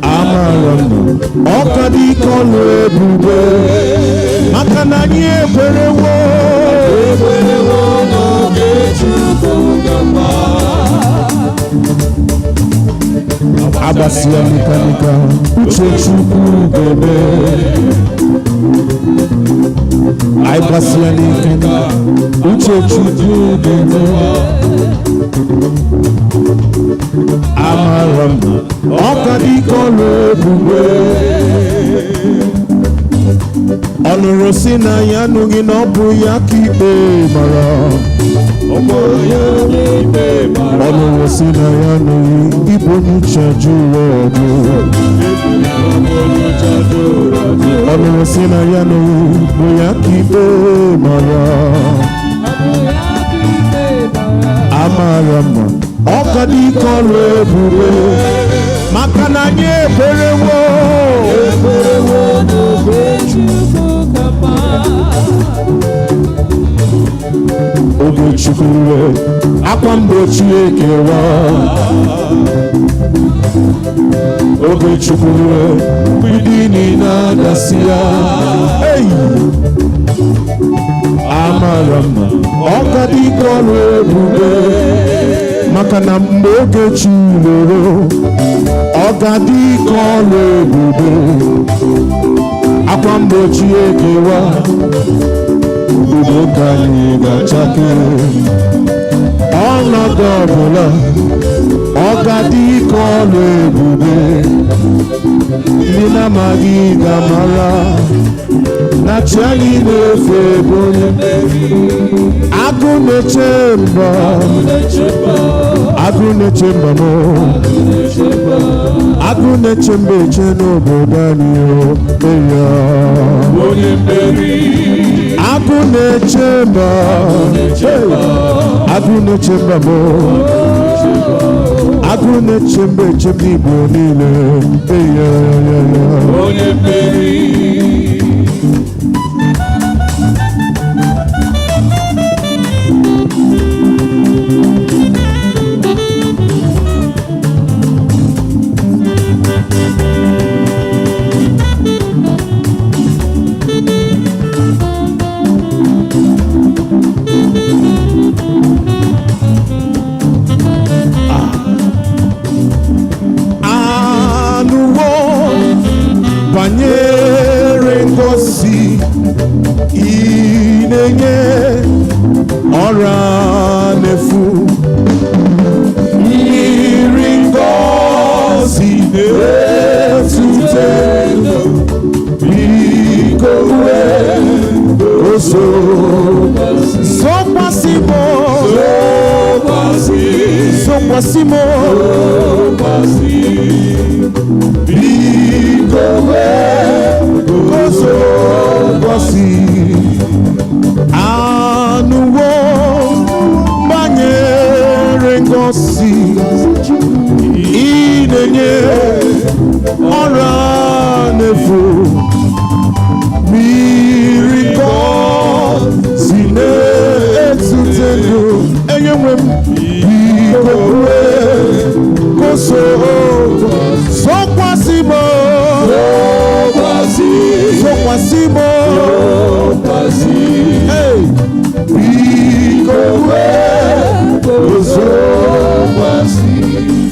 Amarama ọkadi kọlu ebube maka na anyị ekwerewo n'oge Chukwu kapa Abasianika uche Chukwu bụrụ Abasianika uche Chukwu bụrụ Amarama ọkadi kọlu ebube ọnụrụ si na ya anụghị na ọ bụ ya ka ikpe mara ọnụrụ si na ya anụghị ibu n'uche jụrụ ọdụ ọnụrụ si na ya anụghị bụ ya ka ikpe mara Amarama ọkadi kọlu ebube maka na anyị ekwerewo n'oge Chukwu kapa oge Chukwu akwa mgbochi ekewa oge Chukwu mgbidi niile adasị ya Amarama ọkadi kọlu ebube maka na mgbe oge Chuloro ọ ga-adị ka ọlụ ebube akwa mgbochi ekewa obodo ka anyị ga-achake ọnọdụ ọbụla ọ ga-adị ka ọlụ ebube ndị na-amaghị ga-amara na chi anyị na-efe bụ onye mmeri. Agụ na-eche mba, agụ na-eche mba m, agụ na-eche mba eche n'obodo anyị eya onye mmeri. Agụ na-eche mba, agụ na-eche mba m, agụ na-eche mba eche m Igbo niile eya onye mmeri. Banyere ngozi inenye ọra nefu, iri ngozi na-etute biko oso sokwasimo biko oso kwasi anụwo banyere ngosi inenye ọra nefu, mmiri si na-etute ndụ enyenwe m biko koso sokwasimo hey biko koso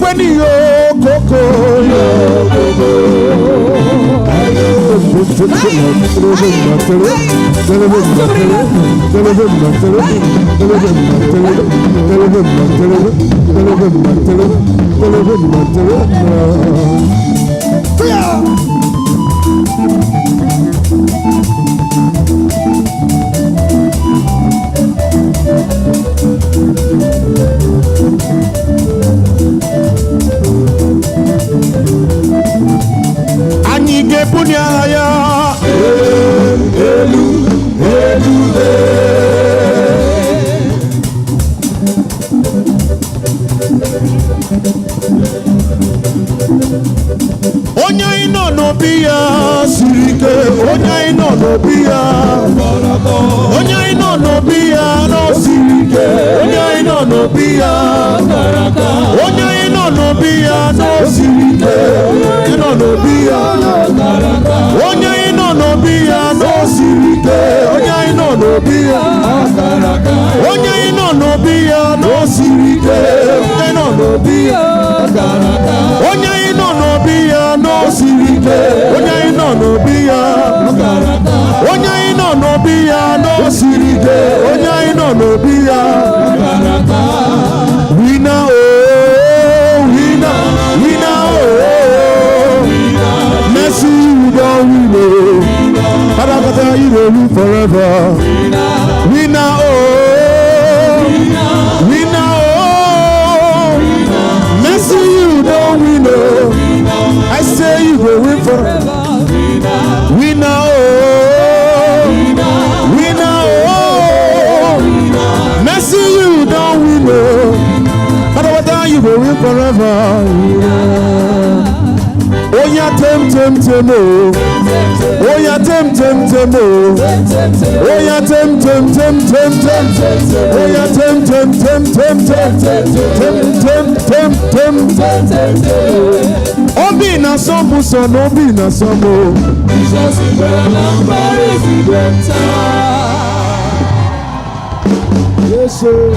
when you koko anyị ga-ebunye agha ya elu onye anyị nọ n'obi ya siri ike, onye anyị nọ n'obi ya, onye anyị nọ n'obi ya nọ siri ike, onye anyị nọ n'obi ya, onye anyị nọ n'obi ya nọ siri ike, onye nọ n'obi ya, onye anyị nọ n'obi ya nọ siri ike, onye anyị nọ n'obi ya, onye anyị nọ n'obi ya nọ siri ike, onye nọ n'obi ya, onye anyị nọ n'obi ya nọ siri ike, onye anyị nọ n'obi ya, onye anyị nọ n'obi ya nọ siri ike, onye anyị nọ n'obi ya, winner oh winner oh mercy you don win oh Padakata you dey win forever, winner oh mercy you don win oh I say you go win forever, winner oh mercy you don win oh Padakata you go win forever, oh yeah tem oh, oh yeah tem oh, oh yeah tem oh yeah tem obi na sombu so no obi na sombu Jesus is the number yes sir.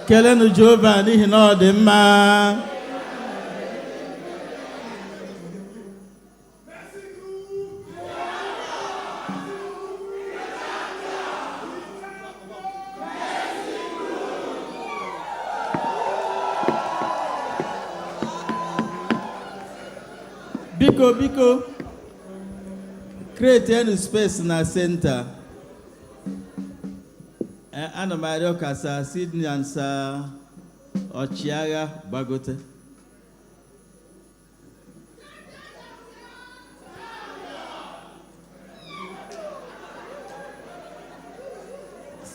kelenu Jehova n'ihi na ọ dị mma. biko create any space na center. Ana m arịọ ka Sir Sydney and Sir Ọchịagha gbagote.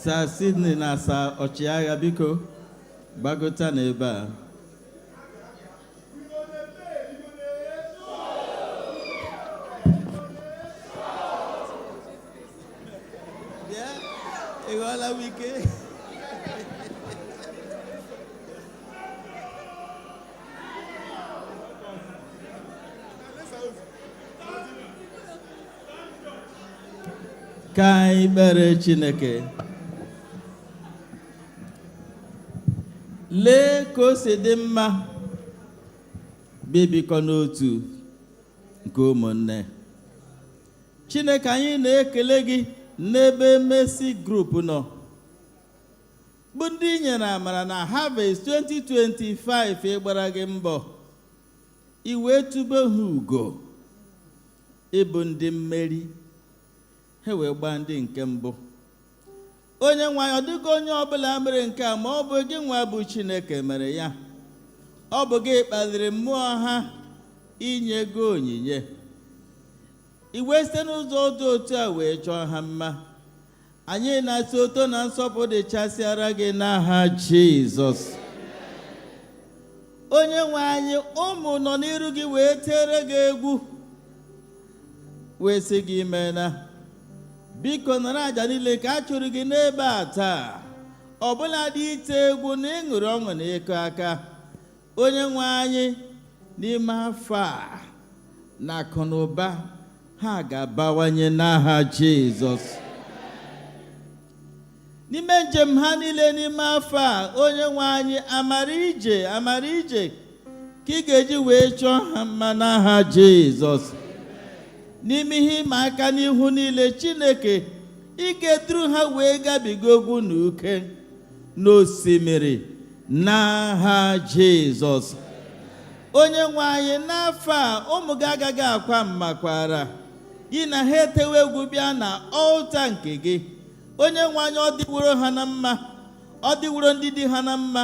Sir Sydney na Sir Ọchịagha biko gbagota n'ebe a. Igual wike. Ka anyị kpere Chineke. Lee ka o si dị mma bibikọ n'otu nke ụmụnne. Chineke, anyị na-ekele gị n'ebe Mercy Group nọ, bụ ndị nyere amara na Harvest 2025 ịgbara gị mbọ iwe tube ha ugo ịbụ ndị mmeri, ha wee gbaa ndị nke mbụ. Onye nwe anyị, ọ dịghị onye ọbụla mere nke a ma ọ bụ gị nwa bụ Chineke mere ya. Ọ bụ gị kpaliri mmụọ ha inye gị onyinye, iwe site n'ụzọ dị otu a wee chọọ ha mma. Anyị na-asị oto na nsọpụrụ dịchasịara gị n'aha Jizọs. Onye nwe anyị, ụmụ nọ n'iru gị wee tere gị egwu, wee sị gị meela. Biko nara aja niile ka a chụrụ gị n'ebe a taa, ọbụla dị ite egwu na ịṅụrị ọṅụ na ịkụ aka. Onye nwe anyị, n'ime afọ a na akụ na ụba ha ga-abawanye n'aha Jizọs. N'ime njem ha niile n'ime afọ a, onye nwe anyị, amara ije ka ị ga-eji wee chọọ ha mma n'aha Jizọs. N'ime ihe ịma aka n'ihu niile, Chineke, ị ga-eduru ha wee gabiga ogwu na uke n'osimiri n'aha Jizọs. Onye nwe anyị, n'afọ a ụmụ gị agaghị akwa mmakwara gị na ha etewe egwu bịa na ọlta nke gị. Onye nwe anyị, ọ dịworo ha na mma, ọ dịworo ndị di ha na mma,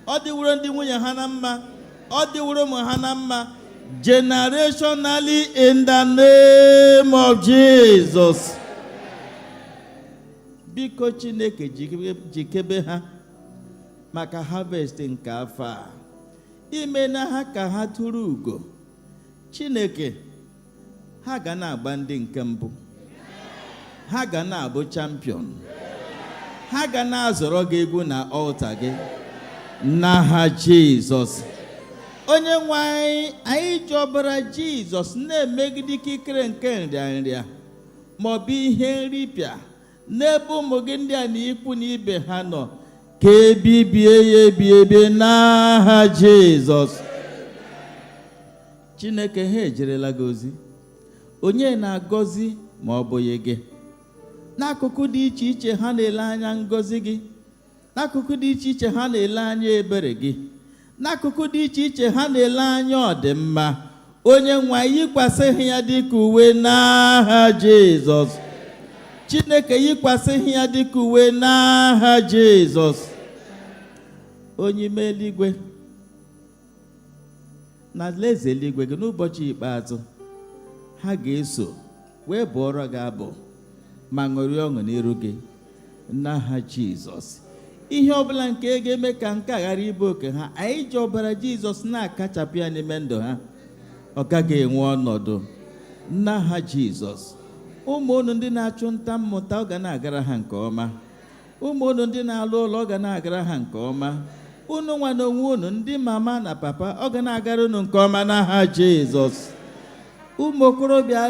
ọ dịworo ndị nwunye ha na mma, ọ dịworo ụmụ ha na mma, generationally in the name of Jesus. Biko Chineke, jikebe ha maka harvest nke afọ a. Ime na ha ka ha tụrụ ugo. Chineke, ha ga na-agba ndị nke mbụ, ha ga na-abụ champion, ha ga na-azọrọ gị egwu na altar gị n'aha Jizọs. Onye nwe anyị, anyị ji ọbara Jizọs na-emegide ikikere nke nrịanrịa maọbụ ihe nripịa n'ebe ụmụ gị ndị a na ikwu na ibe ha nọ, ka ebibie ya ebiebe n'aha Jizọs. Chineke, ha ejerela gị ozi. Onye na-agọzi ma ọ bụghị gị? N'akụkụ dị iche iche ha na-ele anya ngọzi gị, n'akụkụ dị iche iche ha na-ele anya ebere gị, n'akụkụ dị iche iche ha na-ele anya ọdịmma. Onye nwe anyị, yikwasị ya dịka uwe n'aha Jizọs. Chineke, yikwasị ya dịka uwe n'aha Jizọs. Onye ime eluigwe na alaeze eluigwe gị, n'ụbọchị ikpeazụ ha ga-eso wee bụọrọ gị abụ ma ṅụrịa ọṅụ n'iru gị n'aha Jizọs. Ihe ọbụla nke ga-eme ka nke a ghara ịbụ oke ha, anyị ji ọbara Jizọs na-akachapụ ya n'ime ndụ ha. Ọ gaghị enwe ọnọdụ n'aha Jizọs. Ụmụ unu ndị na-achụ nta mmụta, ọ ga na-agara ha nke ọma. Ụmụ unu ndị na-alụ ụlọ, ọ ga na-agara ha nke ọma. Unu nwa na onwe unu, ndị mama na papa, ọ ga na-agara unu nke ọma n'aha Jizọs. Ụmụ okorobịa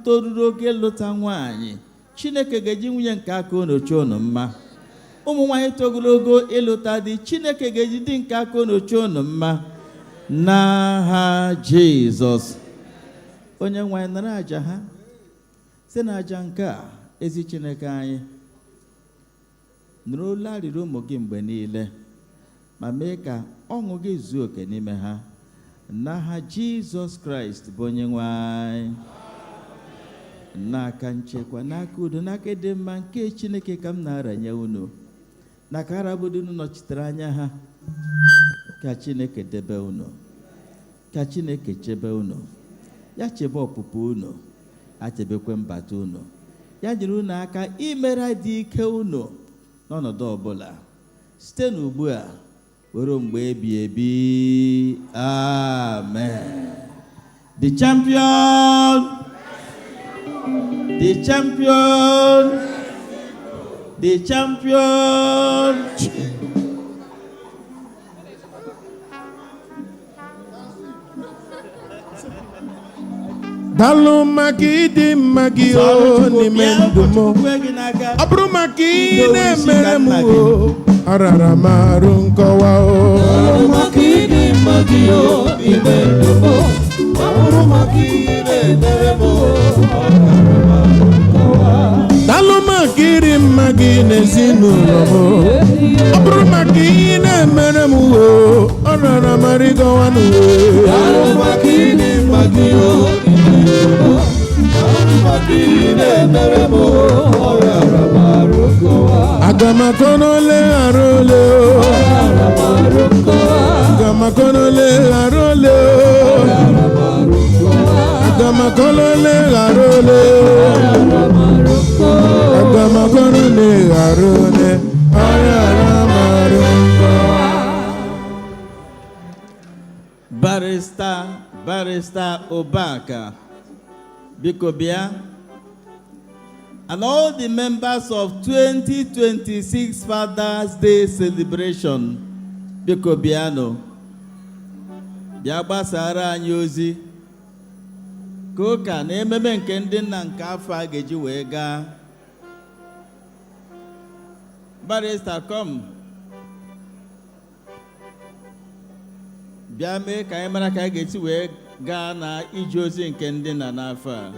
toruru oge lụta nwaanyị, Chineke ga-eji nwunye nke aka unu chọọ unu mma. Ụmụ nwaanyị togologo ịlụta di, Chineke ga-eji di nke aka unu chọọ unu mma n'aha Jizọs. Onye nwaanyị, nara aja ha, site na aja nke a, ezi Chineke anyị, nụrụ olu arịrịọ ụmụ gị mgbe niile, ma mee ka ọṅụ gị zuo oke n'ime ha n'aha Jizọs Kraịst bụ onye nwe anyị. N'aka nchekwa, n'aka udo, n'aka ịdị mma nke Chineke ka m na-aranye unu, n'aka arabodo unu nọchitere anya ha. Ka Chineke debe unu, ka Chineke chebe unu, ya chebe ọpụpụ unu, ya chebekwe mbata unu, ya jiri unu aka imere dị ike unu n'ọnọdụ ọbụla site n'ugbu a were mgbe ebi ebi. Amen. The champion, the champion, the champion. Dalo magidi magio ni mendumo. Abru magine meremu. Arara marunko wao. Dalo magidi magio ni mendumo. Abru magine meremu. Dalo magiri magine zinuromo. Abru magine meremu. Arara marigo wanu. Dalo magidi magio. Agamakonole arole, agamakonole arole, agamakonole arole, agamakonole arole, Barrister Obaka, Bikobia, and all the members of 2026 Father's Day celebration, Bikobiano, Biabasara and Yozi, Koka, Nememe nke ndị nna nke afọ a ga-eji wee gaa. Barrister, come. Bịa mee ka anyị mara ka anyị ga-esi wee gaa na ije ozi nke ndị nna n'afọ a.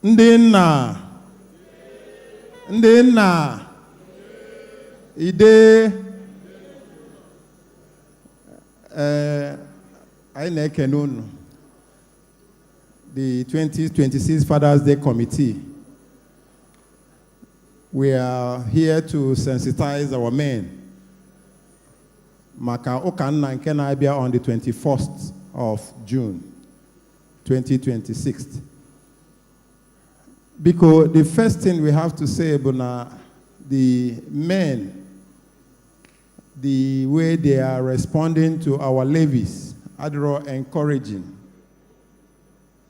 Ndị nna ide anyị na-ekene unu. The 2026 Father's Day Committee. We are here to sensitize our men. Maka Okanna nke na-abịa on the 21st of June, 2026. Because the first thing we have to say about the men, the way they are responding to our levies, are encouraging.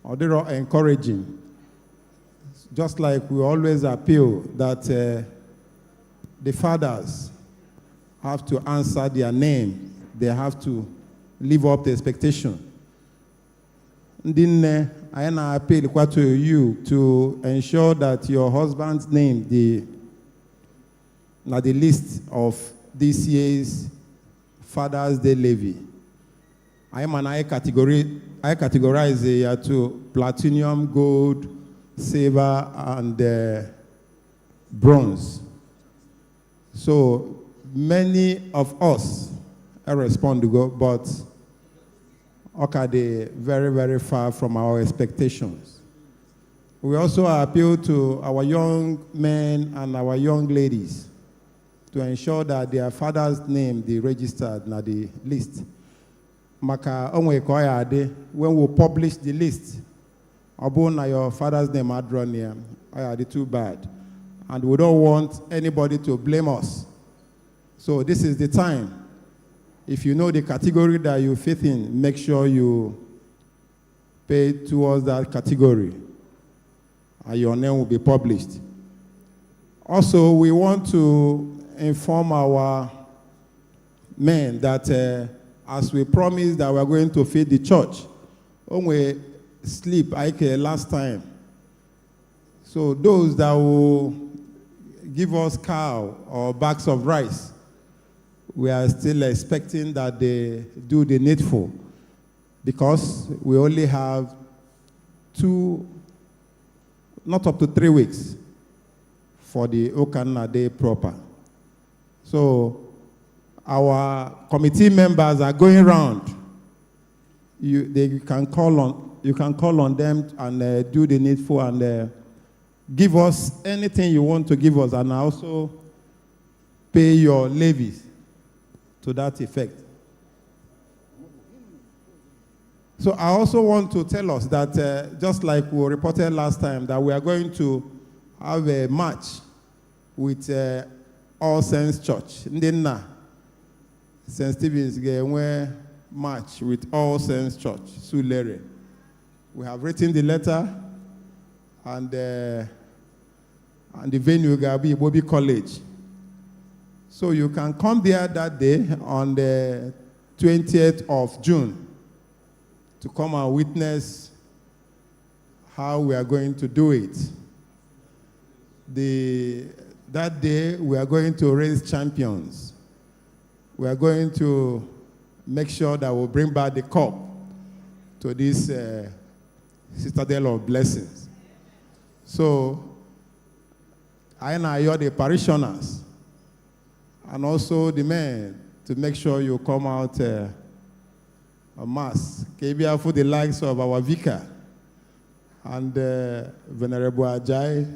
Or they are encouraging. Just like we always appeal that the fathers have to answer their name. They have to live up to expectation. Then I appeal to you to ensure that your husband's name, the list of this year's Father's Day levy. I categorize it to platinum, gold, silver, and bronze. So many of us respond to go, but they're very, very far from our expectations. We also appeal to our young men and our young ladies to ensure that their father's name be registered in the list. Maka when we publish the list, your father's name are drawn here. Too bad. And we don't want anybody to blame us. So this is the time. If you know the category that you fit in, make sure you pay towards that category. And your name will be published. Also, we want to inform our men that as we promised that we are going to feed the church, when we sleep, last time. So those that will give us cow or bags of rice, we are still expecting that they do the needful, because we only have 2 not up to 3 weeks for the Okanna Day proper. So our committee members are going around. You can call on them and do the needful and give us anything you want to give us, and also pay your levies to that effect. So I also want to tell us that just like we reported last time, that we are going to have a match with All Saints Church. Ndina St. Stephen's Gamewe match with All Saints Church, Sulere. We have written the letter, and the venue will be Igbobi College. So you can come there that day on the 20th of June to come and witness how we are going to do it. That day, we are going to raise champions. We are going to make sure that we'll bring back the cup to this Citadel of blessings. So, I and I are the parishioners, and also the men, to make sure you come out a mass. KBR for the likes of our Vicar and Venerable Ajay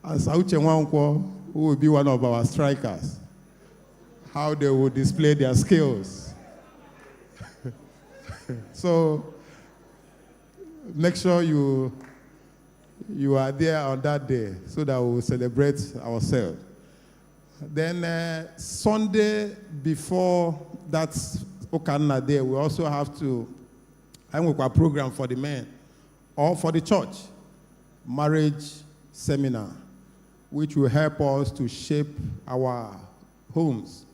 and Sauche Nwankwo, who will be one of our strikers. How they will display their skills. So make sure you are there on that day so that we will celebrate ourselves. Then Sunday before that Okanna Day, we also have to have a program for the men or for the church, marriage seminar, which will help us to shape our homes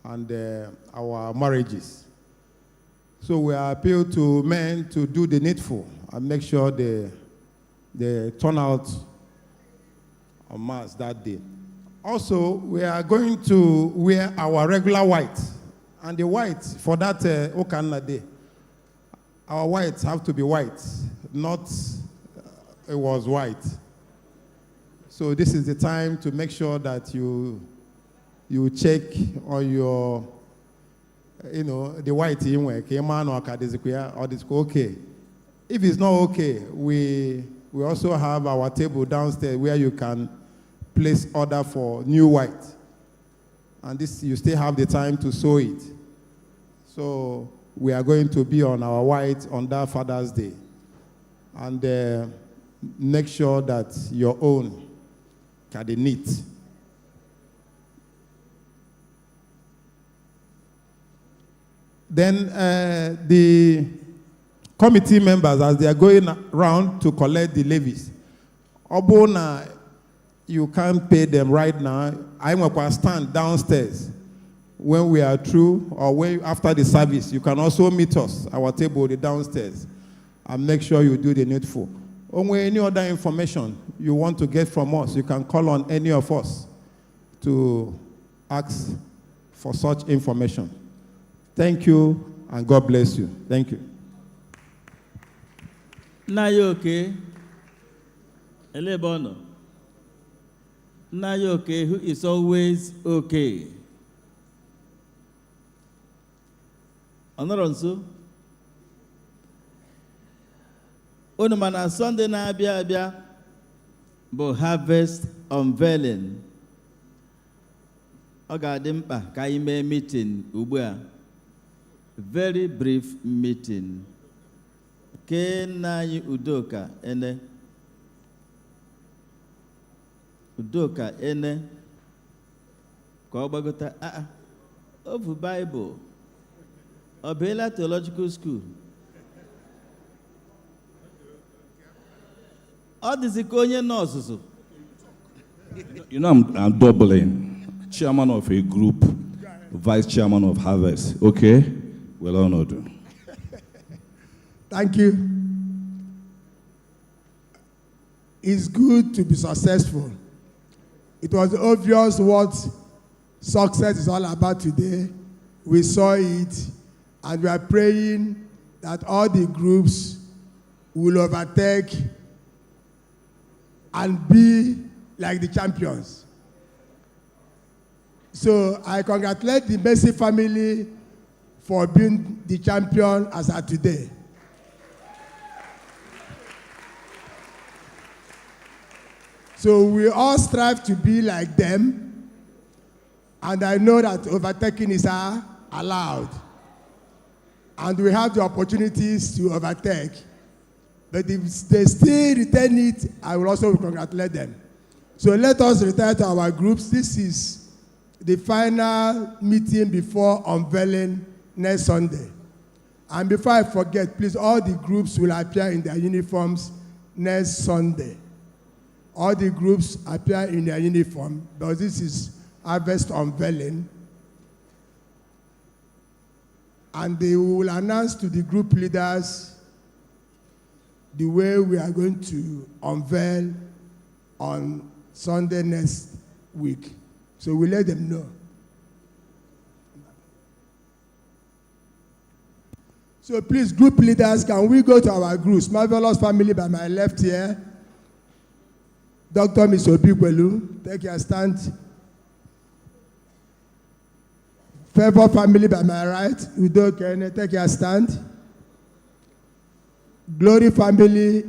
and our marriages. So we appeal to men to do the needful and make sure they turn out en masse that day. Also, we are going to wear our regular white. And the white for that Okanna Day, our whites have to be white, not it was white. So this is the time to make sure that you check on your, the white in work, or this okay. If it's not okay, we also have our table downstairs where you can place order for new white. And this, you still have the time to sew it. So we are going to be on our white on that Father's Day. And make sure that your own can be neat. Then the committee members, as they are going around to collect the levies, Obona, you can't pay them right now. I'm going to stand downstairs. When we are through, or after the service, you can also meet us, our table downstairs, and make sure you do the needful. Or any other information you want to get from us, you can call on any of us to ask for such information. Thank you, and God bless you. Thank you. Now you okay? Elebono. Now you okay? Who is always okay? Honoranso. Unu mana Sunday na abịa bụ harvest unveiling. Ọ ga-adị mkpa ka anyị mee meeting ugbu a. Very brief meeting. Ke nna anyị Udoka ene. Udoka ene. Ka ọ gbagota ovu Bible. Obela Theological School. All this is onye nurse. You know, I'm doubling. Chairman of a group, vice chairman of Harvest. Okay? Well honored. Thank you. It's good to be successful. It was obvious what success is all about today. We saw it, and we are praying that all the groups will overtake and be like the champions. So I congratulate the Mercy family for being the champion as of today. So we all strive to be like them, and I know that overtaking is allowed. And we have the opportunities to overtake. But if they still retain it, I will also congratulate them. So let us return to our groups. This is the final meeting before unveiling next Sunday. And before I forget, please, all the groups will appear in their uniforms next Sunday. All the groups appear in their uniform, because this is harvest unveiling. And they will announce to the group leaders the way we are going to unveil on Sunday next week. So we let them know. So please, group leaders, can we go to our groups? Marvelous family by my left here. Dr. Miss Obikwelu, take your stand. Favor family by my right. Udo Kene, take your stand. Glory family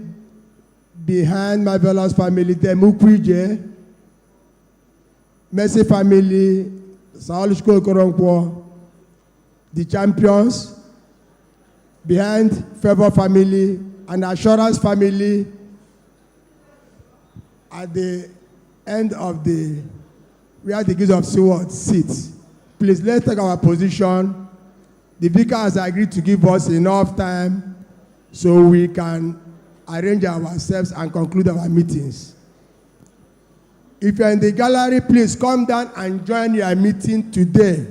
behind Marvelous family. Temukwije. Mercy family. Saul Shko Koronkwo. The champions behind Favor family and Assurance family. At the end of the, where the gift of sword sits. Please, let's take our position. The Vicar has agreed to give us enough time so we can arrange ourselves and conclude our meetings. If you're in the gallery, please come down and join your meeting today.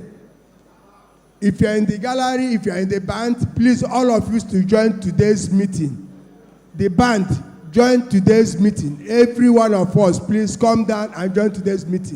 If you're in the gallery, if you're in the band, please, all of you to join today's meeting. The band, join today's meeting. Every one of us, please come down and join today's meeting.